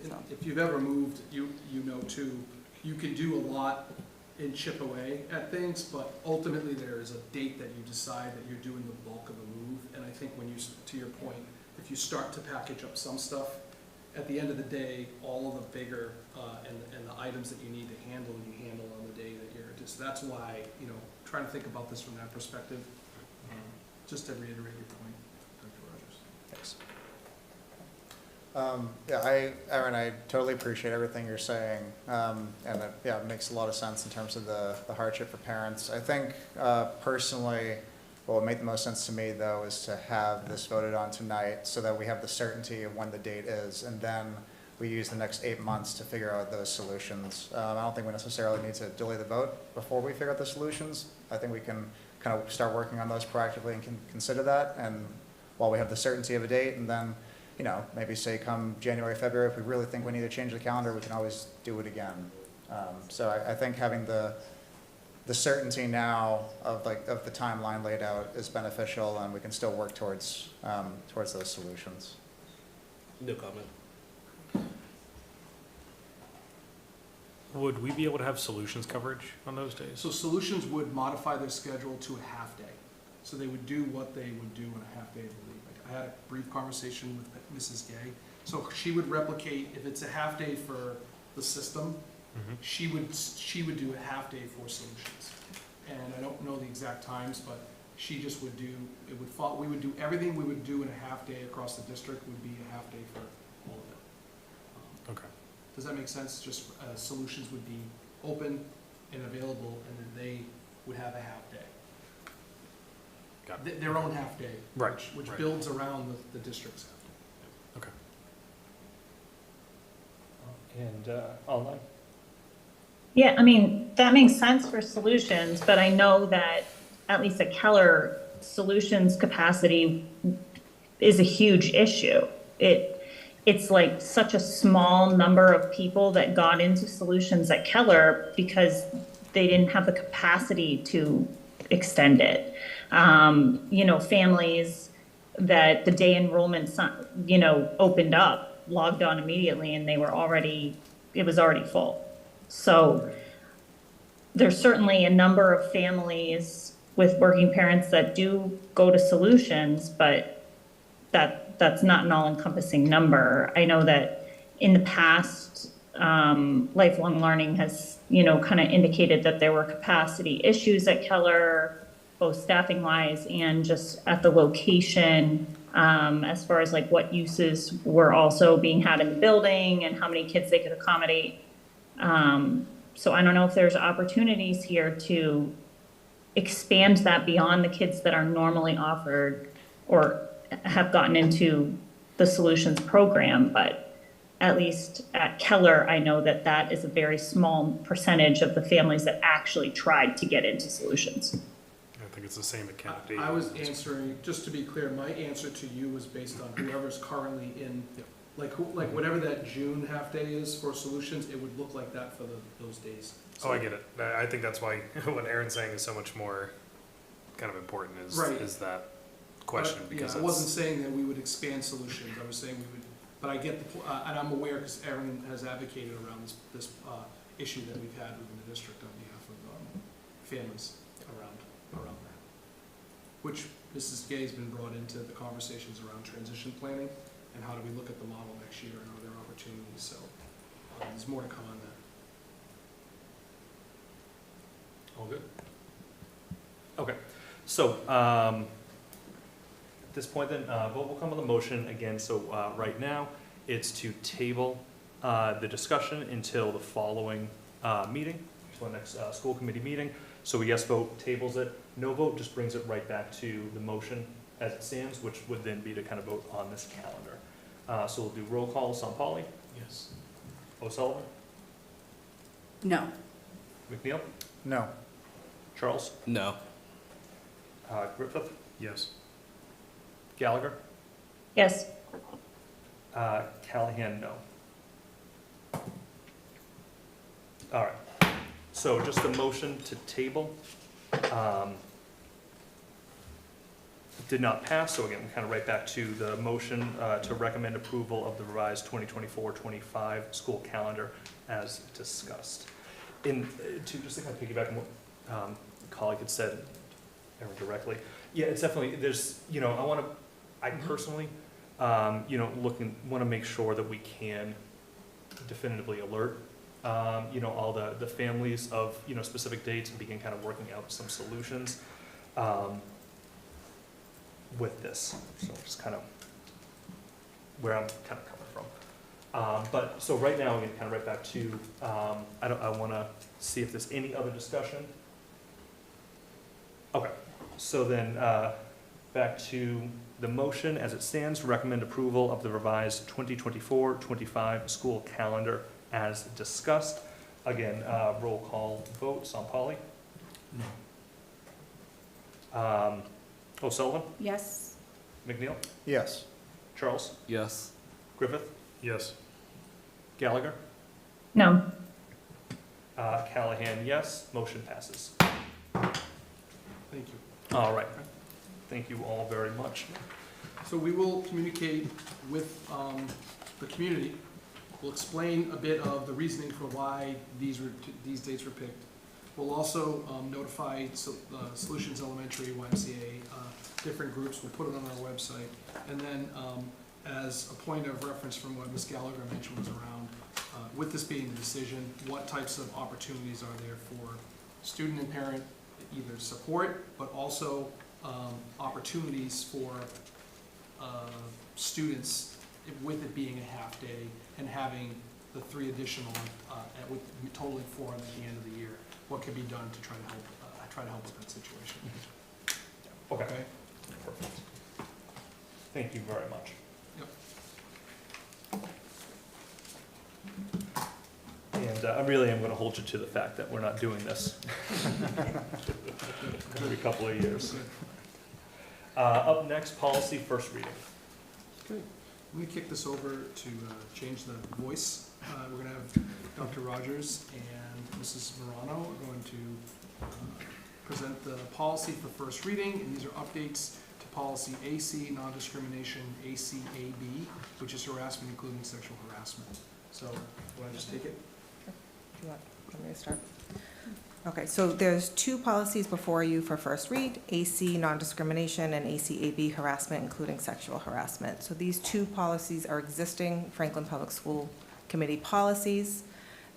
And if you've ever moved, you know too, you can do a lot and chip away at things, but ultimately there is a date that you decide that you're doing the bulk of the move. And I think when to your point, if you start to package up some stuff, at the end of the day, all of the bigger and the items that you need to handle, you handle on the day that you're just. That's why, trying to think about this from that perspective, just to reiterate your point, Dr. Rogers. Thanks. Aaron, I totally appreciate everything you're saying, and it makes a lot of sense in terms of the hardship for parents. I think personally, what would make the most sense to me though is to have this voted on tonight so that we have the certainty of when the date is, and then we use the next 8 months to figure out those solutions. I don't think we necessarily need to delay the vote before we figure out the solutions. I think we can kind of start working on those proactively and can consider that, and while we have the certainty of a date, and then maybe say come January, February, if we really think we need to change the calendar, we can always do it again. So I think having the certainty now of the timeline laid out is beneficial, and we can still work towards those solutions. No comment. Would we be able to have solutions coverage on those days? So Solutions would modify their schedule to a half day. So they would do what they would do on a half day, I believe. I had a brief conversation with Mrs. Gay. So she would replicate, if it's a half day for the system, she would do a half day for Solutions. And I don't know the exact times, but she just would do, we would do everything we would do in a half day across the district would be a half day for all of it. Okay. Does that make sense? Just Solutions would be open and available, and then they would have a half day. Got it. Their own half day, Right, which right. builds around the district's half day. Okay. And online? Yeah, I mean, that makes sense for Solutions, but I know that at least at Keller, Solutions capacity is a huge issue. It's like such a small number of people that got into Solutions at Keller because they didn't have the capacity to extend it. Families that the day enrollment, opened up, logged on immediately, and it was already full. So there's certainly a number of families with working parents that do go to Solutions, but that's not an all-encompassing number. I know that in the past, Lifelong Learning has, kind of indicated that there were capacity issues at Keller, both staffing wise and just at the location, as far as like what uses were also being had in the building and how many kids they could accommodate. So I don't know if there's opportunities here to expand that beyond the kids that are normally offered or have gotten into the Solutions program, but at least at Keller, I know that that is a very small percentage of the families that actually tried to get into Solutions. I think it's the same at Kennedy. I was answering, just to be clear, my answer to you was based on whoever's currently in, like whatever that June half-day is for Solutions, it would look like that for those days. Oh, I get it. I think that's why what Aaron's saying is so much more kind of important Right. is that question, because I wasn't saying that we would expand Solutions, I was saying we would, but I get the, and I'm aware, because Aaron has advocated around this issue that we've had within the district on behalf of families around that. Which Mrs. Gay has been brought into the conversations around transition planning, and how do we look at the model next year, and are there opportunities, so there's more to come on that. All good? Okay, so, at this point then, vote will come on the motion again, so, right now, it's to table, the discussion until the following, meeting, until the next, school committee meeting. So a yes vote tables it, no vote just brings it right back to the motion as it stands, which would then be to kind of vote on this calendar. So we'll do roll call, Sampali, Yes. O'Sullivan, No. McNeil, No. Charles, No. Griffith, yes. Gallagher, Yes, Callahan, no. All right, so just a motion to table did not pass, so again, we're kind of right back to the motion to recommend approval of the revised 2024-25 school calendar as discussed. Just to kind of piggyback on what a colleague had said, Aaron directly, yeah, it's definitely, there's, I personally, want to make sure that we can definitively alert, all the families of, specific dates and begin kind of working out some solutions with this. So just kind of where I'm kind of coming from. But, so right now, again, kind of right back to, I want to see if there's any other discussion. Okay, so then, back to the motion as it stands, recommend approval of the revised 2024-25 school calendar as discussed. Again, roll call vote, Sampali, No. O'Sullivan, Yes. McNeil, Yes. Charles, Yes. Griffith, Yes. Gallagher, no, Callahan, yes, motion passes. Thank you. All right, thank you all very much. So we will communicate with the community. We'll explain a bit of the reasoning for why these dates were picked. We'll also notify Solutions Elementary, YMCA, different groups. We'll put it on our website. And then as a point of reference from what Ms. Gallagher mentioned was around, with this being the decision, what types of opportunities are there for student and parent either support, but also opportunities for students with it being a half day and having the 3 additional, with totaling 4 at the end of the year. What can be done to try to help with that situation? Okay, Okay? perfect. Thank you very much. And I really am going to hold you to the fact that we're not doing this every couple of years. Up next, policy first reading. Okay. I'm going to kick this over to change the voice. We're going to have Dr. Rogers and Mrs. Morano are going to present the policy for first reading, and these are updates to policy AC, non-discrimination, ACAB, which is harassment, including sexual harassment. So, will I just take it? You want me to start? Okay, so there's two policies before you for first read, AC non-discrimination and ACAB harassment, including sexual harassment. So these two policies are existing Franklin Public School Committee policies.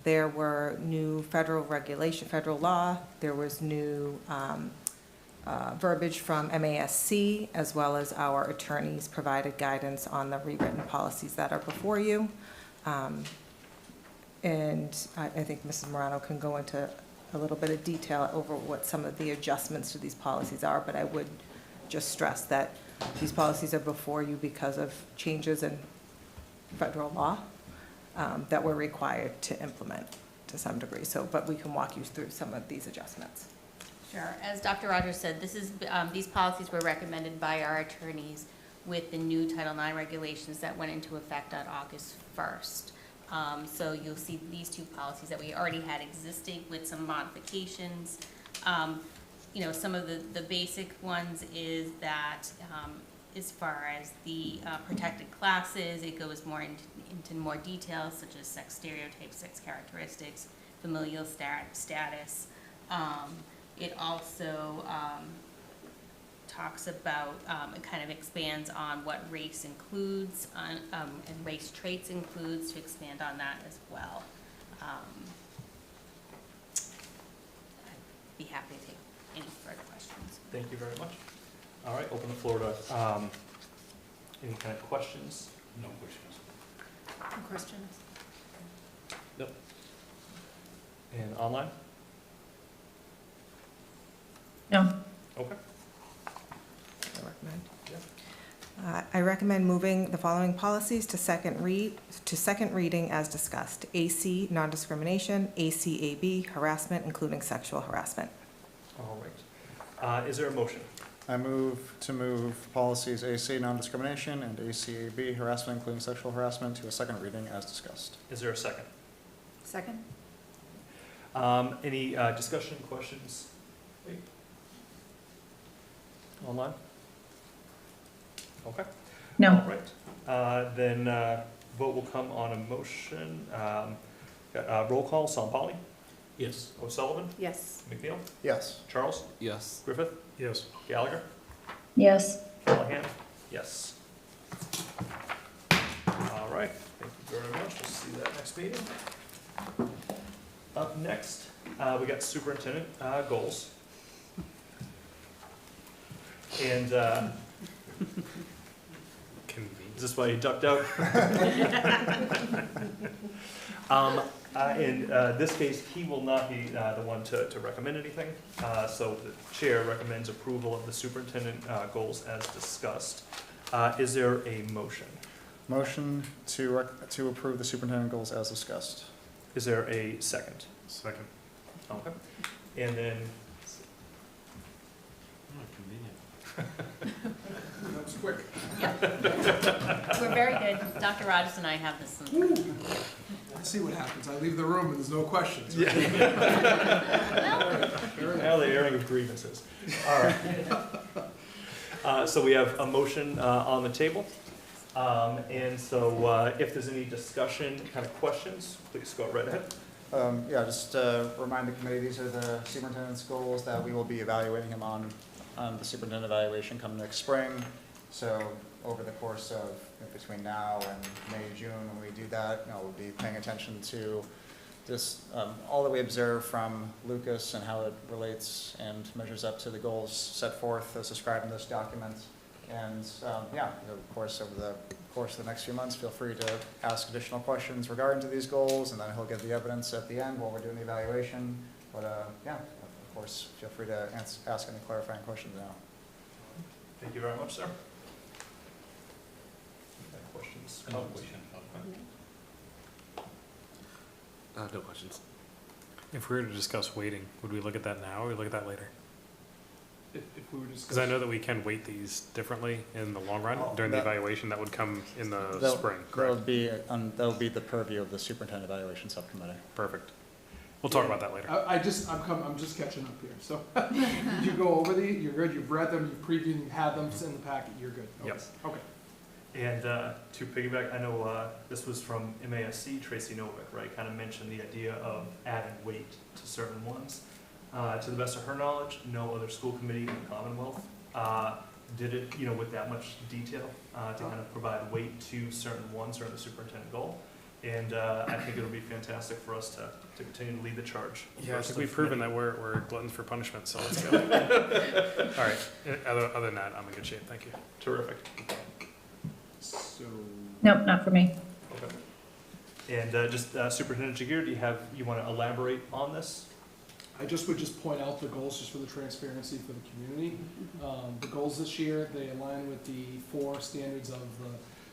There were new federal regulation, federal law. There was new verbiage from MASC, as well as our attorneys provided guidance on the rewritten policies that are before you. And I think Mrs. Morano can go into a little bit of detail over what some of the adjustments to these policies are, but I would just stress that these policies are before you because of changes in federal law that we're required to implement to some degree. So, but we can walk you through some of these adjustments. Sure. As Dr. Rogers said, these policies were recommended by our attorneys with the new Title IX regulations that went into effect on August 1st. So you'll see these two policies that we already had existing with some modifications. Some of the basic ones is that as far as the protected classes, it goes more into more details such as sex stereotypes, sex characteristics, familial status. It also talks about, it kind of expands on what race includes and race traits includes, to expand on that as well. I'd be happy to take any further questions. Thank you very much. All right, open the floor to any kind of questions. No questions. No questions? And online? No. Okay. I recommend moving the following policies to second reading as discussed. AC, non-discrimination, ACAB, harassment, including sexual harassment. All right. Is there a motion? I move to move policies AC, non-discrimination, and ACAB, harassment, including sexual harassment, to a second reading as discussed. Is there a second? Second? Any discussion, questions? Online? Okay. No. All right. Then vote will come on a motion. Roll call, Sampali, Yes. O'Sullivan, Yes. McNeil, Yes. Charles, Yes. Griffith, Yes. Gallagher, Yes. Callahan, yes. All right, thank you very much. We'll see you that next meeting. Up next, we got superintendent goals. And is this why you ducked out? In this case, he will not be the one to recommend anything. So the chair recommends approval of the superintendent goals as discussed. Is there a motion? Motion to approve the superintendent goals as discussed. Is there a second? Second. Okay. And then, That's quick. We're very good. Dr. Rogers and I have this. Let's see what happens. I leave the room and there's no questions. now the airing of grievances. All right. So we have a motion on the table. And so if there's any discussion, kind of questions, please go right ahead. Yeah, just remind the committee, these are the superintendent's goals that we will be evaluating him on the superintendent evaluation come next spring. So over the course of between now and May, June, when we do that, we'll be paying attention to just all that we observe from Lucas and how it relates and measures up to the goals set forth as described in this document. And yeah, of course, over the course of the next few months, feel free to ask additional questions regarding to these goals, and then he'll give the evidence at the end while we're doing the evaluation. But yeah, of course, feel free to ask any clarifying questions now. Thank you very much, sir. Any questions? No question. No questions. If we were to discuss weighting, would we look at that now or look at that later? If we were Because I know that we can weight these differently in the long run during the evaluation. That would come in the spring, correct? That'll be the purview of the superintendent evaluation subcommittee. Perfect. We'll talk about that later. I'm just catching up here. So did you go over these? You're good. You've read them. You've previewed. You've had them in the packet. You're good. Okay. Yes. Okay. And to piggyback, I know this was from MASC, Tracy Novick, right? Kind of mentioned the idea of adding weight to certain ones. To the best of her knowledge, no other school committee in the Commonwealth did it, with that much detail to kind of provide weight to certain the superintendent goal. And I think it'll be fantastic for us to continue to lead the charge. Yeah, I think we've proven that we're gluttons for punishment, so let's go. All right, other than that, I'm in good shape, thank you. Terrific. So, Nope, not for me. Okay. And just Superintendent Jagir, you want to elaborate on this? I would point out the goals just for the transparency for the community. The goals this year, they align with the 4 standards of the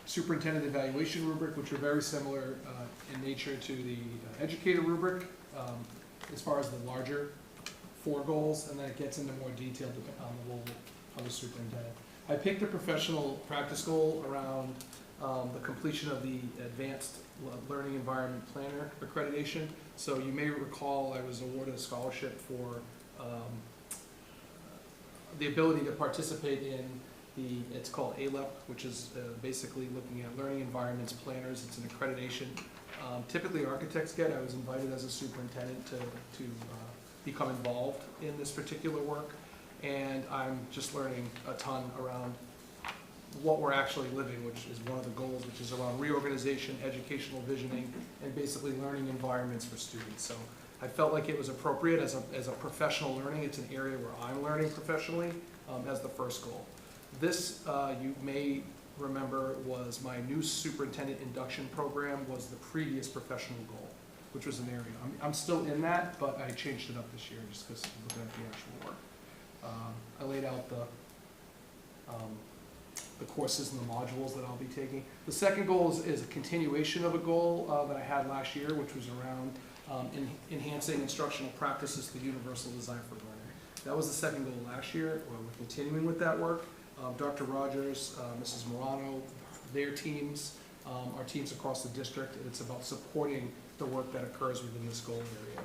superintendent evaluation rubric, which are very similar in nature to the educator rubric, as far as the larger 4 goals, and then it gets into more detail depending on the role of the superintendent. I picked a professional practice goal around the completion of the Advanced Learning Environment Planner accreditation. So you may recall I was awarded a scholarship for the ability to participate in it's called ALEP, which is basically looking at learning environments planners. It's an accreditation. Typically architects get. I was invited as a superintendent to become involved in this particular work, and I'm just learning a ton around what we're actually living, which is one of the goals, which is around reorganization, educational visioning, and basically learning environments for students. So I felt like it was appropriate as a professional learning. It's an area where I'm learning professionally as the first goal. This, you may remember, was my new superintendent induction program, was the previous professional goal, which was an area. I'm still in that, but I changed it up this year just because I'm looking at the actual work. I laid out the courses and the modules that I'll be taking. The second goal is a continuation of a goal that I had last year, which was around enhancing instructional practices through universal design for learning. That was the second goal last year. We're continuing with that work. Dr. Rogers, Mrs. Morano, their teams, our teams across the district, and it's about supporting the work that occurs within this goal area.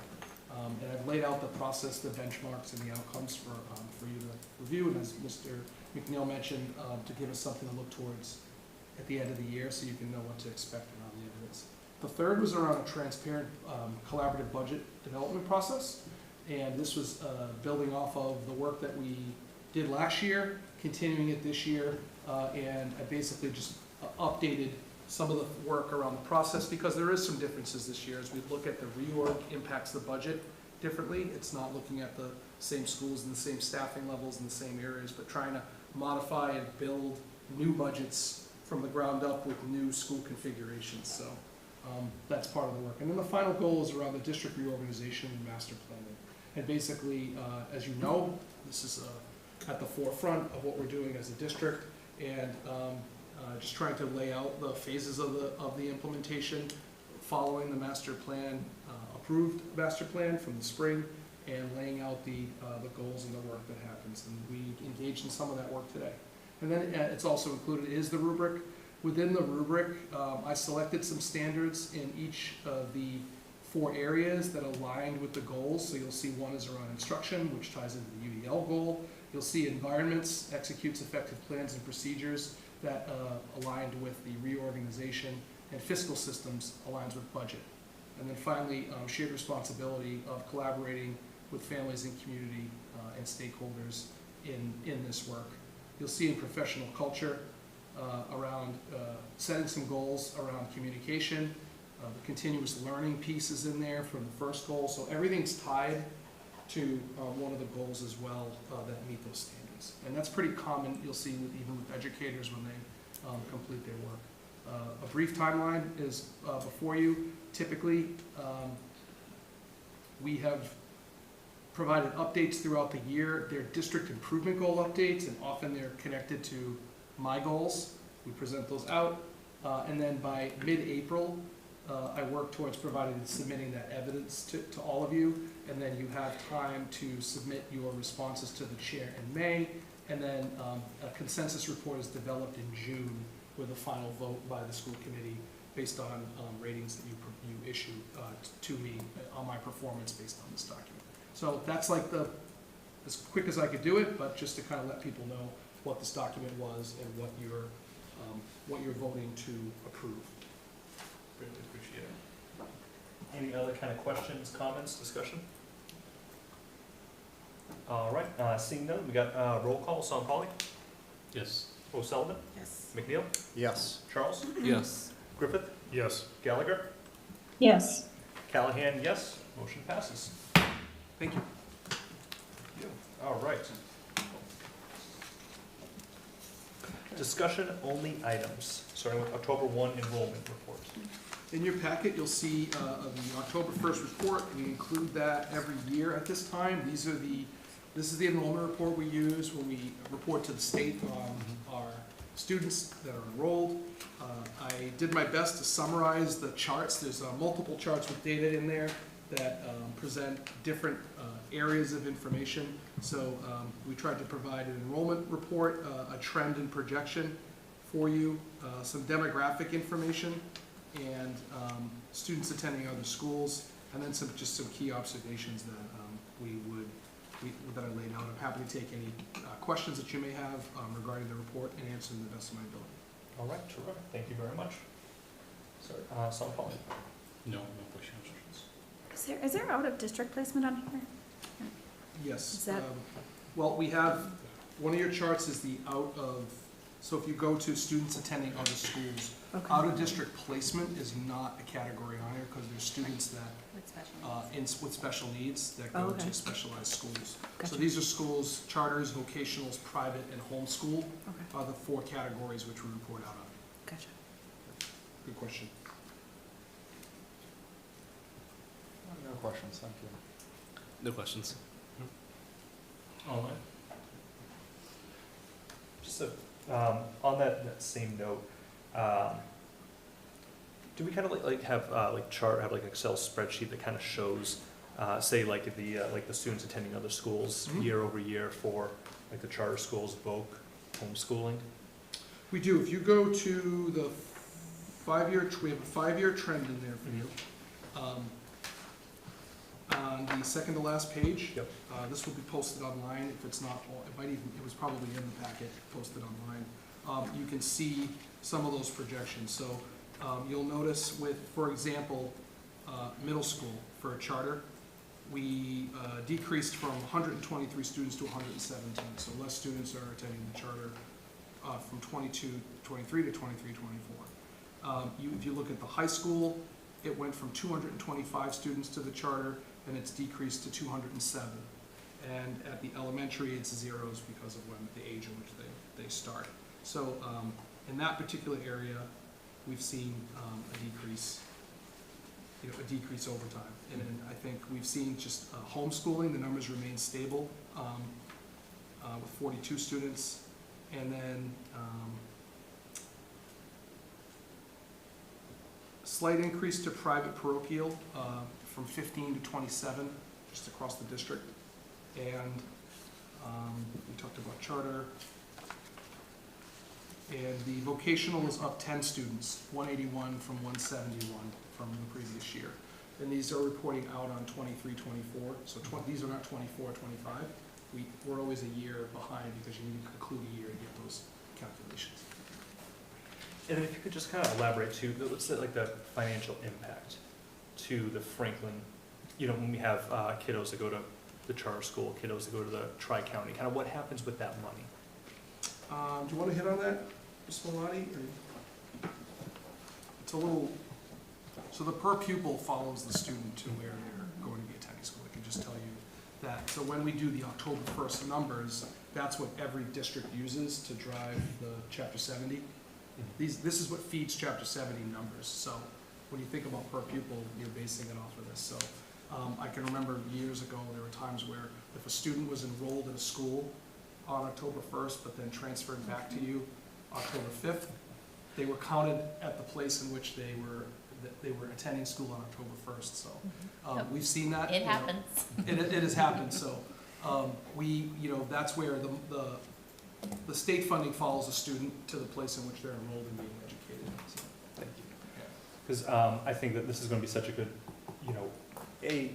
And I've laid out the process, the benchmarks, and the outcomes for you to review, and as Mr. McNeil mentioned, to give us something to look towards at the end of the year so you can know what to expect around the evidence. The third was around a transparent collaborative budget development process, and this was building off of the work that we did last year, continuing it this year, and I basically just updated some of the work around the process because there is some differences this year as we look at the reorg impacts the budget differently. It's not looking at the same schools and the same staffing levels in the same areas, but trying to modify and build new budgets from the ground up with new school configurations. So that's part of the work. And then the final goal is around the district reorganization and master planning. And basically, as you know, this is at the forefront of what we're doing as a district, and just trying to lay out the phases of the implementation following the master plan, approved master plan from the spring, and laying out the goals and the work that happens. And we engaged in some of that work today. And then it's also included is the rubric. Within the rubric, I selected some standards in each of the 4 areas that aligned with the goals. So you'll see one is around instruction, which ties into the UDL goal. You'll see environments, executes effective plans and procedures that aligned with the reorganization, and fiscal systems aligns with budget. And then finally, shared responsibility of collaborating with families and community and stakeholders in this work. You'll see in professional culture around setting some goals around communication. The continuous learning piece is in there from the first goal. So everything's tied to one of the goals as well that meet those standards. And that's pretty common, you'll see even with educators when they complete their work. A brief timeline is before you. Typically, we have provided updates throughout the year. They're district improvement goal updates, and often they're connected to my goals. We present those out, and then by mid-April, I work towards submitting that evidence to all of you, and then you have time to submit your responses to the chair in May, and then a consensus report is developed in June with a final vote by the school committee based on ratings that you issue to me on my performance based on this document. So that's like as quick as I could do it, but just to kind of let people know what this document was and what you're voting to approve. Really appreciate it. Any other kind of questions, comments, discussion? All right, seeing none, we got roll call, Sonpali, Yes. O'Sullivan, Yes. McNeil, Yes. Charles, Yes. Griffith, Yes. Gallagher, Yes. Callahan, yes. Motion passes. Thank you. All right. Discussion only items, starting with October 1 enrollment report. In your packet, you'll see the October 1st report. We include that every year at this time. This is the enrollment report we use when we report to the state on our students that are enrolled. I did my best to summarize the charts. There's multiple charts with data in there that present different areas of information. So we tried to provide an enrollment report, a trend and projection for you, some demographic information, and students attending other schools, and then just some key observations that that I laid out. I'm happy to take any questions that you may have regarding the report and answer them to the best of my ability. All right, terrific. Thank you very much. Sorry, Sonpali. No questions. Is there out-of-district placement on here? Yes. Is that- Well, we have, one of your charts is the so if you go to students attending other schools, Okay. out-of-district placement is not a category on here because there's students that, With special needs. with special needs that Oh, go okay. to specialized schools. So Gotcha. these are schools, charters, vocationals, private, and homeschool Okay, are the 4 categories which we report out on. gotcha. Good question. No questions, thank you. No questions. All right. Just on that same note, do we kind of like have an Excel spreadsheet that kind of shows, say like the students attending other schools Mhm. year over year for like the charter schools, voc, homeschooling? We do. If you go to the 5-year, we have a 5-year trend in there for you. On the second to last page. Yep. This will be posted online. If it's not, it was probably in the packet, posted online. You can see some of those projections. So you'll notice with, for example, middle school for a charter, we decreased from 123 students to 117. So less students are attending the charter from 23 to 24. If you look at the high school, it went from 225 students to the charter, and it's decreased to 207. And at the elementary, it's zeros because of the age in which they start. So in that particular area, we've seen a decrease over time. And then I think we've seen just homeschooling, the numbers remain stable with 42 students. And then slight increase to private parochial from 15 to 27, just across the district. And we talked about charter. And the vocational is up 10 students, 181 from 171 from the previous year. And these are reporting out on 23, 24. So these are not 24, 25. We're always a year behind because you need to conclude a year to get those calculations. And then if you could just kind of elaborate too, let's say like the financial impact to the Franklin, when we have kiddos that go to the charter school, kiddos that go to the tri-county, kind of what happens with that money? Do you want to hit on that, Ms. Malati? It's a little, so the per pupil follows the student to where they're going to be attending school. I can just tell you that. So when we do the October 1st numbers, that's what every district uses to drive the Chapter 70. This is what feeds Chapter 70 numbers. So when you think about per pupil, you're basing it off of this. So I can remember years ago, there were times where if a student was enrolled in a school on October 1st, but then transferred back to you October 5th, they were counted at the place in which they were attending school on October 1st. So we've seen that. It happens. It has happened. So that's where the state funding follows the student to the place in which they're enrolled and being educated. So, Thank you. Because I think that this is going to be such a good, a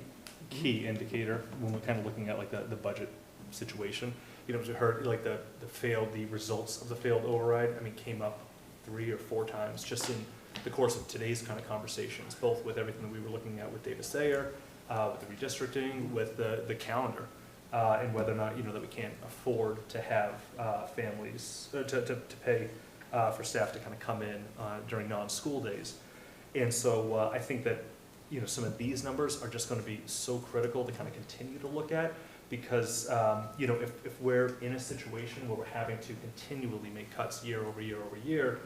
key indicator when we're kind of looking at like the budget situation. As we heard, like the results of the failed override, came up 3 or 4 times just in the course of today's kind of conversations, both with everything that we were looking at with Davis Sayer, with the redistricting, with the calendar. and whether or not, that we can't afford to have families, to pay for staff to kind of come in during non-school days. And so I think that, some of these numbers are just going to be so critical to kind of continue to look at, because, if we're in a situation where we're having to continually make cuts year over year over year,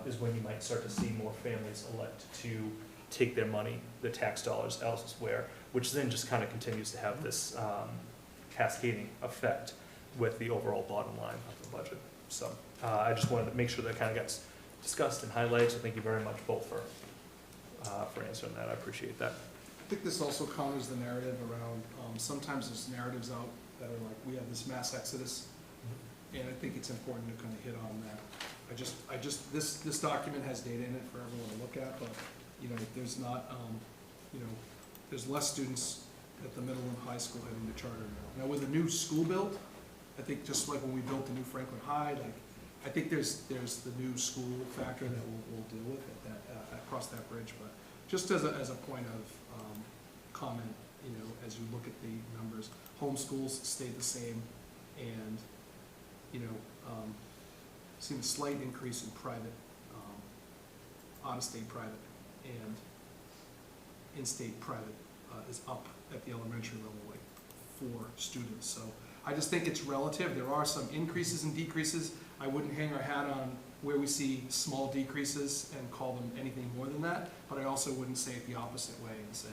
is when you might start to see more families elect to take their money, their tax dollars elsewhere, which then just kind of continues to have this cascading effect with the overall bottom line of the budget. So I just wanted to make sure that kind of gets discussed and highlighted, so thank you very much both for answering that. I appreciate that. I think this also counters the narrative around, sometimes there's narratives out that are like, we have this mass exodus, and I think it's important to kind of hit on that. This document has data in it for everyone to look at, but, there's not, there's less students at the middle and high school heading to charter now. Now, with the new school build, I think just like when we built the new Franklin High, I think there's the new school factor that we'll deal with across that bridge, but just as a point of comment, as you look at the numbers, homeschools stayed the same, and seen a slight increase in private, out-of-state private, and in-state private is up at the elementary level, like 4 students. So I just think it's relative. There are some increases and decreases. I wouldn't hang our hat on where we see small decreases and call them anything more than that, but I also wouldn't say it the opposite way and say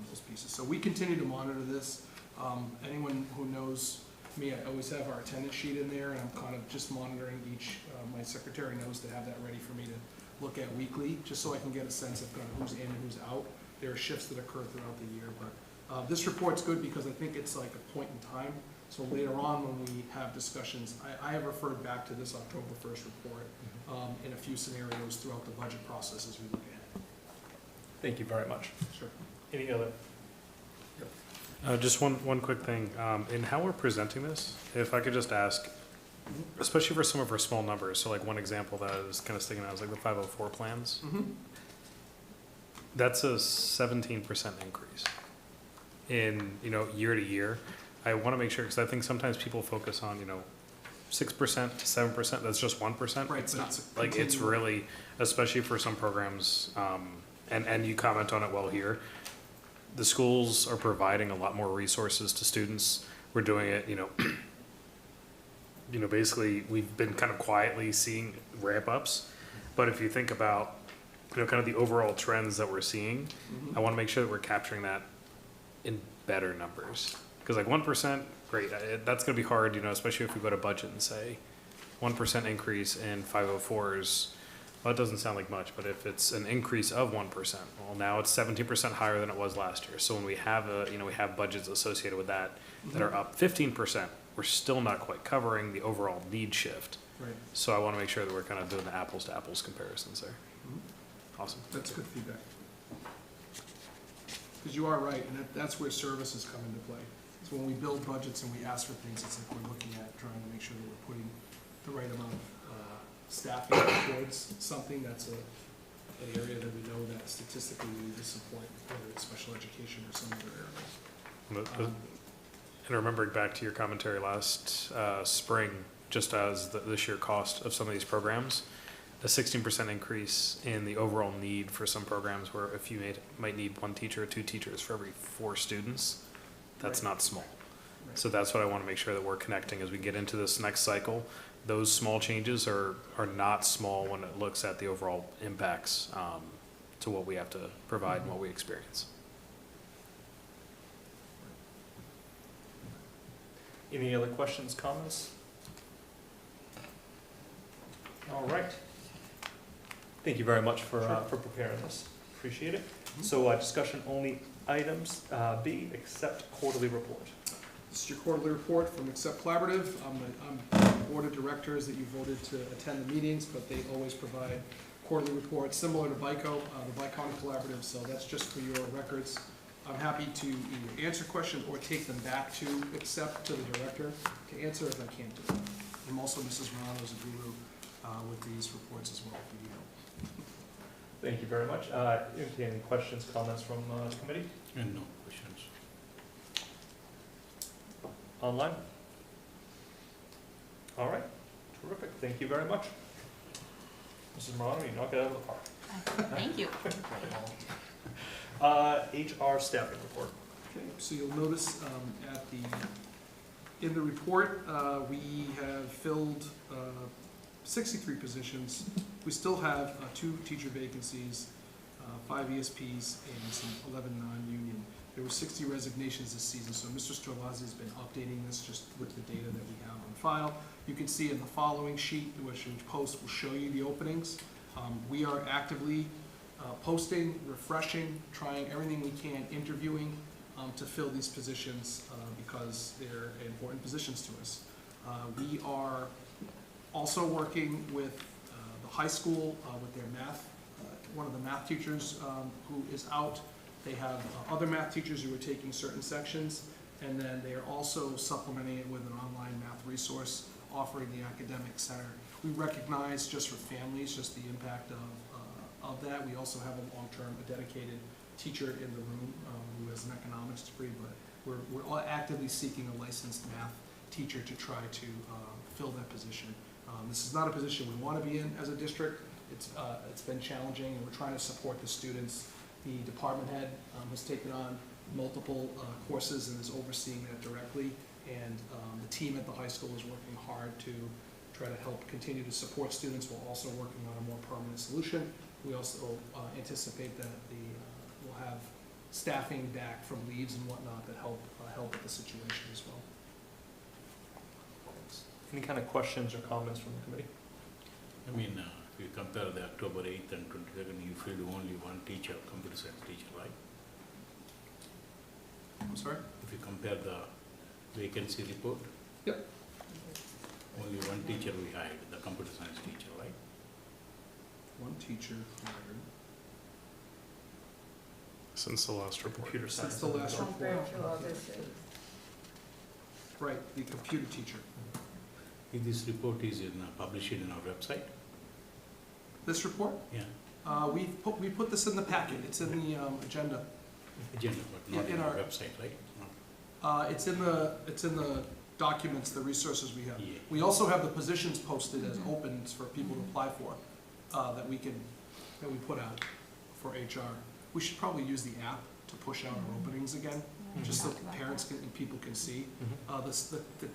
those pieces. So we continue to monitor this. Anyone who knows me, I always have our attendance sheet in there, and I'm kind of just monitoring each. My secretary knows to have that ready for me to look at weekly, just so I can get a sense of kind of who's in and who's out. There are shifts that occur throughout the year, but this report's good because I think it's like a point in time. So later on, when we have discussions, I have referred back to this October 1st report in a few scenarios throughout the budget process as we look ahead. Thank you very much. Sure. Any other? Just one quick thing. In how we're presenting this, if I could just ask, especially for some of our small numbers, so like one example that is kind of sticking out is like the 504 plans. That's a 17% increase in, year to year. I want to make sure, because I think sometimes people focus on, 6% to 7%, that's just 1%. Right, It's but not, it's like, it's really, especially for some programs, and you comment on it well here, the schools are providing a lot more resources to students. We're doing it, basically, we've been kind of quietly seeing ramp ups. But if you think about, kind of the overall trends that we're seeing, I want to make sure that we're capturing that in better numbers. Because like 1%, great, that's going to be hard, especially if we go to budget and say 1% increase in 504s. Well, it doesn't sound like much, but if it's an increase of 1%, well, now it's 17% higher than it was last year. So when we have we have budgets associated with that that are up 15%, we're still not quite covering the overall need shift. Right. So I want to make sure that we're kind of doing the apples to apples comparisons there. Awesome. That's good feedback. Because you are right, and that's where services come into play. So when we build budgets and we ask for things, it's like we're looking at trying to make sure that we're putting the right amount of staffing towards something that's an area that we know that statistically we need to support, whether it's special education or some other area. And remembering back to your commentary last spring, just as the sheer cost of some of these programs, a 16% increase in the overall need for some programs where if you might need 1 teacher or 2 teachers for every 4 students, that's not small. Right. So that's what I want to make sure that we're connecting as we get into this next cycle. Those small changes are not small when it looks at the overall impacts to what we have to provide and what we experience. Any other questions, comments? All right. Thank you very much for preparing this. Appreciate it. So discussion only items. B, accept quarterly report. This is your quarterly report from Accept Collaborative. I'm the board of directors that you voted to attend the meetings, but they always provide quarterly reports similar to BICO, the Bi-County Collaborative, so that's just for your records. I'm happy to either answer questions or take them back to Accept, to the director, to answer if I can't do it. I'm also Mrs. Morano's a guru with these reports as well, if you need help. Thank you very much. Any questions, comments from the committee? And no questions. Online? All right, terrific, thank you very much. Mrs. Morano, you knock it out of the park. Thank you. HR staffing report. Okay, so you'll notice in the report, we have filled 63 positions. We still have 2 teacher vacancies, 5 ESPs, and some 11 non-union. There were 60 resignations this season, so Mr. Strelazzi has been updating this just with the data that we have on file. You can see in the following sheet, which we post will show you the openings. We are actively posting, refreshing, trying everything we can, interviewing to fill these positions because they're important positions to us. We are also working with the high school with their math. One of the math teachers who is out. They have other math teachers who are taking certain sections, and then they are also supplementing it with an online math resource offering the academic center. We recognize just for families, just the impact of that. We also have a long-term, a dedicated teacher in the room who has an economics degree, but we're all actively seeking a licensed math teacher to try to fill that position. This is not a position we want to be in as a district. It's been challenging, and we're trying to support the students. The department head has taken on multiple courses and is overseeing that directly, and the team at the high school is working hard to try to help continue to support students while also working on a more permanent solution. We also anticipate that we'll have staffing back from leaves and whatnot that help with the situation as well. Any kind of questions or comments from the committee? I mean, if you compare the October 8th and 22nd, you filled only one teacher, computer science teacher, right? I'm sorry? If you compare the vacancy report? Yep. Only one teacher we hired, the computer science teacher, right? One teacher hired. Since the last report. Computer science. Since the last report. Compared to others, Right, the computer teacher. If this report is published in our website? This report? Yeah, We put this in the packet. It's in the agenda. agenda, but not Yeah, in in our our- website, right? It's in the documents, the resources we have. Yeah. We also have the positions posted as opens for people to apply for, that we put out for HR. We should probably use the app to push out our openings again, just so parents and people can see. The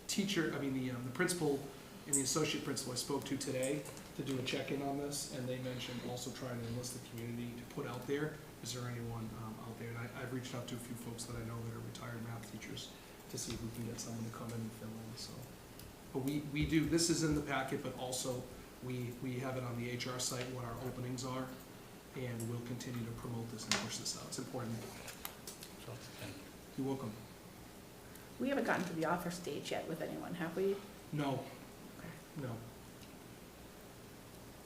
teacher, the principal and the associate principal I spoke to today to do a check-in on this, and they mentioned also trying to enlist the community to put out there, is there anyone out there? And I've reached out to a few folks that I know that are retired math teachers to see if we can get someone to come in and fill in, so. But we do, this is in the packet, but also we have it on the HR site, what our openings are, and we'll continue to promote this and push this out. It's important. So, and You're welcome. We haven't gotten to the offer stage yet with anyone, have we? No, no.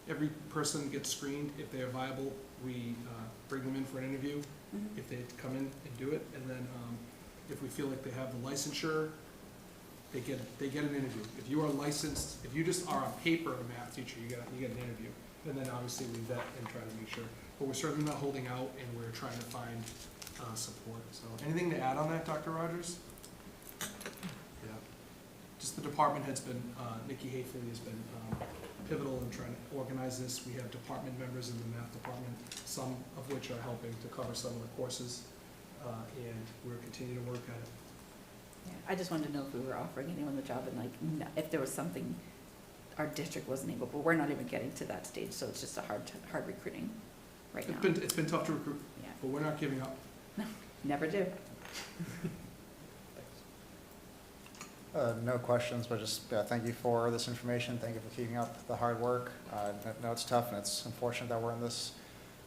Every person gets screened. If they are viable, we bring them in for an interview. If they come in and do it, and then if we feel like they have the licensure, they get an interview. If you are licensed, if you just are on paper a math teacher, you get an interview. And then obviously we vet and try to make sure. But we're certainly not holding out, and we're trying to find support. So anything to add on that, Dr. Rogers? Yeah. Just the department head's been, Nikki Hayfley has been pivotal in trying to organize this. We have department members in the math department, some of which are helping to cover some of the courses, and we're continuing to work at it. Yeah, I just wanted to know if we were offering anyone the job and if there was something our district wasn't able, but we're not even getting to that stage, so it's just a hard recruiting right now. It's been tough to recruit, Yeah, but we're not giving up. never do. No questions, but just thank you for this information. Thank you for keeping up the hard work. I know it's tough, and it's unfortunate that we're in this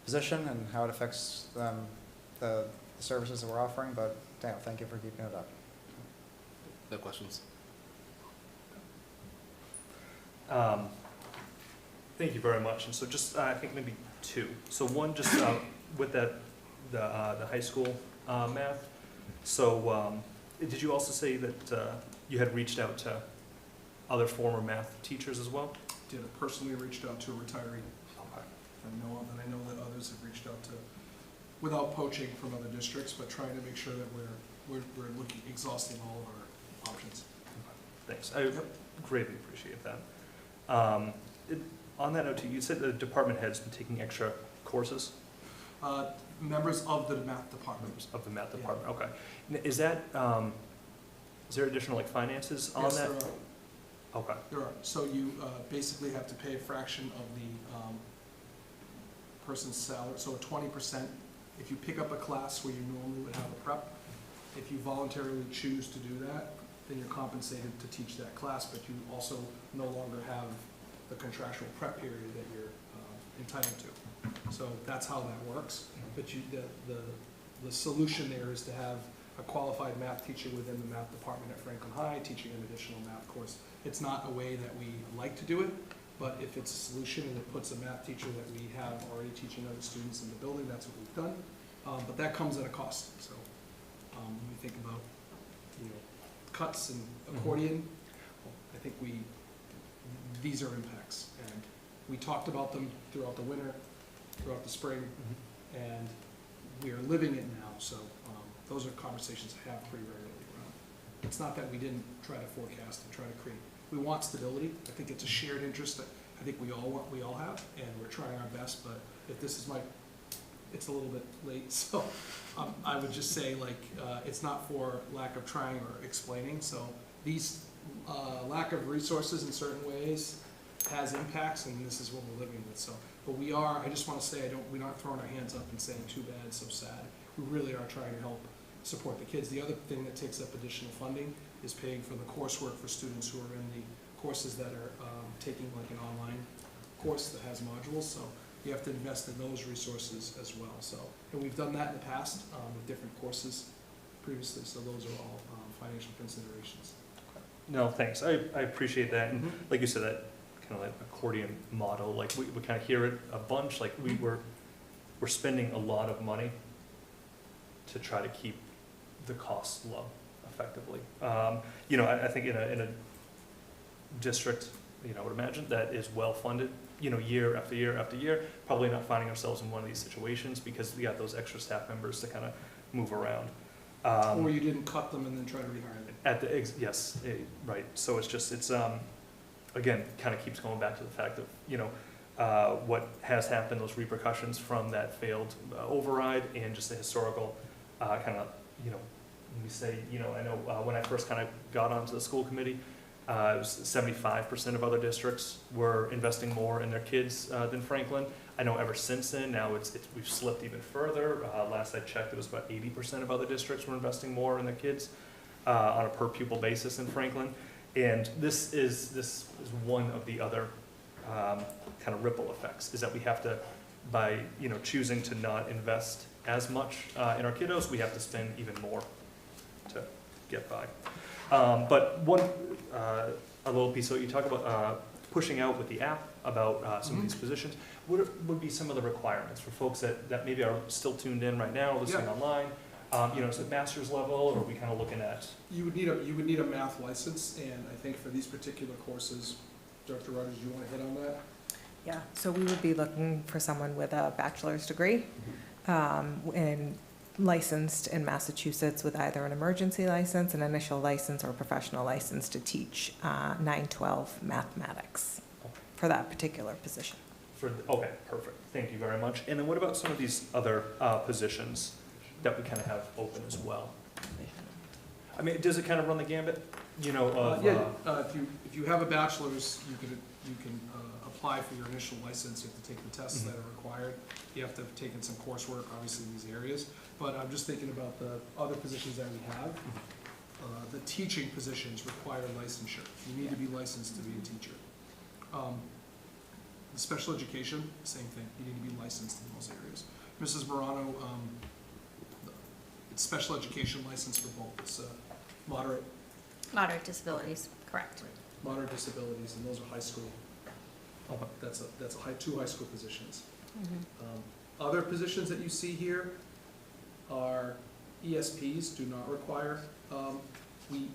position and how it affects the services that we're offering, but thank you for keeping it up. No questions? Thank you very much. And so just, I think maybe two. So one, just with the high school math. So did you also say that you had reached out to other former math teachers as well? Did personally reached out to a retiree. I know of, and I know that others have reached out to, without poaching from other districts, but trying to make sure that we're looking, exhausting all of our options. Thanks, I greatly appreciate that. On that note too, you said the department head's been taking extra courses? Members of the math department. Members of the math department, okay. Is that, is there additional like finances on Yes, that? there are. Okay, There are. So you basically have to pay a fraction of the person's salary, so 20%. If you pick up a class where you normally would have a prep, if you voluntarily choose to do that, then you're compensated to teach that class, but you also no longer have the contractual prep period that you're entitled to. So that's how that works. But the solution there is to have a qualified math teacher within the math department at Franklin High teaching an additional math course. It's not a way that we like to do it, but if it's a solution and it puts a math teacher that we have already teaching other students in the building, that's what we've done. But that comes at a cost. So when we think about, cuts and accordion, I think these are impacts. And we talked about them throughout the winter, throughout the spring, and we are living it now. So those are conversations I have pretty regularly. It's not that we didn't try to forecast and try to create. We want stability. I think it's a shared interest that I think we all have, and we're trying our best. But if this is it's a little bit late, so I would just say it's not for lack of trying or explaining. So these lack of resources in certain ways has impacts, and this is what we're living with. So, but I just want to say we're not throwing our hands up and saying too bad, so sad. We really are trying to help support the kids. The other thing that takes up additional funding is paying for the coursework for students who are in the courses that are taking like an online course that has modules. So you have to invest in those resources as well. So, and we've done that in the past with different courses previously. So those are all financial considerations. no, thanks, I appreciate that, and like you said, that kind of like accordion model, like we kind of hear it a bunch, like we're spending a lot of money to try to keep the costs low effectively. I think in a district, I would imagine that is well-funded, year after year after year, probably not finding ourselves in one of these situations because we got those extra staff members to kind of move around. Or you didn't cut them and then try to rehire them. Yes, right. So it's again, kind of keeps going back to the fact of, what has happened, those repercussions from that failed override and just the historical kind of, when we say, I know when I first kind of got onto the school committee, it was 75% of other districts were investing more in their kids than Franklin. I know ever since then, now we've slipped even further. Last I checked, it was about 80% of other districts were investing more in their kids on a per pupil basis in Franklin. And this is one of the other kind of ripple effects, is that we have to, by choosing to not invest as much in our kiddos, we have to spend even more to get by. But one a little piece, so you talk about pushing out with the app about some of these positions. What would be some of the requirements for folks that maybe are still tuned in right now, listening online? Is it master's level, or are we kind of looking at? You would need a math license, and I think for these particular courses, Dr. Rogers, you want to hit on that? Yeah, so we would be looking for someone with a bachelor's degree and licensed in Massachusetts with either an emergency license, an initial license, or a professional license to teach 9-12 mathematics for that particular position. Okay, perfect. Thank you very much. And then what about some of these other positions that we kind of have open as well? I mean, does it kind of run the gambit? If you have a bachelor's, you can apply for your initial license. You have to take the tests that are required. You have to have taken some coursework, obviously, in these areas. But I'm just thinking about the other positions that we have. The teaching positions require licensure. You need to be licensed to be a teacher. The special education, same thing. You need to be licensed in those areas. Mrs. Morano, it's special education license for both. It's moderate. Moderate disabilities, correct. Right. Moderate disabilities, and those are high school. That's two high school positions. Other positions that you see here are ESPs, do not require. We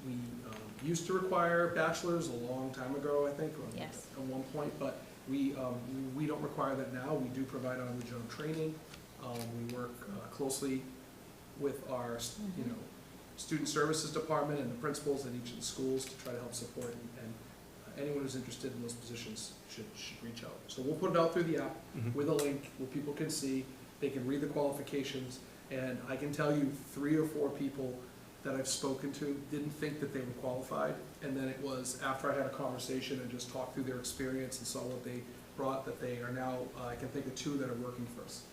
used to require bachelors a long time ago, I think, Yes. at one point, but we don't require that now. We do provide on-the-job training. We work closely with our, student services department and the principals at each of the schools to try to help support, and anyone who's interested in those positions should reach out. So we'll put it out through the app with a link where people can see, they can read the qualifications, and I can tell you 3 or 4 people that I've spoken to didn't think that they were qualified, and then it was after I had a conversation and just talked through their experience and saw what they brought, that they are now, I can think of 2 that are working for us.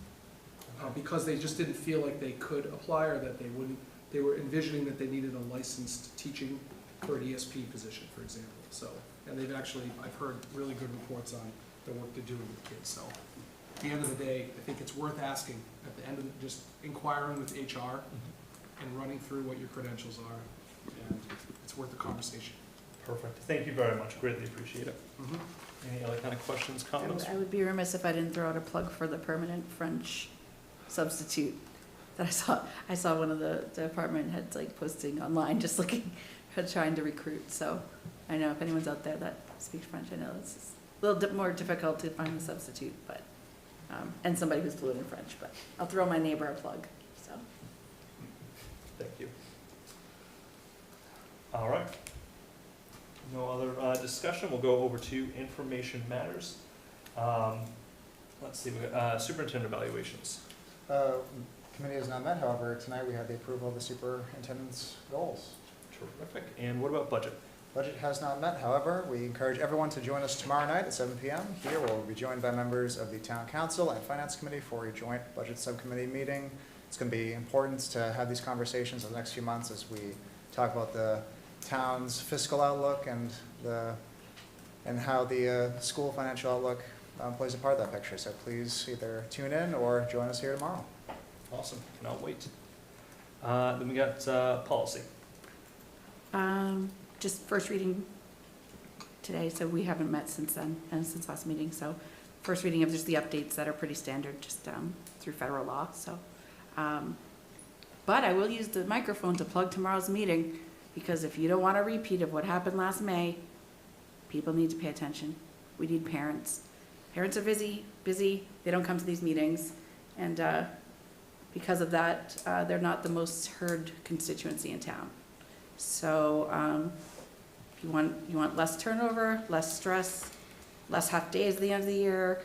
Because they just didn't feel like they could apply, or that they were envisioning that they needed a licensed teaching for an ESP position, for example. So, and they've actually, I've heard really good reports on the work they're doing with kids. So at the end of the day, I think it's worth asking at the end of just inquiring with HR and running through what your credentials are, and it's worth the conversation. Perfect. Thank you very much. Greatly appreciate it. Any other kind of questions, comments? I would be remiss if I didn't throw out a plug for the permanent French substitute that I saw one of the department heads like posting online, just looking, trying to recruit. So I know if anyone's out there that speaks French, I know it's a little more difficult to find a substitute, but, and somebody who's fluent in French, but I'll throw my neighbor a plug, so. Thank you. All right. No other discussion. We'll go over to information matters. Let's see, we got superintendent evaluations. Committee has not met, however, tonight we have the approval of the superintendent's goals. Terrific. And what about budget? Budget has not met, however, we encourage everyone to join us tomorrow night at 7 p.m. Here we'll be joined by members of the Town Council and Finance Committee for a joint budget subcommittee meeting. It's going to be important to have these conversations over the next few months as we talk about the town's fiscal outlook and how the school financial outlook plays a part of that picture. So please either tune in or join us here tomorrow. Awesome. Cannot wait. Then we got policy. Just first reading today, so we haven't met since then, and since last meeting, so first reading of just the updates that are pretty standard, just through federal law, so. But I will use the microphone to plug tomorrow's meeting, because if you don't want a repeat of what happened last May, people need to pay attention. We need parents. Parents are busy, they don't come to these meetings, and because of that, they're not the most heard constituency in town. So if you want less turnover, less stress, less half days at the end of the year,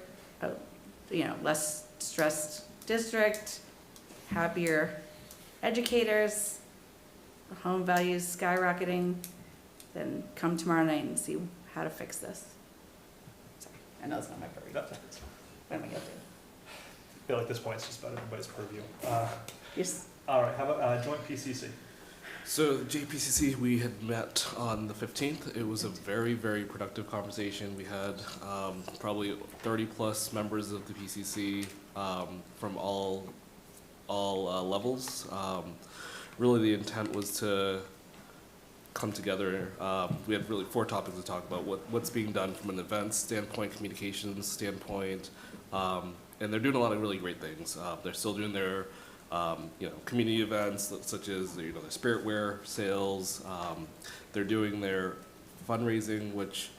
less stressed district, happier educators, home values skyrocketing, then come tomorrow night and see how to fix this. Sorry, I know it's not my purview. No. What am I gonna do? I feel like this point is just about everybody's purview. Yes. All right, how about joint PCC? So JPCC, we had met on the 15th. It was a very, very productive conversation. We had probably 30 plus members of the PCC from all levels. Really the intent was to come together. We had really 4 topics to talk about: what's being done from an events standpoint, communications standpoint, and they're doing a lot of really great things. They're still doing their community events such as their spirit wear sales. They're doing their fundraising, which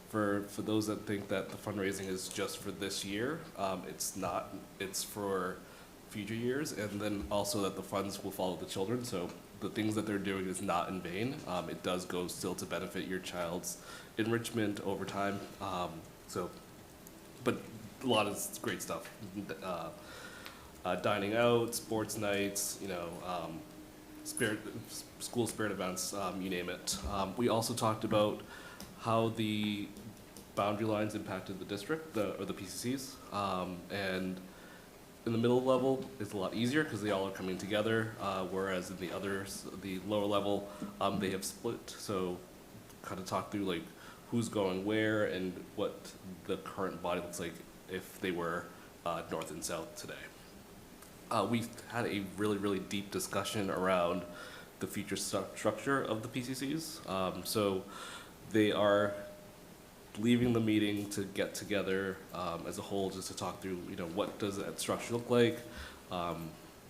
for those that think that the fundraising is just for this year, it's not. It's for future years, and then also that the funds will follow the children. So the things that they're doing is not in vain. It does go still to benefit your child's enrichment over time. But a lot of great stuff. Dining out, sports nights, school spirit events, you name it. We also talked about how the boundary lines impacted the district, or the PCCs, and in the middle level it's a lot easier because they all are coming together, whereas in the others, the lower level, they have split. So kind of talk through like who's going where and what the current body looks like if they were north and south today. We had a really, really deep discussion around the future structure of the PCCs. So they are leaving the meeting to get together as a whole, just to talk through, what does that structure look like,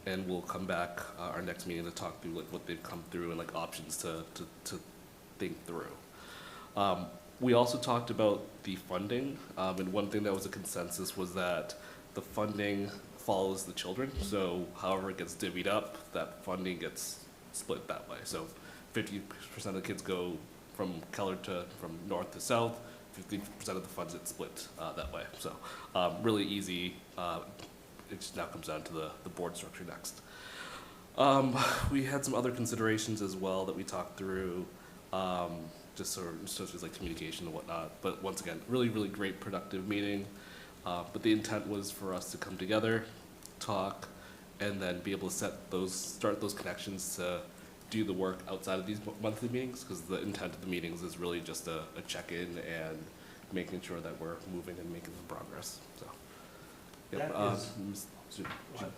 and we'll come back our next meeting to talk through like what they've come through and like options to think through. We also talked about the funding, and one thing that was a consensus was that the funding follows the children. So however it gets divvied up, that funding gets split that way. So 50% of the kids go from Keller from north to south, 50% of the funds get split that way. So really easy. It just now comes down to the board structure next. We had some other considerations as well that we talked through, just sort of such as like communication and whatnot. But once again, really, really great productive meeting. But the intent was for us to come together, talk, and then be able to start those connections to do the work outside of these monthly meetings, because the intent of the meetings is really just a check-in and making sure that we're moving and making some progress. So, yeah, That is- Mr.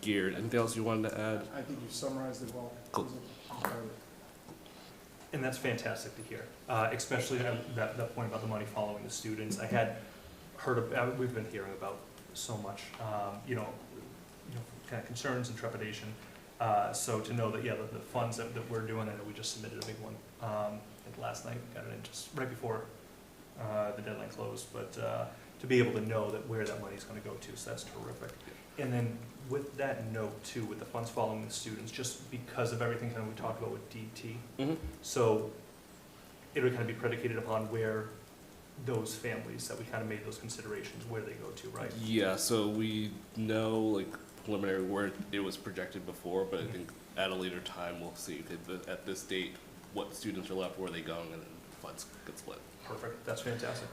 Geared, anything else you wanted to add? I think you summarized it well. Cool. And that's fantastic to hear, especially that point about the money following the students. I had heard of, we've been hearing about so much, kind of concerns and trepidation. So to know that, yeah, the funds that we're doing, I know we just submitted a big one, I think last night, we got it in just right before the deadline closed, but to be able to know that where that money's gonna go to, so that's terrific. And then with that note too, with the funds following the students, just because of everything kind of we talked about with DT, Mm-hmm. so it would kind of be predicated upon where those families that we kind of made those considerations, where they go to, right? Yeah, so we know like preliminary where it was projected before, but I think at a later time we'll see at this date what students are left, where are they going, and then funds get split. Perfect, that's fantastic.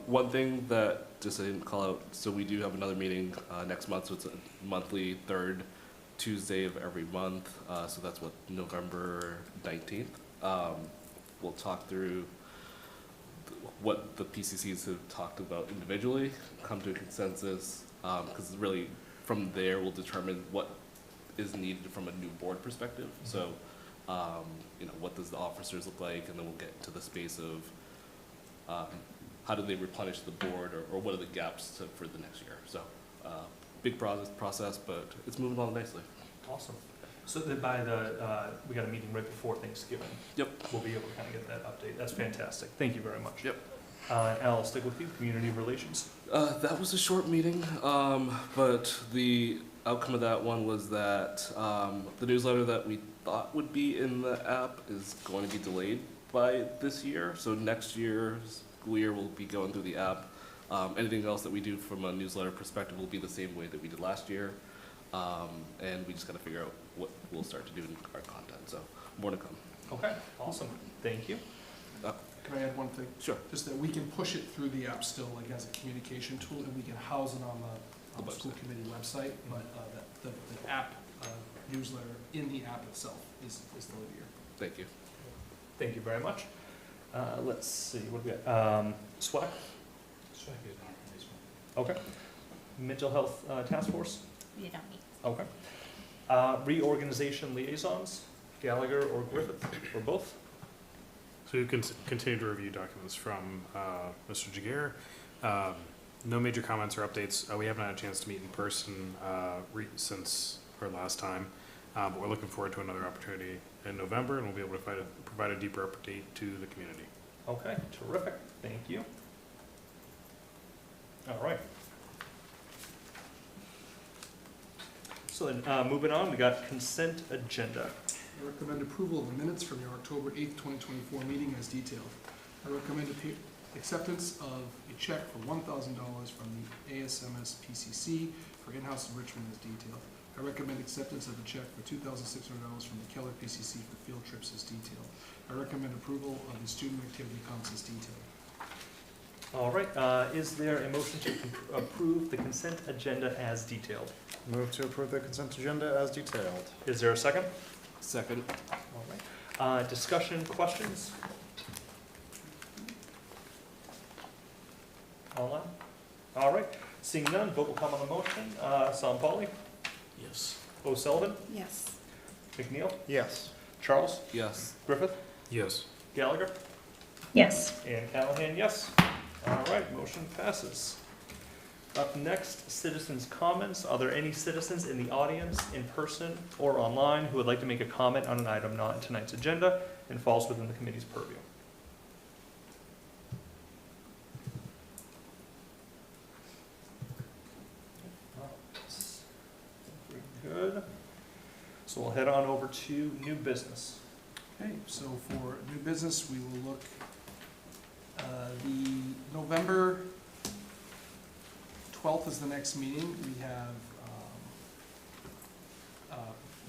One thing that just I didn't call out, so we do have another meeting next month, so it's a monthly third Tuesday of every month, so that's what, November 19th. We'll talk through what the PCCs have talked about individually, come to a consensus, because really from there we'll determine what is needed from a new board perspective. So, what does the officers look like, and then we'll get into the space of how do they replenish the board, or what are the gaps for the next year. So, big process, but it's moving along nicely. Awesome. So then we got a meeting right before Thanksgiving. Yep. We'll be able to kind of get that update. That's fantastic. Thank you very much. Yep. And I'll stick with you, community relations. That was a short meeting, but the outcome of that one was that the newsletter that we thought would be in the app is going to be delayed by this year. So next year's school year will be going through the app. Anything else that we do from a newsletter perspective will be the same way that we did last year. And we just got to figure out what we'll start to do in our content. So more to come. Okay, awesome. Thank you. Can I add one thing? Sure. Just that we can push it through the app still, like as a communication tool, and we can house it on the school committee website, but the app newsletter in the app itself is still here. Thank you. Thank you very much. Let's see, what do we got? SWAC? So I get on this one. Okay. Mental health task force? You don't need. Okay. Reorganization liaisons, Gallagher or Griffith, or both? So you can continue to review documents from Mr. Jaguar. No major comments or updates. We haven't had a chance to meet in person since our last time, but we're looking forward to another opportunity in November, and we'll be able to provide a deeper update to the community. Okay, terrific. Thank you. All right. So then, moving on, we got consent agenda. I recommend approval of the minutes from your October 8th, 2024 meeting as detailed. I recommend acceptance of a check for $1,000 from the ASMS PCC for in-house enrichment as detailed. I recommend acceptance of a check for $2,600 from the Keller PCC for field trips as detailed. I recommend approval of the student activity accounts as detailed. All right, is there a motion to approve the consent agenda as detailed? Move to approve the consent agenda as detailed. Is there a second? Second. All right. Discussion, questions? All right, seeing none, vote will come on the motion. Sampali? Yes. O'Sullivan? Yes. McNeil? Yes. Charles? Yes. Griffith? Yes. Gallagher? Yes. And Callahan, yes. All right, motion passes. Up next, citizens' comments. Are there any citizens in the audience, in person or online, who would like to make a comment on an item not in tonight's agenda and falls within the committee's purview? Good. So we'll head on over to new business. Okay, so for new business, we will look, the November 12th is the next meeting. We have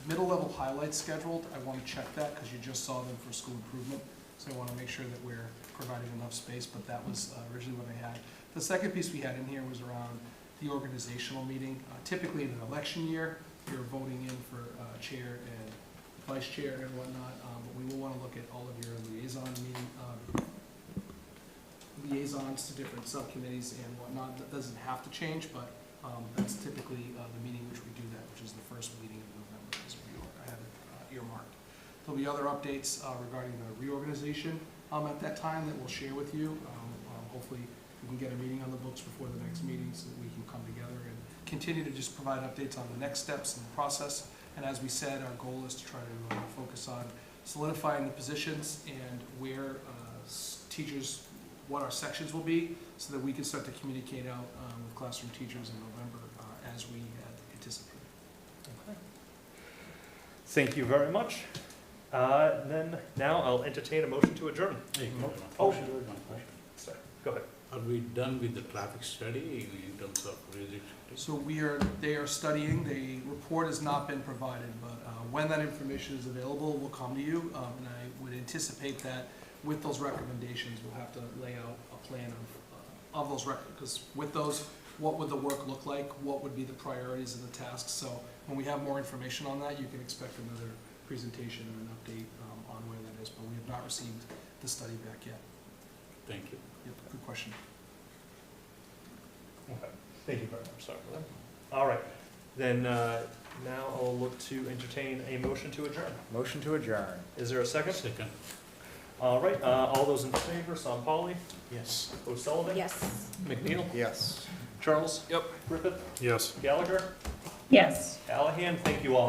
middle level highlights scheduled. I want to check that because you just saw them for school improvement. So I want to make sure that we're providing enough space, but that was originally what I had. The second piece we had in here was around the organizational meeting. Typically in an election year, you're voting in for chair and vice chair and whatnot, but we will want to look at all of your liaisons to different subcommittees and whatnot. That doesn't have to change, but that's typically the meeting which we do that, which is the first meeting of November, as I have it earmarked. There'll be other updates regarding the reorganization at that time that we'll share with you. Hopefully we can get a meeting on the books before the next meeting so that we can come together and continue to just provide updates on the next steps in the process. And as we said, our goal is to try to focus on solidifying the positions and where teachers, what our sections will be, so that we can start to communicate out with classroom teachers in November as we anticipate. Okay. Thank you very much. Then now I'll entertain a motion to adjourn. Oh, sorry, go ahead. Are we done with the traffic study in terms of music? So they are studying, the report has not been provided, but when that information is available, we'll come to you. And I would anticipate that with those recommendations, we'll have to lay out a plan of those because with those, what would the work look like? What would be the priorities and the tasks? So when we have more information on that, you can expect another presentation or an update on where that is, but we have not received the study back yet. Thank you. Yep, good question. Okay, thank you very much, sorry for that. All right, then now I'll look to entertain a motion to adjourn. Motion to adjourn. Is there a second? Second. All right, all those in favor, Pauli, Yes. O'Sullivan? Yes. McNeil? Yes. Charles? Yep. Griffith? Yes. Gallagher? Yes. Callahan? Thank you all.